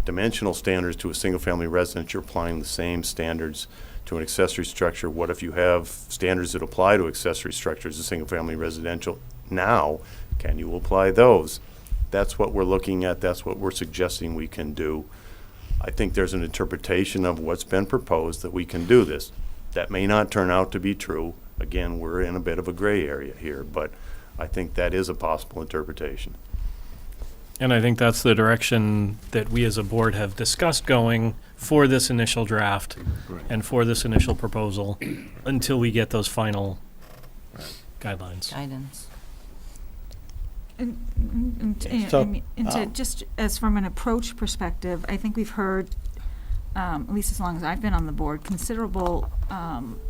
dimensional standards to a single-family residence, you're applying the same standards to an accessory structure. What if you have standards that apply to accessory structures to single-family residential now? Can you apply those? That's what we're looking at. That's what we're suggesting we can do. I think there's an interpretation of what's been proposed that we can do this. That may not turn out to be true. Again, we're in a bit of a gray area here, but I think that is a possible interpretation. And I think that's the direction that we as a board have discussed going for this initial draft and for this initial proposal until we get those final guidelines. Guidance. Just as from an approach perspective, I think we've heard, at least as long as I've been on the board, considerable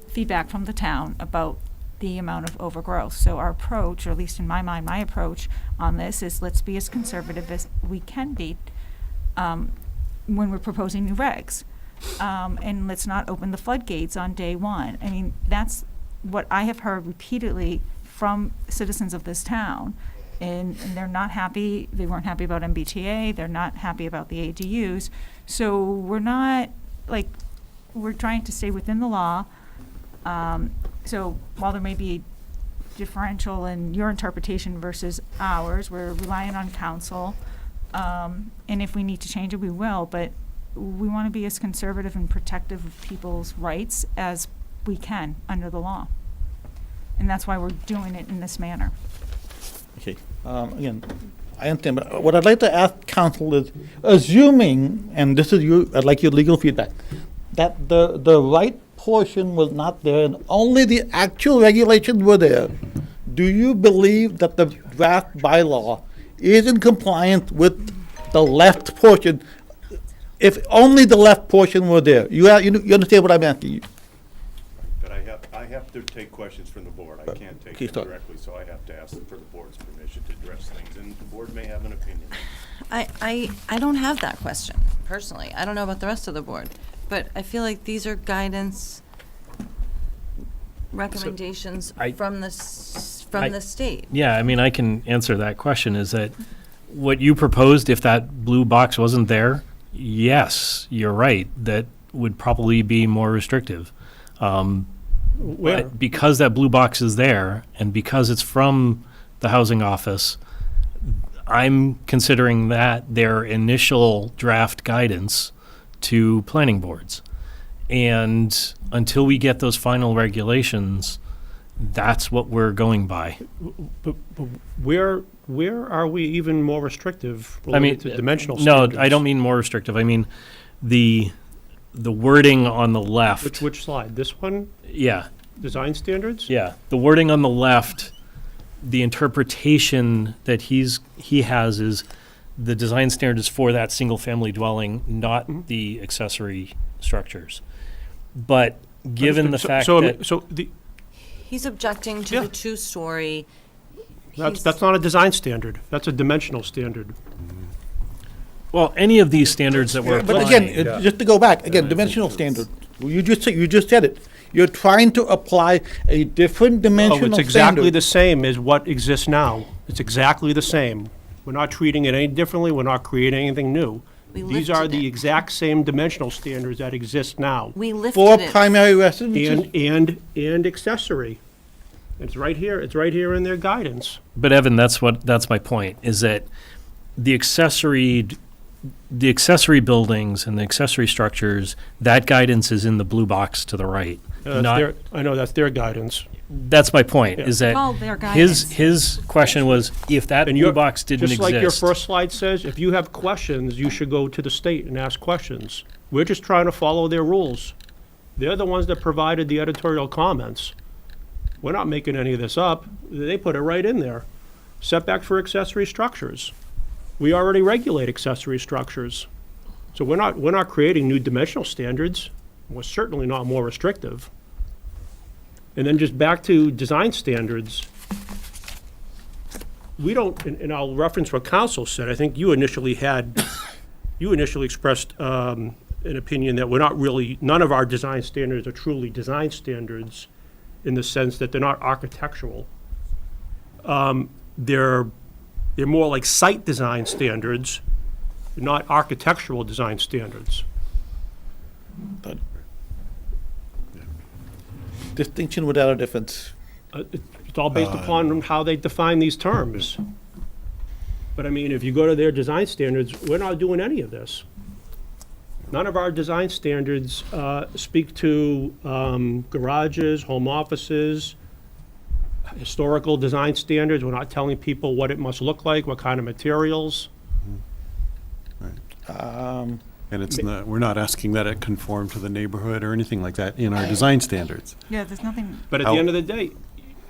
feedback from the town about the amount of overgrowth. So our approach, or at least in my mind, my approach on this is let's be as conservative as we can be when we're proposing new regs. And let's not open the floodgates on day one. I mean, that's what I have heard repeatedly from citizens of this town, and they're not happy, they weren't happy about MBTA, they're not happy about the ADUs. So we're not, like, we're trying to stay within the law. So while there may be differential in your interpretation versus ours, we're relying on counsel. And if we need to change it, we will, but we want to be as conservative and protective of people's rights as we can under the law. And that's why we're doing it in this manner. Okay, again, I understand, but what I'd like to ask counsel is, assuming, and this is I'd like your legal feedback, that the right portion was not there and only the actual regulations were there, do you believe that the draft bylaw is in compliance with the left portion? If only the left portion were there, you understand what I'm asking you? But I have to take questions from the board. I can't take Okay, them sorry. directly, so I have to ask for the board's permission to address things, and the board may have an opinion. I don't have that question, personally. I don't know about the rest of the board, but I feel like these are guidance recommendations from the state. Yeah, I mean, I can answer that question, is that what you proposed, if that blue box wasn't there, yes, you're right, that would probably be more restrictive. But because that blue box is there, and because it's from the housing office, I'm considering that their initial draft guidance to planning boards. And until we get those final regulations, that's what we're going by. But where are we even more restrictive I mean, related to dimensional no, standards? I don't mean more restrictive. I mean the wording on the left. Which slide? This one? Yeah. Design standards? Yeah. The wording on the left, the interpretation that he has is the design standards for that single-family dwelling, not the accessory structures. But given the fact that he's objecting to the two-story. That's not a design standard. That's a dimensional standard. Well, any of these standards that we're But applying. again, just to go back, again, dimensional standard, you just said it. You're trying to apply a different dimensional No, standard. it's exactly the same as what exists now. It's exactly the same. We're not treating it any differently. We're not creating anything new. These are the exact same dimensional standards that exist now. We lifted For it. primary residences? And accessory. It's right here. It's right here in their guidance. But Evan, that's my point, is that the accessory buildings and the accessory structures, that guidance is in the blue box to the right. I know that's their guidance. That's my point, is that Well, their guidance. his question was, if that blue box didn't Just like your exist. first slide says, if you have questions, you should go to the state and ask questions. We're just trying to follow their rules. They're the ones that provided the editorial comments. We're not making any of this up. They put it right in there. Setback for accessory structures. We already regulate accessory structures. So we're not creating new dimensional standards. We're certainly not more restrictive. And then just back to design standards, we don't, and I'll reference what council said, I think you initially expressed an opinion that none of our design standards are truly design standards in the sense that they're not architectural. They're more like site design standards, not architectural design standards. But distinction without a difference. It's all based upon how they define these terms. But I mean, if you go to their design standards, we're not doing any of this. None of our design standards speak to garages, home offices, historical design standards. We're not telling people what it must look like, what kind of materials. And we're not asking that it conform to the neighborhood or anything like that in our design standards. Yeah, there's nothing. But at the end of the day,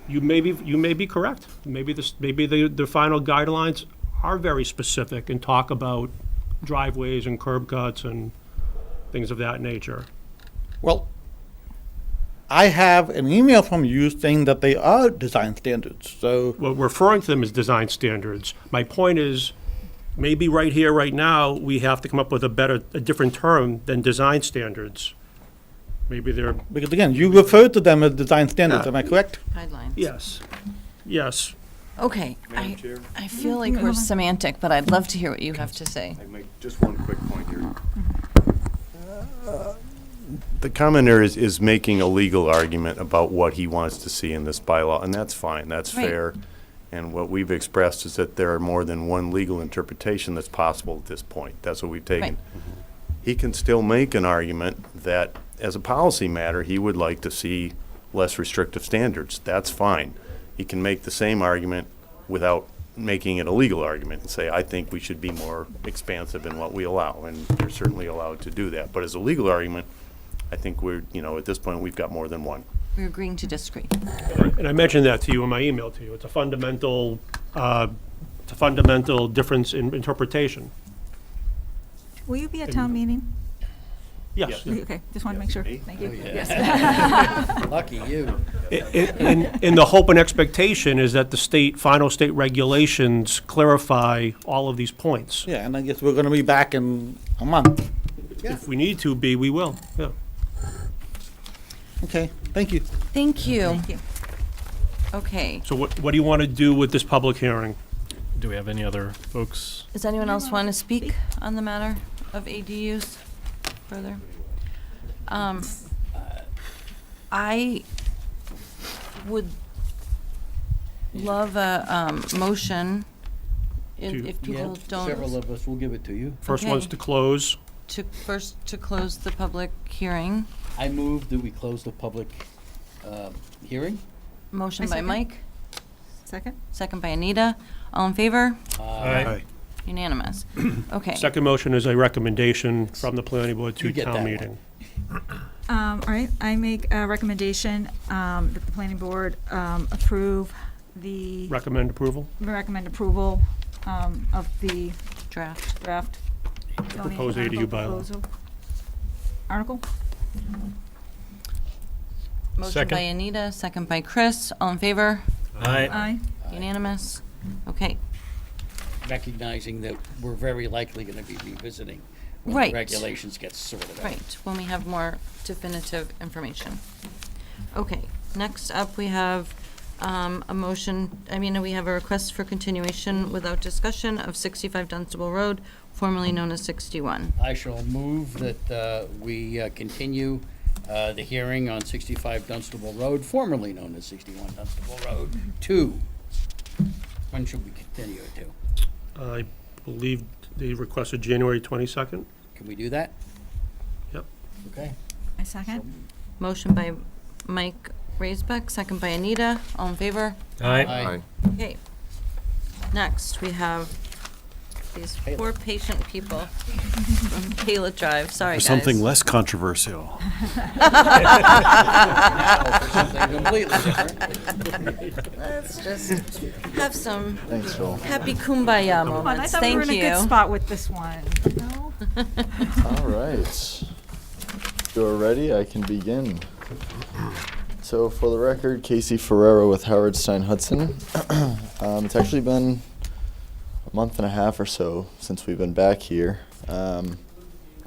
you may be correct. Maybe the final guidelines are very specific and talk about driveways and curb cuts and things of that nature. Well, I have an email from you saying that they are design standards, so. Well, we're referring to them as design standards. My point is, maybe right here, right now, we have to come up with a different term than design standards. Maybe they're. Because again, you refer to them as design standards, am I correct? Guidelines. Yes. Okay, Madam Chair? I feel like we're semantic, but I'd love to hear what you have to say. I make just one quick point here. The commenter is making a legal argument about what he wants to see in this bylaw, and that's fine, that's Right. fair. And what we've expressed is that there are more than one legal interpretation that's possible at this point. That's what we've taken. He can still make an argument that, as a policy matter, he would like to see less restrictive standards. That's fine. He can make the same argument without making it a legal argument and say, I think we should be more expansive in what we allow, and you're certainly allowed to do that. But as a legal argument, I think we're, at this point, we've got more than one. We're agreeing to disagree. And I mentioned that to you in my email to you. It's a fundamental difference in interpretation. Will you be at town meeting? Yes. Okay, just want to make sure. Thank you. Yes. Lucky you. In the hope and expectation is that the final state regulations clarify all of these points. Yeah, and I guess we're going to be back in a month. If we need to be, we will, yeah. Okay, thank you. Thank you. Thank you. Okay. So what do you want to do with this public hearing? Do we have any other folks? Does anyone else want to speak on the matter of ADUs further? I would love a motion if people don't. Several of us will give it to you. First one's to close. To close the public hearing. I move that we close the public hearing. Motion I by second. Mike, Second? second by Anita. All in favor? Aye. Unanimous. Okay. Second motion is a recommendation from the planning board to You get town that one. meeting. All right, I make a recommendation that the planning board approve the, Recommend approval? recommend approval of the Draft. zoning proposed ADU article bylaw. proposal. Article? Motion Second. by Anita, second by Chris. All in favor? Aye. Unanimous. Okay. Recognizing that we're very likely going to be revisiting when Right. the regulations get sorted out. Right, when we have more definitive information. Okay, next up, we have we have a request for continuation without discussion of 65 Dunstable Road, formerly known as 61. I shall move that we continue the hearing on 65 Dunstable Road, formerly known as 61 Dunstable Road, to, when should we continue it to? I believe they requested January 22nd. Can we do that? Yep. Okay. I second. Motion by Mike Raisbeck, second by Anita. All in favor? Aye. Okay. Now we have these poor patient people from Palet Drive. Sorry, For guys. something less controversial. Now for something completely different. Let's just have some Thanks, Phil. happy kumbaya Come on, I moments. thought we were Thank in a good you. spot with this one. No? All right. If you're ready, I can begin. So for the record, Casey Ferrero with Howard Stein Hudson. It's actually been a month and a half or so since we've been back here.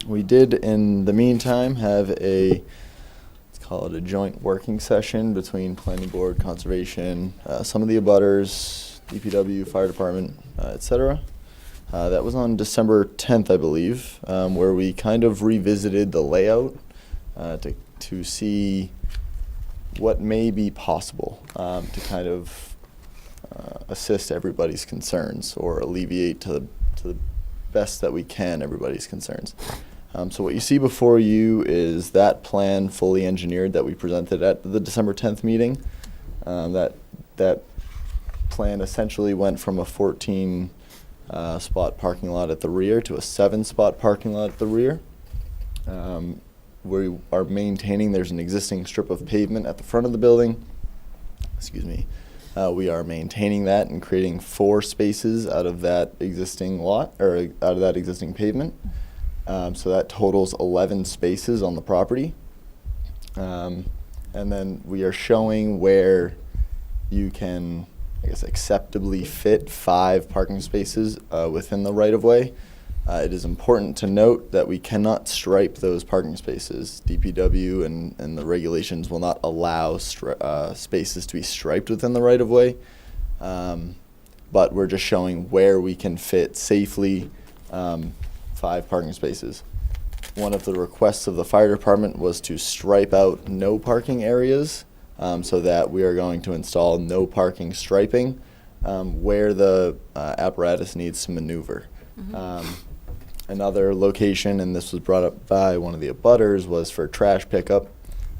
We did, in the meantime, have let's call it a joint working session between Planning Board, Conservation, some of the abutters, DPW, Fire Department, etc. That was on December 10th, I believe, where we kind of revisited the layout to see what may be possible to kind of assist everybody's concerns or alleviate to the best that we can everybody's concerns. So what you see before you is that plan fully engineered that we presented at the December 10th meeting. That plan essentially went from a 14 spot parking lot at the rear to a 7-spot parking lot at the rear. We are maintaining, there's an existing strip of pavement at the front of the building. Excuse me. We are maintaining that and creating 4 spaces out of that existing lot, or out of that existing pavement. So that totals 11 spaces on the property. And then we are showing where you can, I guess, acceptably fit 5 parking spaces within the right-of-way. It is important to note that we cannot stripe those parking spaces. DPW and the regulations will not allow spaces to be striped within the right-of-way. But we're just showing where we can fit safely 5 parking spaces. One of the requests of the fire department was to stripe out no parking areas, so that we are going to install no parking striping where the apparatus needs to maneuver. Another location, and this was brought up by one of the abutters, was for trash pickup.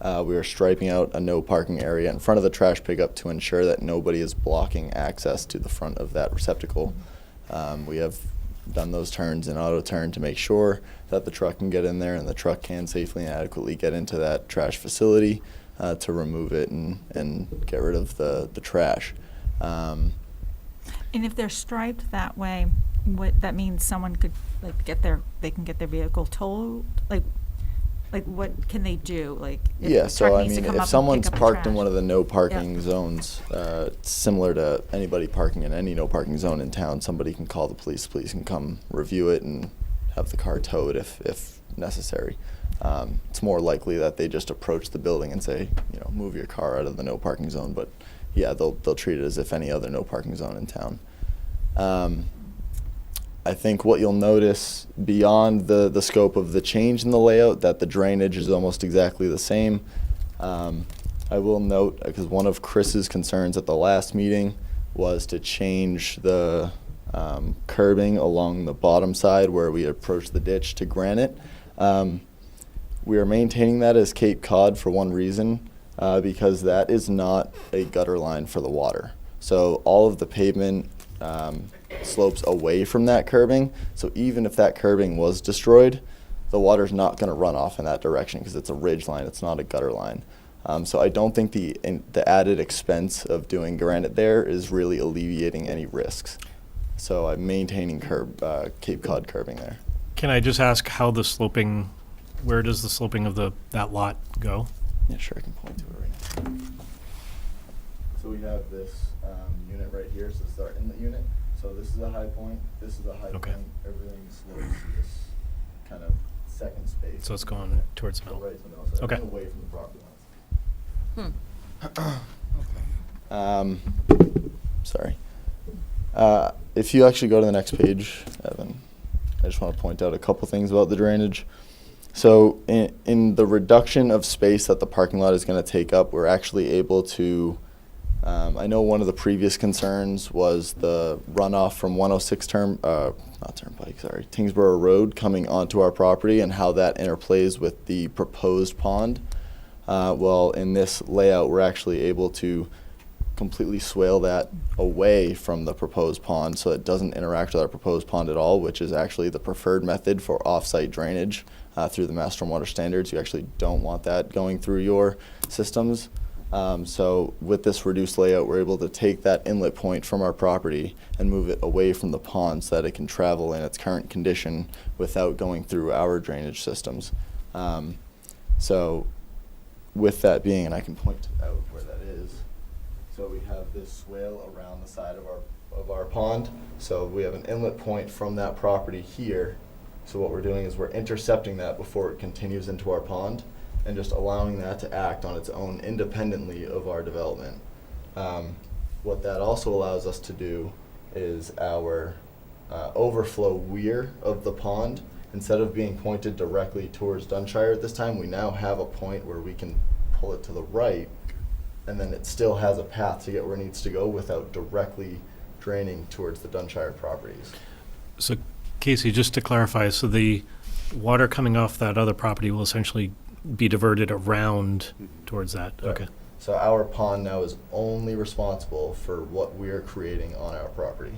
We are striping out a no parking area in front of the trash pickup to ensure that nobody is blocking access to the front of that receptacle. We have done those turns in auto turn to make sure that the truck can get in there and the truck can safely and adequately get into that trash facility to remove it and get rid of the trash. And if they're striped that way, what that means someone could they can get their vehicle towed? Like what can they do? Like if Yeah, the so truck I needs to mean, come if up and someone's pick up the parked in trash. one of the no parking zones, similar to anybody parking in any no parking zone in town, somebody can call the police. Police can come review it and have the car towed if necessary. It's more likely that they just approach the building and say, move your car out of the no parking zone. But yeah, they'll treat it as if any other no parking zone in town. I think what you'll notice beyond the scope of the change in the layout, that the drainage is almost exactly the same. I will note, because one of Chris's concerns at the last meeting was to change the curbing along the bottom side where we approach the ditch to granite. We are maintaining that as Cape Cod for one reason, because that is not a gutter line for the water. So all of the pavement slopes away from that curbing. So even if that curbing was destroyed, the water's not going to run off in that direction because it's a ridge line. It's not a gutter line. So I don't think the added expense of doing granite there is really alleviating any risks. So I'm maintaining Cape Cod curbing there. Can I just ask how the sloping, where does the sloping of that lot go? Yeah, sure, I can point to it right now. So we have this unit right here, so this is our inlet unit. So this is a high point, this is a high point, everything slopes to this kind of second space. So it's going towards the middle. Right to the middle, so Okay. everything away from the property lines. Sorry. If you actually go to the next page, Evan, I just want to point out a couple things about the drainage. So in the reduction of space that the parking lot is going to take up, we're actually able to, I know one of the previous concerns was the runoff from 106 Tingsboro Road coming onto our property and how that interplays with the proposed pond. Well, in this layout, we're actually able to completely swale that away from the proposed pond so it doesn't interact with our proposed pond at all, which is actually the preferred method for off-site drainage through the Mass Stormwater Standards. You actually don't want that going through your systems. So with this reduced layout, we're able to take that inlet point from our property and move it away from the pond so that it can travel in its current condition without going through our drainage systems. So with that being, and I can point out where that is, so we have this swale around the side of our pond. So we have an inlet point from that property here. So what we're doing is we're intercepting that before it continues into our pond and just allowing that to act on its own independently of our development. What that also allows us to do is our overflow weir of the pond, instead of being pointed directly towards Dunshire at this time, we now have a point where we can pull it to the right, and then it still has a path to get where it needs to go without directly draining towards the Dunshire properties. So Casey, just to clarify, so the water coming off that other property will essentially be diverted around towards that? Right. Okay. So our pond now is only responsible for what we're creating on our property.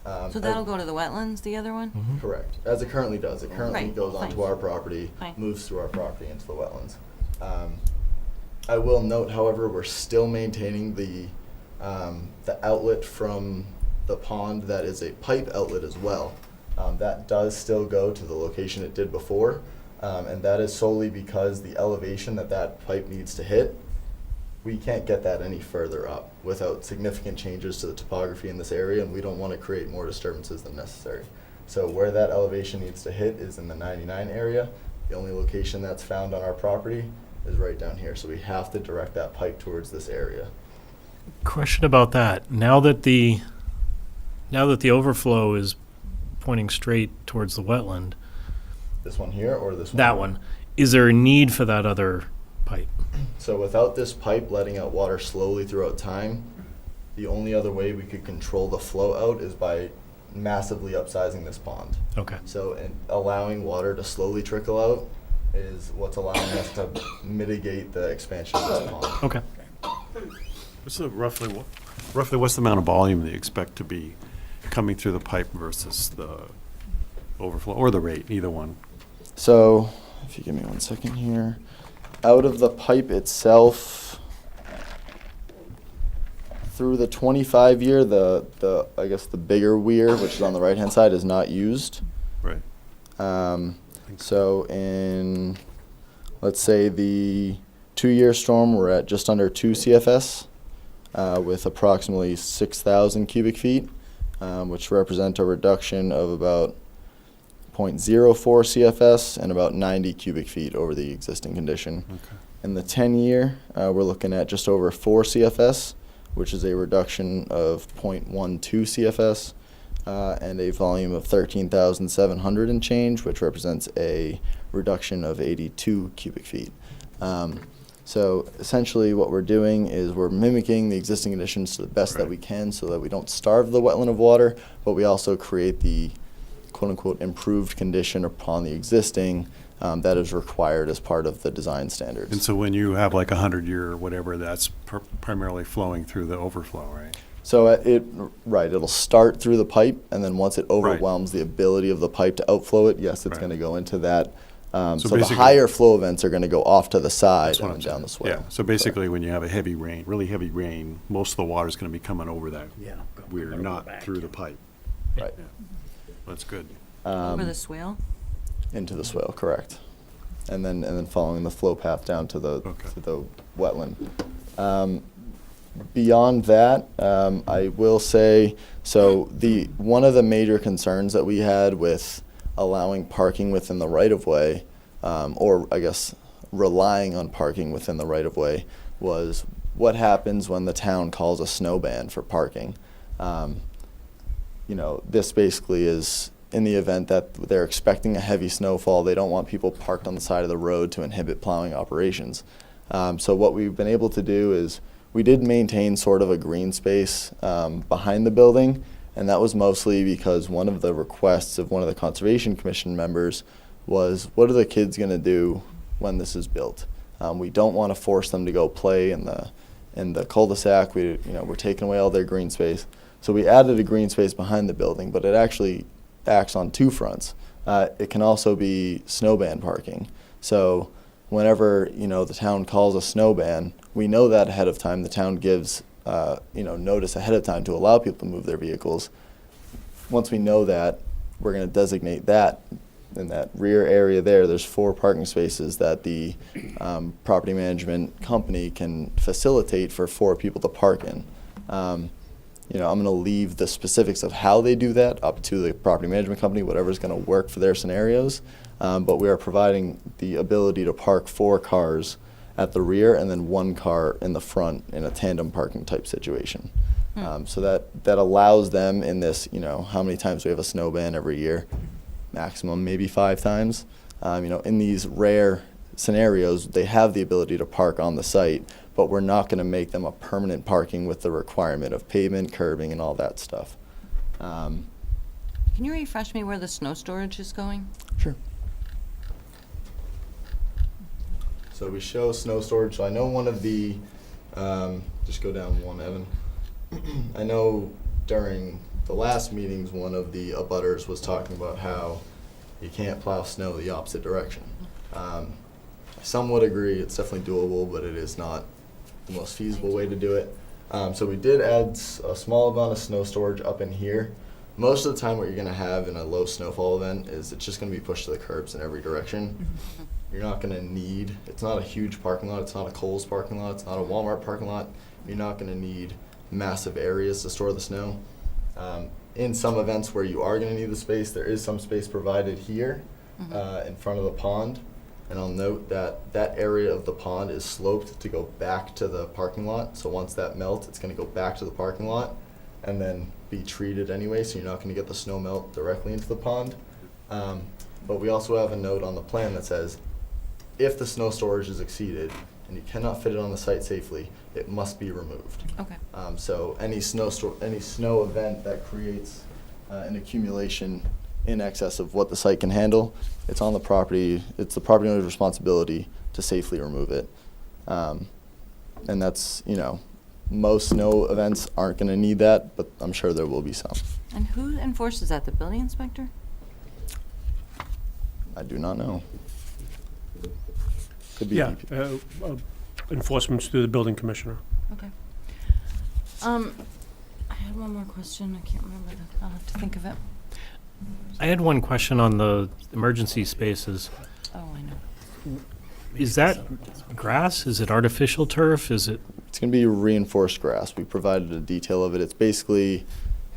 So that'll go to the wetlands, the other one? Correct, as it currently does. It currently Right, goes onto fine. our property, Fine. moves through our property into the wetlands. I will note, however, we're still maintaining the outlet from the pond that is a pipe outlet as well. That does still go to the location it did before, and that is solely because the elevation that pipe needs to hit, we can't get that any further up without significant changes to the topography in this area, and we don't want to create more disturbances than necessary. So where that elevation needs to hit is in the 99 area. The only location that's found on our property is right down here, so we have to direct that pipe towards this area. Question about that. Now that the overflow is pointing straight towards the wetland, This one here or this one? that one, is there a need for that other pipe? So without this pipe letting out water slowly throughout time, the only other way we could control the flow out is by massively upsizing this pond. Okay. So allowing water to slowly trickle out is what's allowing us to mitigate the expansion of this pond. Okay. Roughly what's the amount of volume that you expect to be coming through the pipe versus the overflow, or the rate, either one? So, if you give me 1 second here, out of the pipe itself, through the 25-year, the I guess the bigger weir, which is on the right-hand side, is not used. Right. So in, let's say, the 2-year storm, we're at just under 2 CFS, with approximately 6,000 cubic feet, which represent a reduction of about 0.04 CFS and about 90 cubic feet over the existing condition. Okay. In the 10-year, we're looking at just over 4 CFS, which is a reduction of 0.12 CFS, and a volume of 13,700 and change, which represents a reduction of 82 cubic feet. So essentially what we're doing is we're mimicking the existing conditions to the best that we can so that we don't starve the wetland of water, but we also create the quote-unquote improved condition upon the existing that is required as part of the design standards. And so when you have like 100-year or whatever, that's primarily flowing through the overflow, right? So it'll start through the pipe, and then once it overwhelms the ability of the pipe to outflow it, yes, it's going to go into that. So the higher flow events are going to go off to the side and then down the swale. Yeah, so basically when you have a heavy rain, really heavy rain, most of the water is going to be coming over that weir, not through the pipe. Right. Yeah. That's good. Over the swale? Into the swale, correct. And then following the flow path down to the wetland. Beyond that, I will say, so one of the major concerns that we had with allowing parking within the right-of-way, or I guess relying on parking within the right-of-way, was what happens when the town calls a snow ban for parking. This basically is in the event that they're expecting a heavy snowfall, they don't want people parked on the side of the road to inhibit plowing operations. So what we've been able to do is we did maintain sort of a green space behind the building, and that was mostly because one of the requests of one of the Conservation Commission members was, what are the kids going to do when this is built? We don't want to force them to go play in the cul-de-sac. We're taking away all their green space. So we added a green space behind the building, but it actually acts on 2 fronts. It can also be snow ban parking. So whenever the town calls a snow ban, we know that ahead of time. The town gives notice ahead of time to allow people to move their vehicles. Once we know that, we're going to designate that in that rear area there. There's 4 parking spaces that the property management company can facilitate for 4 people to park in. I'm going to leave the specifics of how they do that up to the property management company, whatever's going to work for their scenarios. But we are providing the ability to park 4 cars at the rear and then 1 car in the front in a tandem parking type situation. So that allows them in this, how many times we have a snow ban every year? Maximum maybe 5 times. In these rare scenarios, they have the ability to park on the site, but we're not going to make them a permanent parking with the requirement of pavement, curbing, and all that stuff. Can you refresh me where the snow storage is going? Sure. So we show snow storage. So I know one of the, just go down one, Evan. I know during the last meetings, one of the abutters was talking about how you can't plow snow the opposite direction. I somewhat agree, it's definitely doable, but it is not the most feasible way to do it. So we did add a small amount of snow storage up in here. Most of the time what you're gonna have in a low snowfall event is it's just gonna be pushed to the curbs in every direction. You're not gonna need, it's not a huge parking lot, it's not a Kohl's parking lot, it's not a Walmart parking lot. You're not gonna need massive areas to store the snow. In some events where you are gonna need the space, there is some space provided here in front of the pond. And I'll note that that area of the pond is sloped to go back to the parking lot. So once that melts, it's gonna go back to the parking lot and then be treated anyway, so you're not gonna get the snow melt directly into the pond. But we also have a note on the plan that says, if the snow storage is exceeded and you cannot fit it on the site safely, it must be removed. Okay. So any snow event that creates an accumulation in excess of what the site can handle, it's on the property, it's the property owner's responsibility to safely remove it. And that's, you know, most snow events aren't gonna need that, but I'm sure there will be some. And who enforces that? The building inspector? I do not know. Could be Yeah, DP. enforcement's through the building commissioner. Okay. I had one more question. I can't remember. I'll have to think of it. I had one question on the emergency spaces. Oh, I know. Is that grass? Is it artificial turf? Is it? It's gonna be reinforced grass. We provided a detail of it. It's basically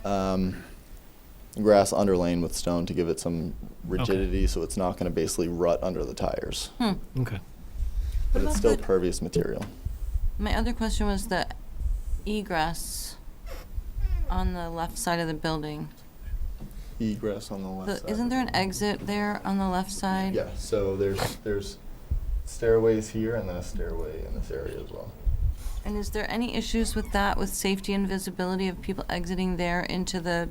grass underlain with stone to give it some rigidity, so it's not gonna basically rut under the tires. Okay. But What it's about still the- pervious material. My other question was the egress on the left side of the building. Egress on the left side. Isn't there an exit there on the left side? Yeah, so there's stairways here and then a stairway in this area as well. And is there any issues with that, with safety and visibility of people exiting there into the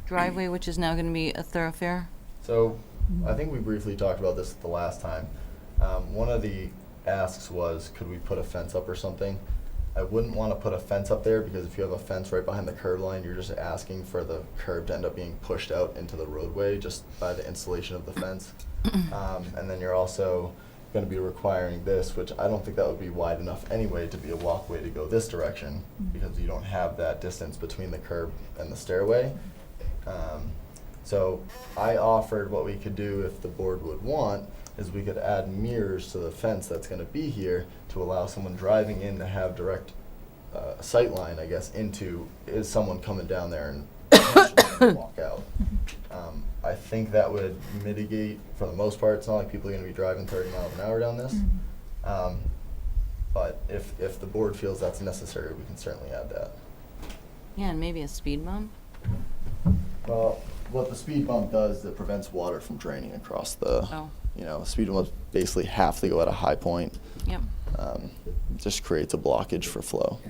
driveway, which is now going to be a thoroughfare? So I think we briefly talked about this the last time. One of the asks was, could we put a fence up or something? I wouldn't want to put a fence up there because if you have a fence right behind the curb line, you're just asking for the curb to end up being pushed out into the roadway just by the installation of the fence. And then you're also going to be requiring this, which I don't think that would be wide enough anyway to be a walkway to go this direction because you don't have that distance between the curb and the stairway. So I offered what we could do if the board would want is we could add mirrors to the fence that's going to be here to allow someone driving in to have direct sight line, I guess, into is someone coming down there and walk out. I think that would mitigate, for the most part, it's not like people are going to be driving 30 miles an hour down this. But if the board feels that's necessary, we can certainly add that. Yeah, and maybe a speed bump? Well, what the speed bump does is it prevents water from draining across the, you know, speed bumps basically have to go at a high point. Yep. It just creates a blockage for flow.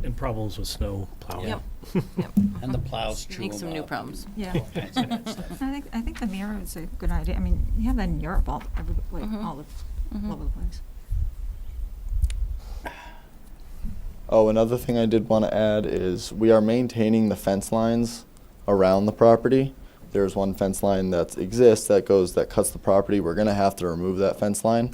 And problems with snow plowing. Yep. Yep. And the plows chew Make them some new up. problems. Yeah. I think the mirror is a good idea. I mean, you have that in Europe all over the place. Oh, another thing I did want to add is we are maintaining the fence lines around the property. There's one fence line that exists that cuts the property. We're going to have to remove that fence line.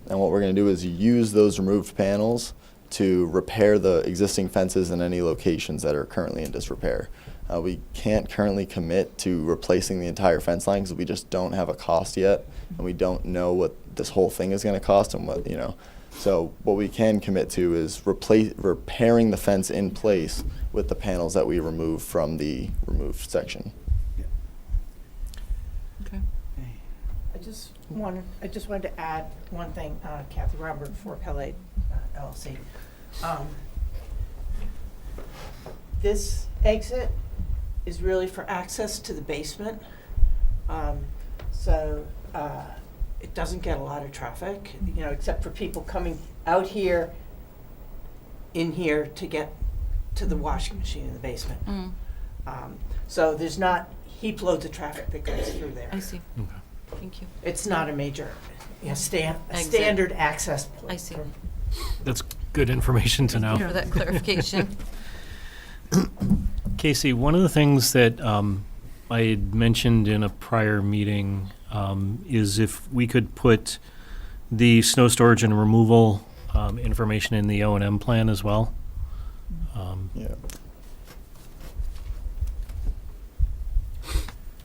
And what we're going to do is use those removed panels to repair the existing fences in any locations that are currently in disrepair. We can't currently commit to replacing the entire fence line because we just don't have a cost yet, and we don't know what this whole thing is going to cost and what, you know. So what we can commit to is repairing the fence in place with the panels that we remove from the removed section. Okay. I just wanted to add one thing, Kathy Robert for Pellet LLC. This exit is really for access to the basement. So it doesn't get a lot of traffic, you know, except for people coming out here, in here to get to the washing machine in the basement. So there's not heap loads of traffic that goes through there. I see. Thank you. It's not a major, you know, Exit. standard access point. I see. That's good information to know. Thank you for that clarification. Casey, one of the things that I had mentioned in a prior meeting is if we could put the snow storage and removal information in the O&M plan as well. Yeah.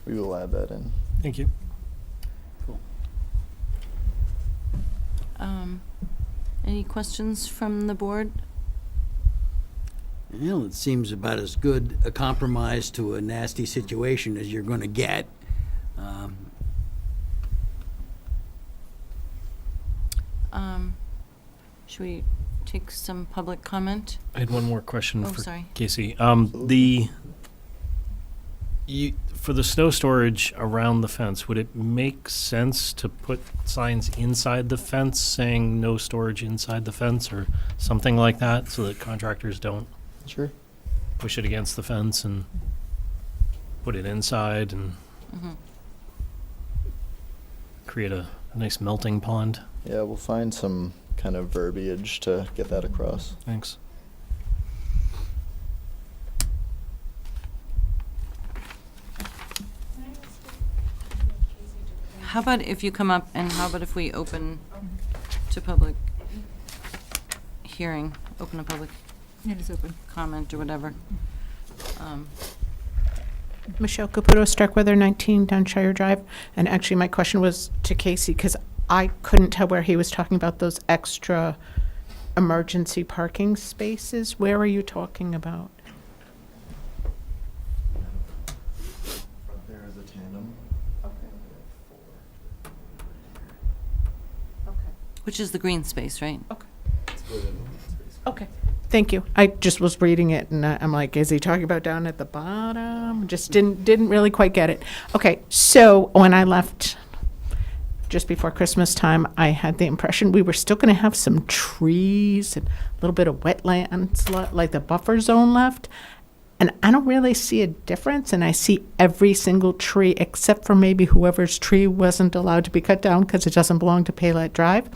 We will add that in. Thank you. Any questions from the board? Well, it seems about as good a compromise to a nasty situation as you're going to get. Should we take some public comment? I had one more question Oh, for sorry. Casey. For the snow storage around the fence, would it make sense to put signs inside the fence saying no storage inside the fence or something like that so that contractors don't Sure. push it against the fence and put it inside and create a nice melting pond? Yeah, we'll find some kind of verbiage to get that across. Thanks. How about if you come up, and how about if we open to public hearing, open a public It is open. comment or whatever? Michelle Caputo, Starkweather, 19 Downshire Drive. And actually, my question was to Casey, because I couldn't tell where he was talking about those extra emergency parking spaces. Where are you talking about? There is a tandem. Which is the green space, right? Okay. Thank you. I just was reading it, and I'm like, is he talking about down at the bottom? Just didn't really quite get it. Okay, so when I left just before Christmas time, I had the impression we were still going to have some trees and a little bit of wetlands, like the buffer zone left. And I don't really see a difference, and I see every single tree except for maybe whoever's tree wasn't allowed to be cut down because it doesn't belong to Paylette Drive.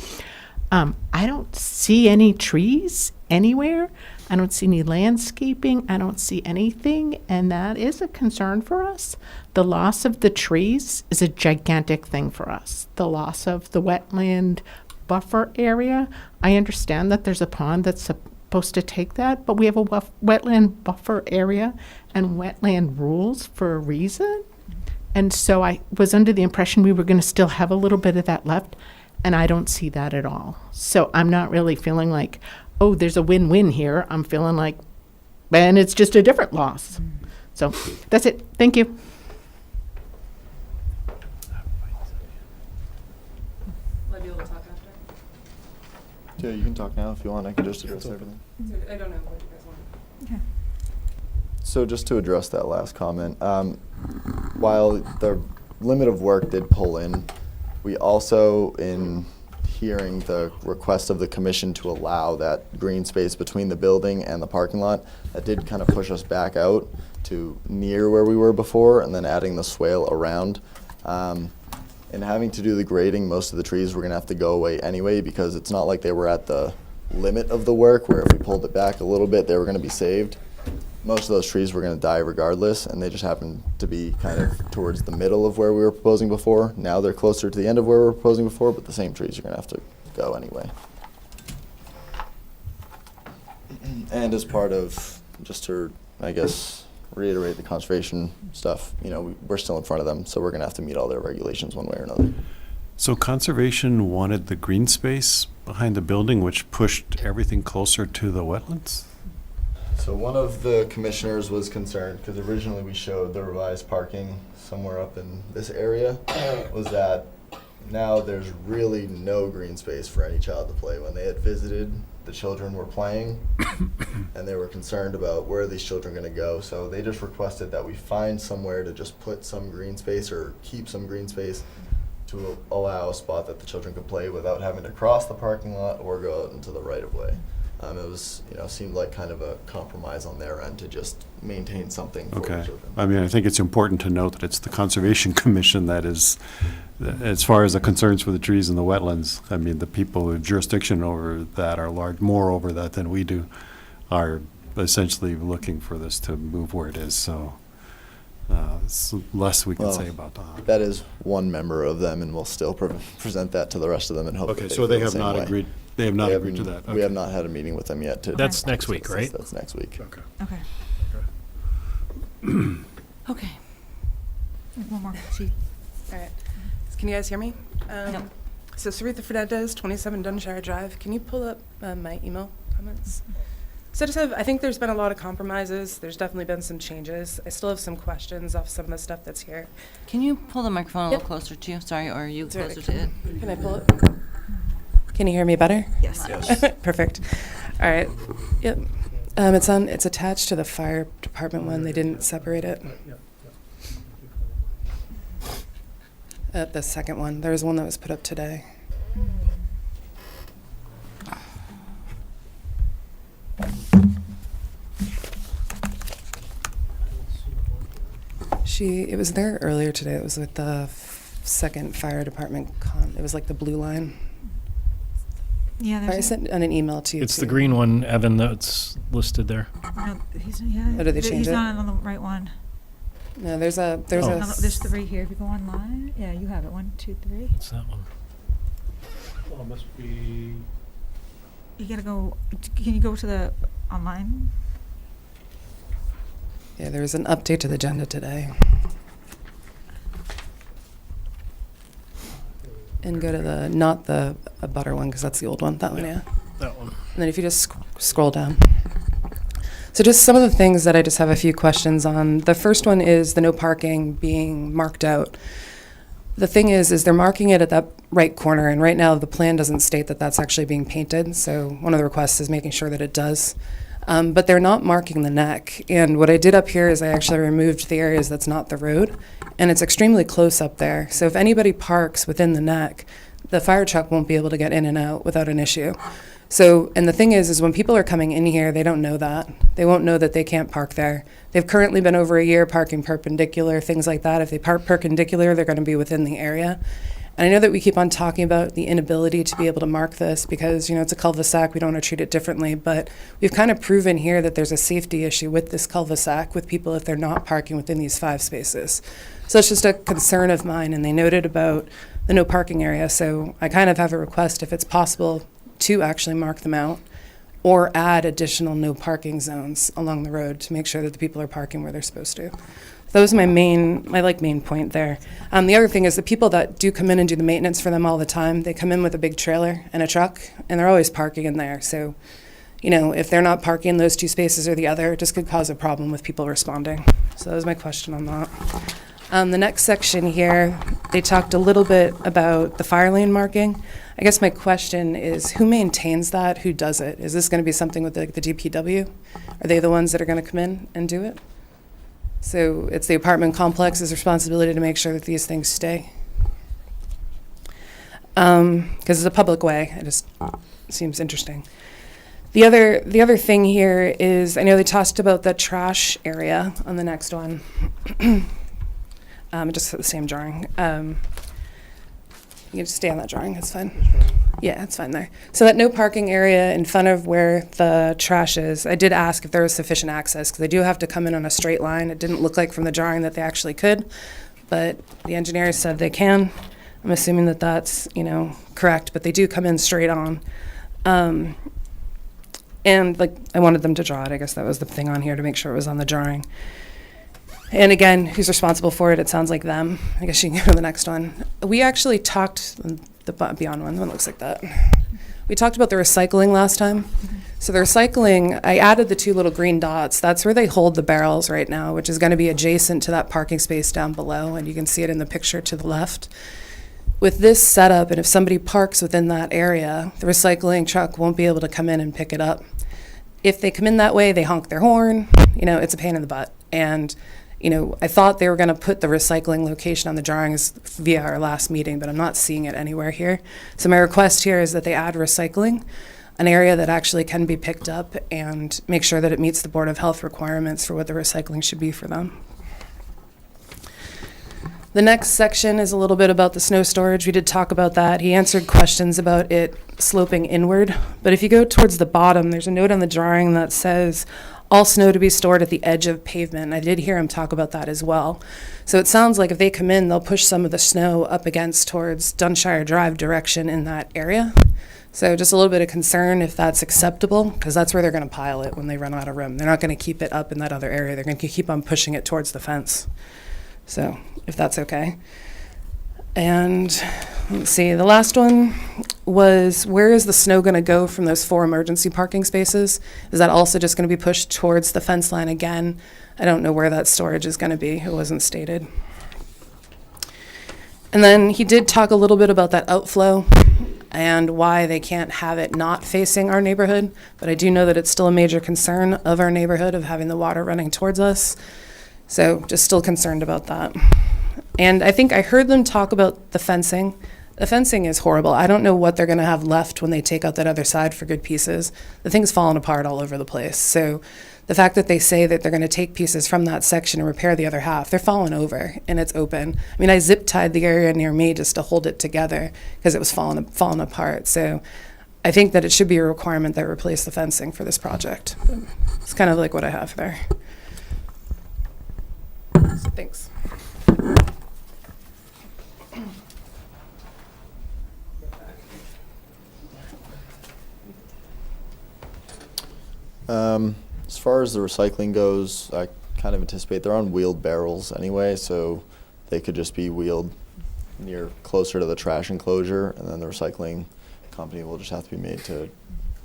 I don't see any trees anywhere. I don't see any landscaping. I don't see anything, and that is a concern for us. The loss of the trees is a gigantic thing for us. The loss of the wetland buffer area. I understand that there's a pond that's supposed to take that, but we have a wetland buffer area and wetland rules for a reason. And so I was under the impression we were going to still have a little bit of that left, and I don't see that at all. So I'm not really feeling like, oh, there's a win-win here. I'm feeling like, man, it's just a different loss. So that's it. Thank you. Will I be able to talk after? Yeah, you can talk now if you want. I can just address everything. I don't know what you guys want. Okay. So just to address that last comment, while the limit of work did pull in, we also, in hearing the request of the commission to allow that green space between the building and the parking lot, that did kind of push us back out to near where we were before, and then adding the swale around. And having to do the grading, most of the trees were gonna have to go away anyway, because it's not like they were at the limit of the work, where if we pulled it back a little bit, they were gonna be saved. Most of those trees were going to die regardless, and they just happened to be kind of towards the middle of where we were proposing before. Now they're closer to the end of where we were proposing before, but the same trees are going to have to go anyway. And as part of, just to, I guess, reiterate the conservation stuff, you know, we're still in front of them, so we're going to have to meet all their regulations one way or another. So conservation wanted the green space behind the building, which pushed everything closer to the wetlands? So one of the commissioners was concerned, because originally we showed the revised parking somewhere up in this area, was that now there's really no green space for any child to play. When they had visited, the children were playing, and they were concerned about where are these children going to go. So they just requested that we find somewhere to just put some green space or keep some green space to allow a spot that the children could play without having to cross the parking lot or go out into the right of way. It was, you know, seemed like kind of a compromise on their end to just maintain something for the Okay. children. I mean, I think it's important to note that it's the Conservation Commission that is, as far as the concerns for the trees and the wetlands, I mean, the people with jurisdiction over that are more over that than we do, are essentially looking for this to move where it is, so it's less we can say about that. That is one member of them, and we'll still present that to the rest of them and hope Okay, that so they feel the have same not way. agreed, they have not agreed to that? We have not had a meeting with them yet. That's next week, right? That's next week. Okay. Okay. Okay. One more sheet. All right. Can you guys hear me? So Saritha Fernandez, 27 Dunshire Drive. Can you pull up my email comments? So I think there's been a lot of compromises. There's definitely been some changes. I still have some questions off some of the stuff that's here. Can you pull the microphone a little closer to you? Sorry, or are you Sorry, closer to it? Can I pull it? Can you hear me better? Yes. Perfect. All right. Yep. It's attached to the fire department one. They didn't separate it. The second one. There was one that was put up today. It was there earlier today. It was with the second fire department it was like the blue line. Yeah, I sent an email to you. It's too. the green one, Evan, that's listed there. No, yeah. Oh, did they change he's it? not on the right one. No, there's a There's 3 here. If you go online, yeah, you have it. 1, 2, 3. What's that one? Well, it must be. You gotta go. Can you go to the online? Yeah, there was an update to the agenda today. And go to not the butter one, because that's the old one. That one, yeah. That one. And then if you just scroll down. So just some of the things that I just have a few questions on. The first one is the no parking being marked out. The thing is they're marking it at that right corner, and right now the plan doesn't state that that's actually being painted. So one of the requests is making sure that it does. But they're not marking the neck. And what I did up here is I actually removed the areas that's not the road, and it's extremely close up there. So if anybody parks within the neck, the fire truck won't be able to get in and out without an issue. So, and the thing is when people are coming in here, they don't know that. They won't know that they can't park there. They've currently been over a year parking perpendicular, things like that. If they park perpendicular, they're going to be within the area. And I know that we keep on talking about the inability to be able to mark this because, it's a cul-de-sac. We don't want to treat it differently. But we've kind of proven here that there's a safety issue with this cul-de-sac with people if they're not parking within these 5 spaces. So it's just a concern of mine. And they noted about the no parking area. So I kind of have a request, if it's possible, to actually mark them out or add additional no parking zones along the road to make sure that the people are parking where they're supposed to. That was my main point there. The other thing is the people that do come in and do the maintenance for them all the time, they come in with a big trailer and a truck, and they're always parking in there. So, if they're not parking in those 2 spaces or the other, it just could cause a problem with people responding. So that was my question on that. The next section here, they talked a little bit about the fire lane marking. I guess my question is, who maintains that? Who does it? Is this going to be something with the DPW? Are they the ones that are going to come in and do it? So it's the apartment complex's responsibility to make sure that these things stay. Because it's a public way. It just seems interesting. The other thing here is, I know they talked about the trash area on the next one. Just the same drawing. You can just stay on that drawing, it's fine. Yeah, it's fine there. So that no parking area in front of where the trash is, I did ask if there was sufficient access, because they do have to come in on a straight line. It didn't look like from the drawing that they actually could, but the engineers said they can. I'm assuming that that's, correct, but they do come in straight on. And I wanted them to draw it. I guess that was the thing on here to make sure it was on the drawing. And again, who's responsible for it? It sounds like them. I guess you can go to the next one. We actually talked, the beyond one looks like that. We talked about the recycling last time. So the recycling, I added the 2 little green dots. That's where they hold the barrels right now, which is going to be adjacent to that parking space down below. And you can see it in the picture to the left. With this setup, and if somebody parks within that area, the recycling truck won't be able to come in and pick it up. If they come in that way, they honk their horn. It's a pain in the butt. And I thought they were going to put the recycling location on the drawings via our last meeting, but I'm not seeing it anywhere here. So my request here is that they add recycling, an area that actually can be picked up, and make sure that it meets the Board of Health requirements for what the recycling should be for them. The next section is a little bit about the snow storage. We did talk about that. He answered questions about it sloping inward. But if you go towards the bottom, there's a note on the drawing that says, all snow to be stored at the edge of pavement. I did hear him talk about that as well. So it sounds like if they come in, they'll push some of the snow up against towards Dunshire Drive direction in that area. So just a little bit of concern if that's acceptable, because that's where they're going to pile it when they run out of room. They're not going to keep it up in that other area. They're going to keep on pushing it towards the fence. So if that's okay. And let's see, the last one was, where is the snow going to go from those 4 emergency parking spaces? Is that also just going to be pushed towards the fence line again? I don't know where that storage is going to be. It wasn't stated. And then he did talk a little bit about that outflow. and why they can't have it not facing our neighborhood. But I do know that it's still a major concern of our neighborhood of having the water running towards us. So just still concerned about that. And I think I heard them talk about the fencing. The fencing is horrible. I don't know what they're going to have left when they take out that other side for good pieces. The thing's falling apart all over the place. So the fact that they say that they're going to take pieces from that section and repair the other half, they're falling over and it's open. I mean, I zip tied the area near me just to hold it together because it was falling apart. So I think that it should be a requirement that replace the fencing for this project. It's kind of like what I have there. So thanks. As far as the recycling goes, I kind of anticipate they're on wheeled barrels anyway, so they could just be wheeled closer to the trash enclosure, and then the recycling company will just have to be made to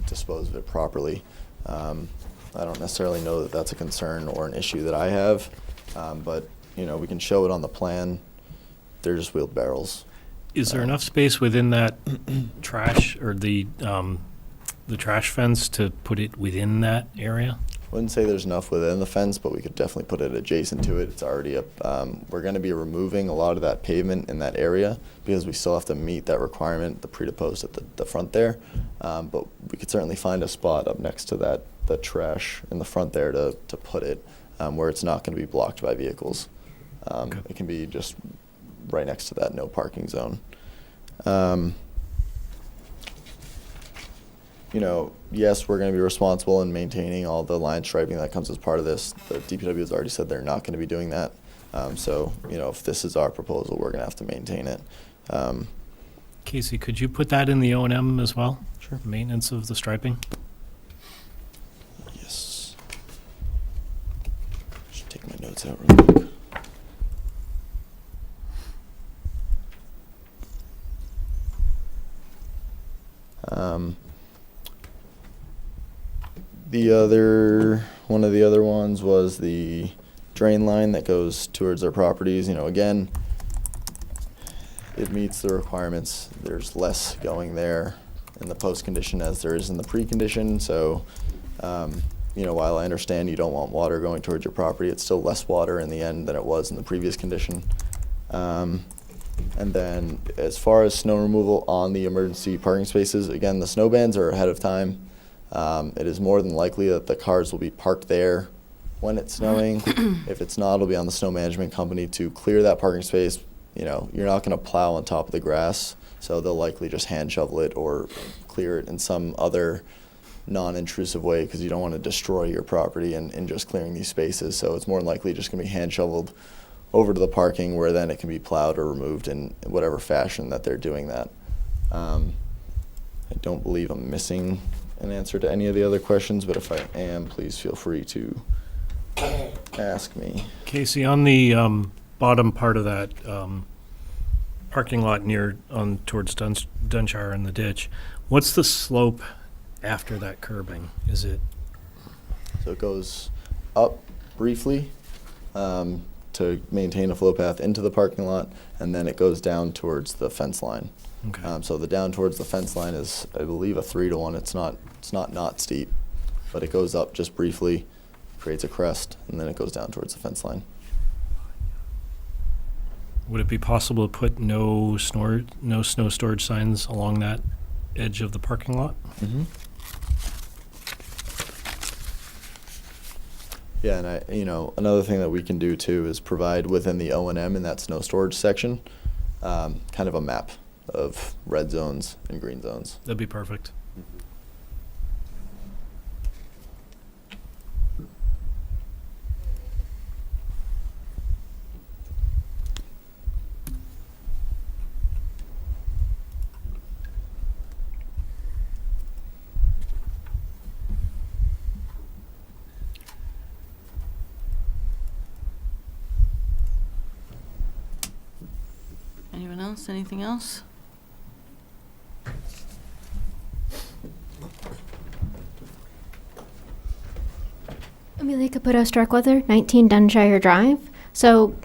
dispose of it properly. I don't necessarily know that that's a concern or an issue that I have, but we can show it on the plan. They're just wheeled barrels. Is there enough space within that trash or the trash fence to put it within that area? Wouldn't say there's enough within the fence, but we could definitely put it adjacent to it. It's already up. We're going to be removing a lot of that pavement in that area because we still have to meet that requirement, the pre to post at the front there. But we could certainly find a spot up next to the trash in the front there to put it where it's not going to be blocked by vehicles. Okay. It can be just right next to that no parking zone. Yes, we're going to be responsible in maintaining all the line striping that comes as part of this. The DPW has already said they're not going to be doing that. So, if this is our proposal, we're going to have to maintain it. Casey, could you put that in the O&M as well? Sure. Maintenance of the striping? Yes. Just take my notes out real quick. One of the other ones was the drain line that goes towards our properties. Again, it meets the requirements. There's less going there in the post condition as there is in the pre condition. So, while I understand you don't want water going towards your property, it's still less water in the end than it was in the previous condition. And then as far as snow removal on the emergency parking spaces, again, the snow bans are ahead of time. It is more than likely that the cars will be parked there when it's snowing. If it's not, it'll be on the snow management company to clear that parking space. You're not going to plow on top of the grass, so they'll likely just hand shovel it or clear it in some other non-intrusive way because you don't want to destroy your property in just clearing these spaces. So it's more than likely just going to be hand shoveled over to the parking where then it can be plowed or removed in whatever fashion that they're doing that. I don't believe I'm missing an answer to any of the other questions, but if I am, please feel free to ask me. Casey, on the bottom part of that parking lot towards Dunshire and the ditch, what's the slope after that curbing? Is it? So it goes up briefly to maintain a flow path into the parking lot, and then it goes down towards the fence line. Okay. So the down towards the fence line is, I believe, a 3-to-1. It's not steep, but it goes up just briefly, creates a crest, and then it goes down towards the fence line. Would it be possible to put no snow storage signs along that edge of the parking lot? Mm-hmm. Yeah, and another thing that we can do too is provide within the O&M in that snow storage section, kind of a map of red zones and green zones. That'd be perfect. Anyone else? Anything else? Amelia Caputo Starkweather, 19 Dunshire Drive. So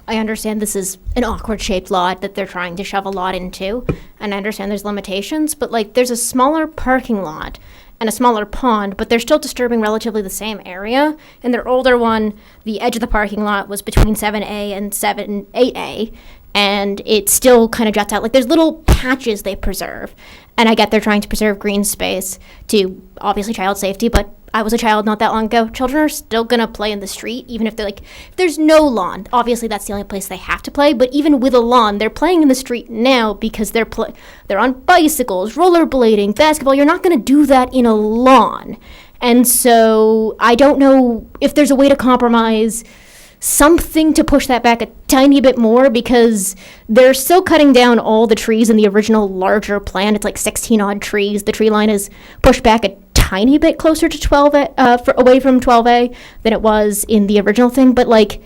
I understand this is an awkward shaped lot that they're trying to shove a lot into, and I understand there's limitations, but like there's a smaller parking lot and a smaller pond, but they're still disturbing relatively the same area. In their older one, the edge of the parking lot was between 7A and 8A, and it still kind of juts out. Like there's little patches they preserve, and I get they're trying to preserve green space to obviously child safety, but I was a child not that long ago. Children are still gonna play in the street, even if they're like, if there's no lawn. Obviously, that's the only place they have to play. But even with a lawn, they're playing in the street now because they're on bicycles, rollerblading, basketball. You're not gonna do that in a lawn, and so I don't know if there's a way to compromise something to push that back a tiny bit more, because they're still cutting down all the trees in the original larger plan. It's like 16 odd trees. The tree line is pushed back a tiny bit closer to 12A, away from 12A than it was in the original thing, but like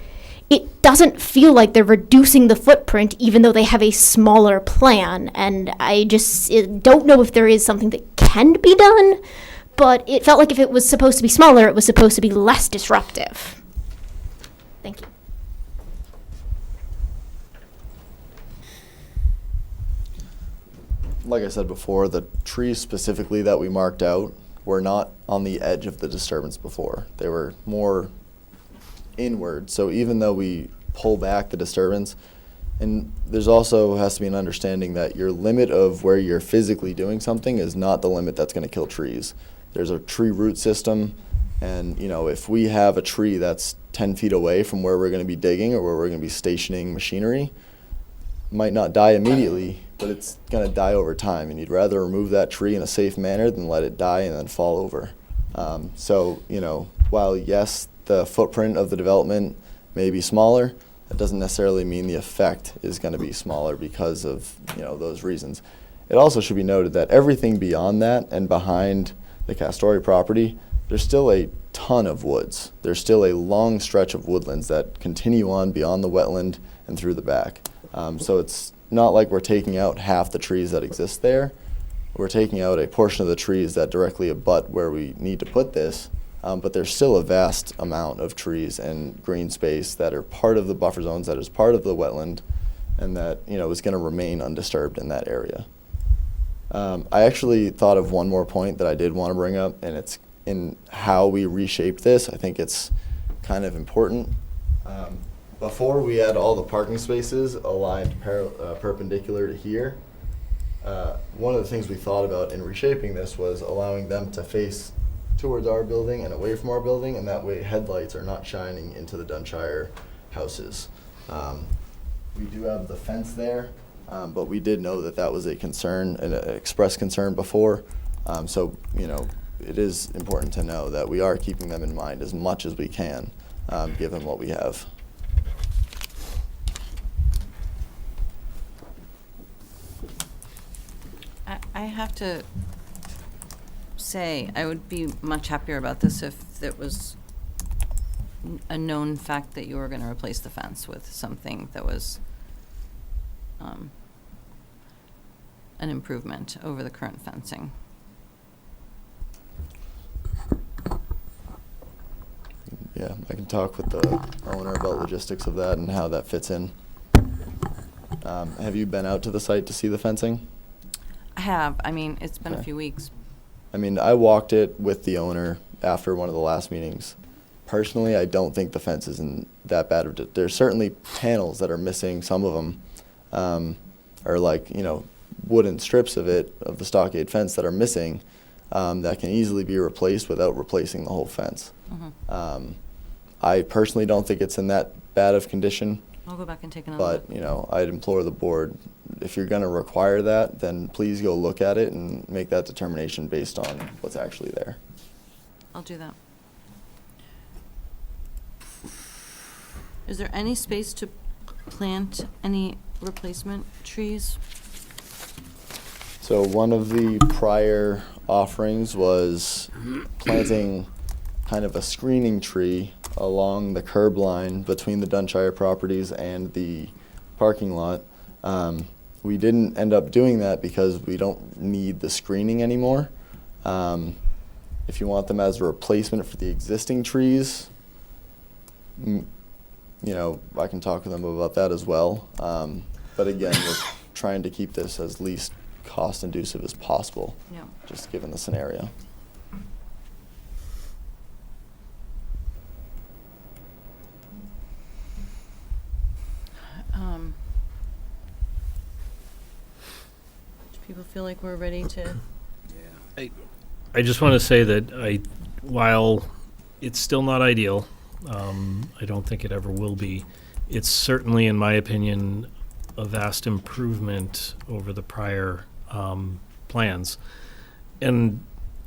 it doesn't feel like they're reducing the footprint even though they have a smaller plan, and I just don't know if there is something that can be done, but it felt like if it was supposed to be smaller, it was supposed to be less disruptive. Thank you. Like I said before, the trees specifically that we marked out were not on the edge of the disturbance before. They were more inward. So even though we pull back the disturbance, and there's also has to be an understanding that your limit of where you're physically doing something is not the limit that's going to kill trees. There's a tree root system, and if we have a tree that's 10 feet away from where we're going to be digging or where we're going to be stationing machinery, might not die immediately, but it's going to die over time, and you'd rather remove that tree in a safe manner than let it die and then fall over. While yes, the footprint of the development may be smaller, that doesn't necessarily mean the effect is going to be smaller because of those reasons. It also should be noted that everything beyond that and behind the Castori property, there's still a ton of woods. There's still a long stretch of woodlands that continue on beyond the wetland and through the back. So it's not like we're taking out half the trees that exist there. We're taking out a portion of the trees that directly abut where we need to put this, but there's still a vast amount of trees and green space that are part of the buffer zones, that is part of the wetland, and that is going to remain undisturbed in that area. I actually thought of one more point that I did want to bring up, and it's in how we reshaped this. I think it's kind of important. Before we had all the parking spaces aligned perpendicular to here, one of the things we thought about in reshaping this was allowing them to face towards our building and away from our building, and that way headlights are not shining into the Dunshire houses. We do have the fence there, but we did know that was a concern, an express concern before. It is important to know that we are keeping them in mind as much as we can, given what we have. I have to say, I would be much happier about this if it was a known fact that you were going to replace the fence with something that was an improvement over the current fencing. Yeah, I can talk with the owner about logistics of that and how that fits in. Have you been out to the site to see the fencing? I have. I mean, it's been a few weeks. I walked it with the owner after one of the last meetings. Personally, I don't think the fence is in that bad of there's certainly panels that are missing. Some of them are like, wooden strips of the stockade fence that are missing that can easily be replaced without replacing the whole fence. Mm-hmm. I personally don't think it's in that bad of condition. I'll go back and take another look. But, I'd implore the board, if you're going to require that, then please go look at it and make that determination based on what's actually there. I'll do that. Is there any space to plant any replacement trees? So one of the prior offerings was planting kind of a screening tree along the curb line between the Dunshire properties and the parking lot. We didn't end up doing that because we don't need the screening anymore. If you want them as a replacement for the existing trees, you know, I can talk with them about that as well. But again, we're trying to keep this as least cost-inducive as possible, Yeah. just given the scenario. Do people feel like we're ready to? I just want to say that while it's still not ideal, I don't think it ever will be. It's certainly, in my opinion, a vast improvement over the prior plans. And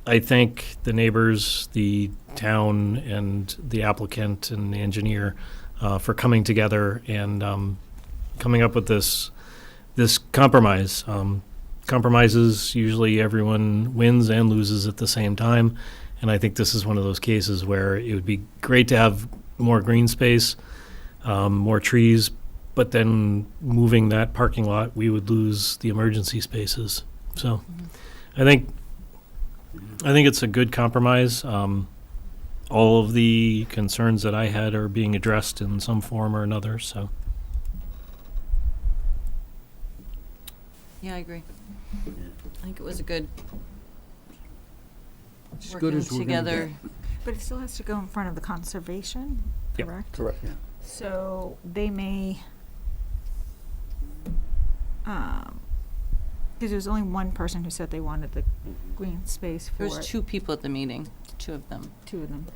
I thank the neighbors, the town, and the applicant and the engineer for coming together and coming up with this compromise. Compromises, usually everyone wins and loses at the same time. And I think this is one of those cases where it would be great to have more green space, more trees, but then moving that parking lot, we would lose the emergency spaces. So I think it's a good compromise. All of the concerns that I had are being addressed in some form or another, so. Yeah, I agree. I think it was a good As working good as we're gonna together. get. But it still has to go in front of the conservation, Yep. correct? Correct. So they may, because there was only one person who said they wanted the green space for There it. was 2 people at the meeting, 2 of them. 2 of them.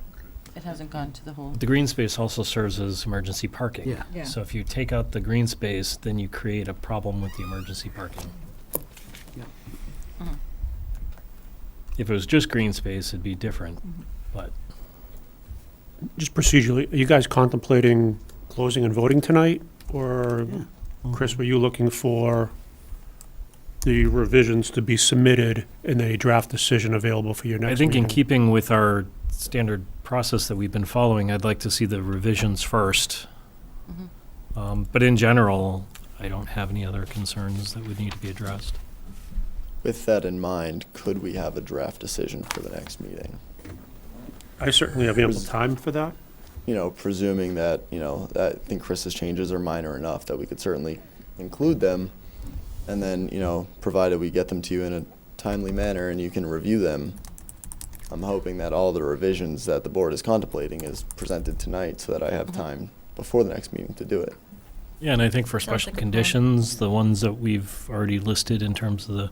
It hasn't gone to the whole. The green space also serves as emergency parking. Yeah. Yeah. So if you take out the green space, then you create a problem with the emergency parking. Yeah. Mhm. If it was just green space, it'd be different, Mm-hmm. but. Just procedurally, are you guys contemplating closing and voting tonight? Or, Chris, were you looking for the revisions to be submitted and a draft decision available for your next I think in meeting? keeping with our standard process that we've been following, I'd like to see the revisions first. But in general, I don't have any other concerns that would need to be addressed. With that in mind, could we have a draft decision for the next meeting? I certainly have ample time for that. You know, presuming that, you know, I think Chris's changes are minor enough that we could certainly include them. And then, you know, provided we get them to you in a timely manner and you can review them, I'm hoping that all the revisions that the board is contemplating is presented tonight so that I have time before the next meeting to do it. Yeah, and I think for Sounds special like a plan. conditions, the ones that we've already listed in terms of the,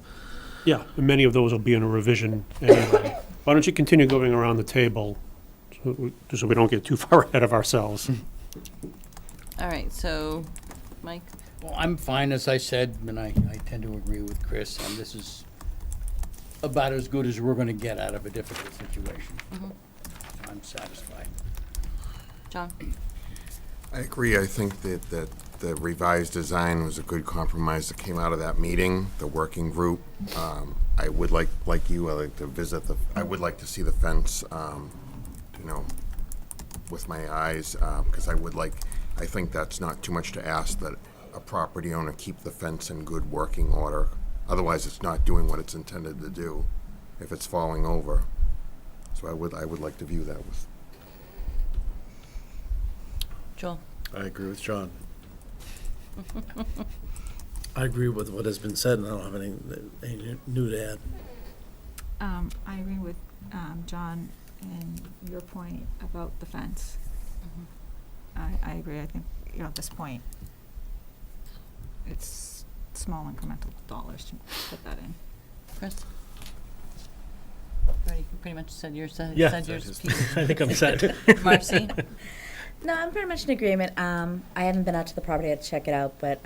Yeah, and many of those will be in a revision anyway. Why don't you continue going around the table so we don't get too far ahead of ourselves? All right, so, Mike? Well, I'm fine, as I said, and I tend to agree with Chris, and this is about as good as we're gonna get out of a difficult situation. I'm satisfied. John? I agree. I think that the revised design was a good compromise that came out of that meeting, the working group. I would like you, I like to visit I would like to see the fence, you know, with my eyes, because I think that's not too much to ask that a property owner keep the fence in good working order. Otherwise, it's not doing what it's intended to do if it's falling over. So I would like to view that with. Joel? I agree with John. I agree with what has been said, and I don't have anything new to add. I agree with John and your point about the fence. I agree. I think, you know, at this point, it's small incremental dollars to put that in. Chris? Already pretty much said yours. Yeah. Said yours. I think I'm set. Marcy? No, I'm pretty much in agreement. I haven't been out to the property yet to check it out, but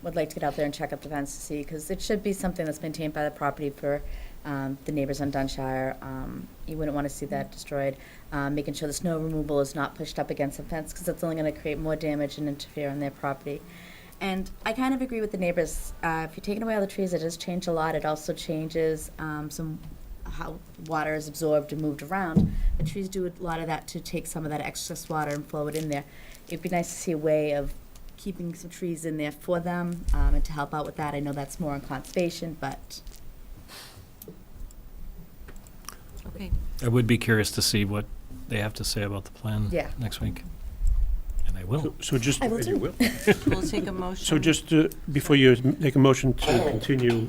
would like to get out there and check up the fence to see, because it should be something that's maintained by the property for the neighbors on Dunshire. You wouldn't want to see that destroyed. Making sure the snow removal is not pushed up against the fence, because that's only going to create more damage and interfere on their property. And I kind of agree with the neighbors. If you're taking away all the trees, it does change a lot. It also changes how water is absorbed and moved around. The trees do a lot of that to take some of that excess water and flow it in there. It'd be nice to see a way of keeping some trees in there for them and to help out with that. I know that's more on conservation, but Okay. I would be curious to see what they have to say about the plan Yeah. next week. And I will. So just, I will too. We'll take a motion. so just before you make a motion to continue,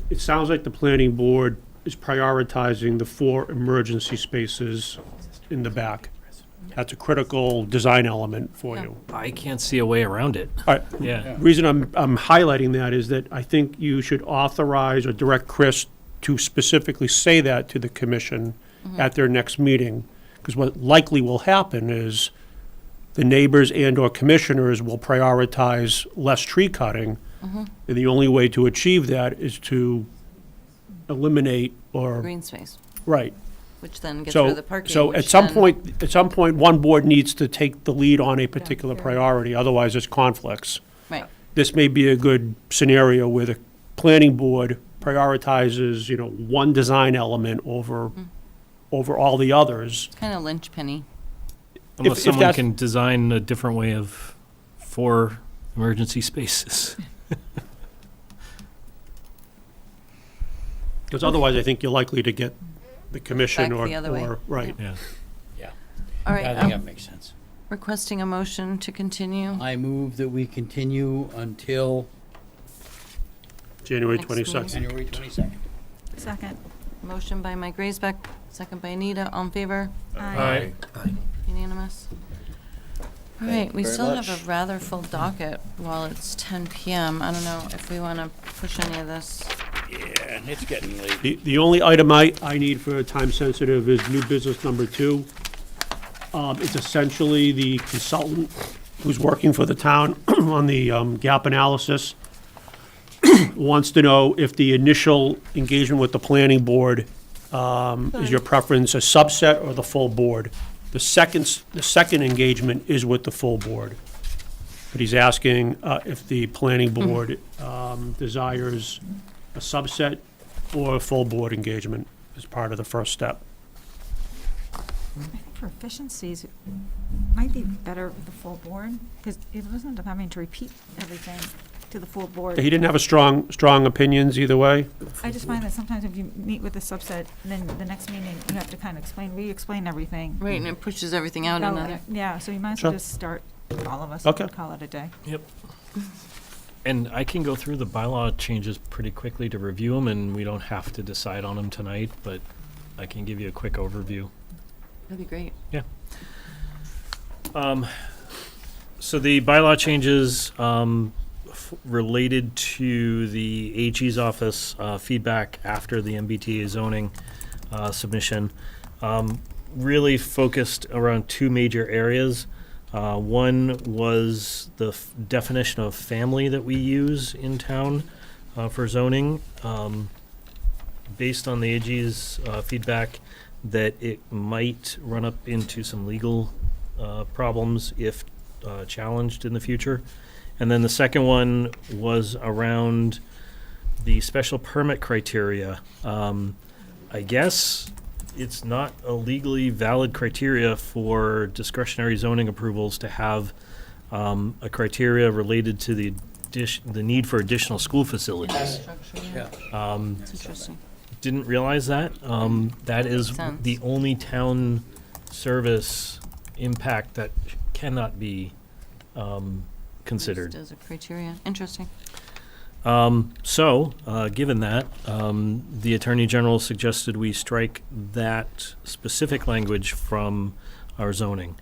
it sounds like the planning board is prioritizing the 4 emergency spaces in the back. That's a critical design element for Yeah. you. I can't see a way around it. All right. Yeah. Reason I'm highlighting that is that I think you should authorize or direct Chris to specifically say that to the commission at their next meeting. Because what likely will happen is the neighbors and/or commissioners will prioritize less tree cutting. And the only way to achieve that is to eliminate or, Green space, right. which then gets rid So, of the parking. so at which some then- point, one board needs to take the lead on a particular priority, otherwise there's conflicts. Right. This may be a good scenario where the planning board prioritizes, one design element over all the others. Kind of linchpinny. Unless if someone that's- can design a different way of 4 emergency spaces. Because otherwise, I think you're likely to get the commission Back or, the other way. right. Yeah. Yeah. All right, I think that makes sense. requesting a motion to continue. I move that we continue until January Next 22nd. January 22nd. Second. Motion by Mike Raisbeck, second by Anita. All in favor? Aye. Unanimous. All Thank right, you we very still much. have a rather full docket while it's 10 PM. I don't know if we want to push any of this. Yeah, it's getting late. The only item I need for time sensitive is new business number 2. It's essentially the consultant who's working for the town on the gap analysis wants to know if the initial engagement with the planning board is your preference a subset or the full board. The second engagement is with the full board. But he's asking if the planning board desires a subset or a full board engagement as part of the first step. I think for efficiencies, it might be better with the full board, because it doesn't end up having to repeat everything to the full board. He didn't have a strong opinions either way. I just find that sometimes if you meet with a subset, then the next meeting, you have to kind of re-explain everything. Right, and it pushes everything out Oh, another. Yeah, so you might as well Sure. just start all of us Okay. and call it a day. Yep. And I can go through the bylaw changes pretty quickly to review them, and we don't have to decide on them tonight, but I can give you a quick overview. That'd be great. So the bylaw changes related to the AG's office feedback after the MBTA zoning submission really focused around 2 major areas. One was the definition of family that we use in town for zoning. Based on the AG's feedback, that it might run up into some legal problems if challenged in the future. And then the second one was around the special permit criteria. I guess it's not a legally valid criteria for discretionary zoning approvals to have a criteria related to the need for additional school facilities. Yeah. That's interesting. Didn't realize that. That is sense. the only town service impact that cannot be considered. Just as a criteria. Interesting. Given that, the Attorney General suggested we strike that specific language from our zoning.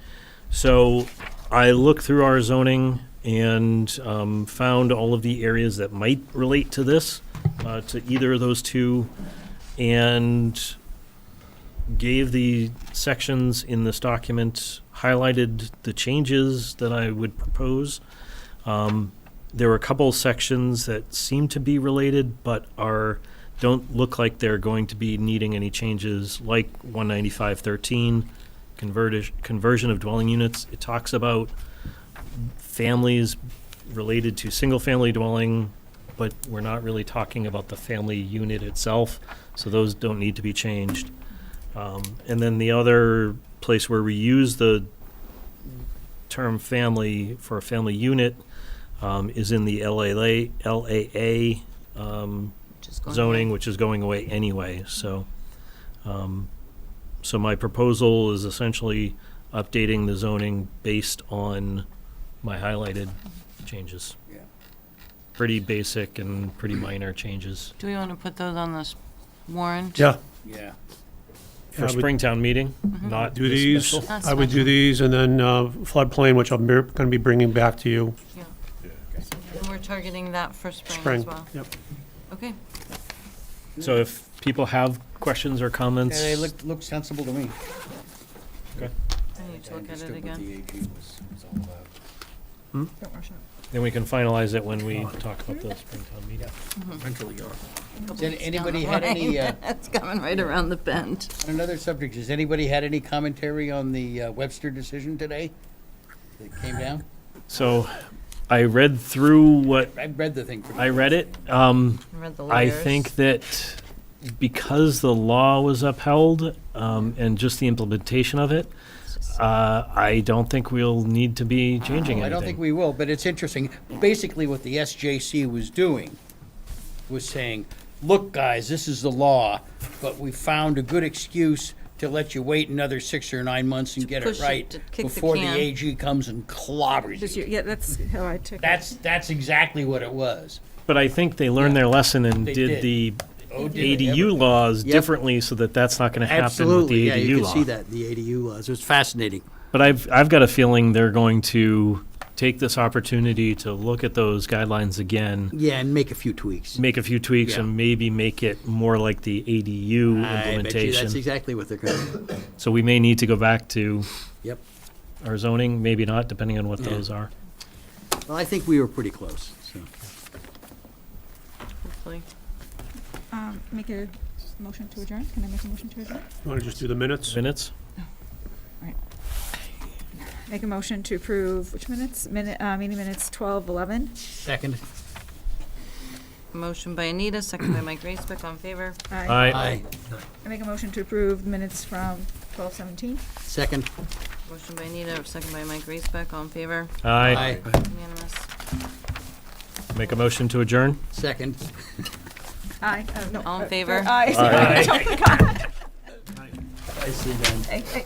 So I looked through our zoning and found all of the areas that might relate to this, to either of those two, and gave the sections in this document, highlighted the changes that I would propose. There were a couple sections that seem to be related, but don't look like they're going to be needing any changes, like 195.13, conversion of dwelling units. It talks about families related to single-family dwelling, but we're not really talking about the family unit itself, so those don't need to be changed. And then the other place where we use the term family for a family unit is in the LAA zoning, which is going away anyway. So, so my proposal is essentially updating the zoning based on my highlighted changes. Yeah. Pretty basic and pretty minor changes. Do we want to put those on this warrant? Yeah. Yeah. For I would Springtown meeting, not do this these. special. Not I would do special. these, and then floodplain, which I'm going to be bringing back to you. Yeah. And we're targeting that for spring Spring. as well. Yep. Okay. So if people have questions or comments. Yeah, they look sensible to me. Okay. I need to look at Understood it what again. the AG was all about. Don't rush it. Then we can finalize it when we talk about the Springtown meeting. Eventually, Couple Has weeks anybody down the had any, line. It's coming right around the bend. On another subject, has anybody had any commentary on the Webster decision today that came down? So I read through what I read the thing. I read it. Read the I lawyers. think that because the law was upheld and just the implementation of it, I don't think we'll need to be changing anything. I don't think we will, but it's interesting. Basically, what the SJC was doing was saying, look, guys, this is the law, but we found a good excuse to let you wait another 6 or 9 months and get it push it, right to kick the before the can. AG comes and clobbers This you. year, yeah, that's how I took it. That's exactly what it was. But I think they learned their lesson and They did did. the Oh, did they ADU ever? laws Yep. differently so that that's not going to happen with Absolutely, the yeah, ADU you law. can see that, the ADU laws. It was fascinating. But I've got a feeling they're going to take this opportunity to look at those guidelines again, Yeah, and make a few tweaks. make a few tweaks, Yeah. and maybe make it more like the ADU I bet you implementation. that's exactly what they're going to do. So we may need to go back to Yep. our zoning, maybe not, depending on what Yeah. those are. Well, I think we were pretty close, so. Hopefully. Make a motion to adjourn? Can I make a motion to adjourn? You want to just do the minutes? Minutes? Make a motion to approve, which minutes? Meeting minutes 12:11. Second. Motion by Anita, second by Mike Racebeck, on favor. Aye. Aye. I make a motion to approve minutes from 12:17. Second. Motion by Anita, second by Mike Racebeck, on favor. Aye. Unanimous. Make a motion to adjourn? Second. Aye. No. All in favor? Aye. Aye. Jump the gun. I see then. Hey, hey.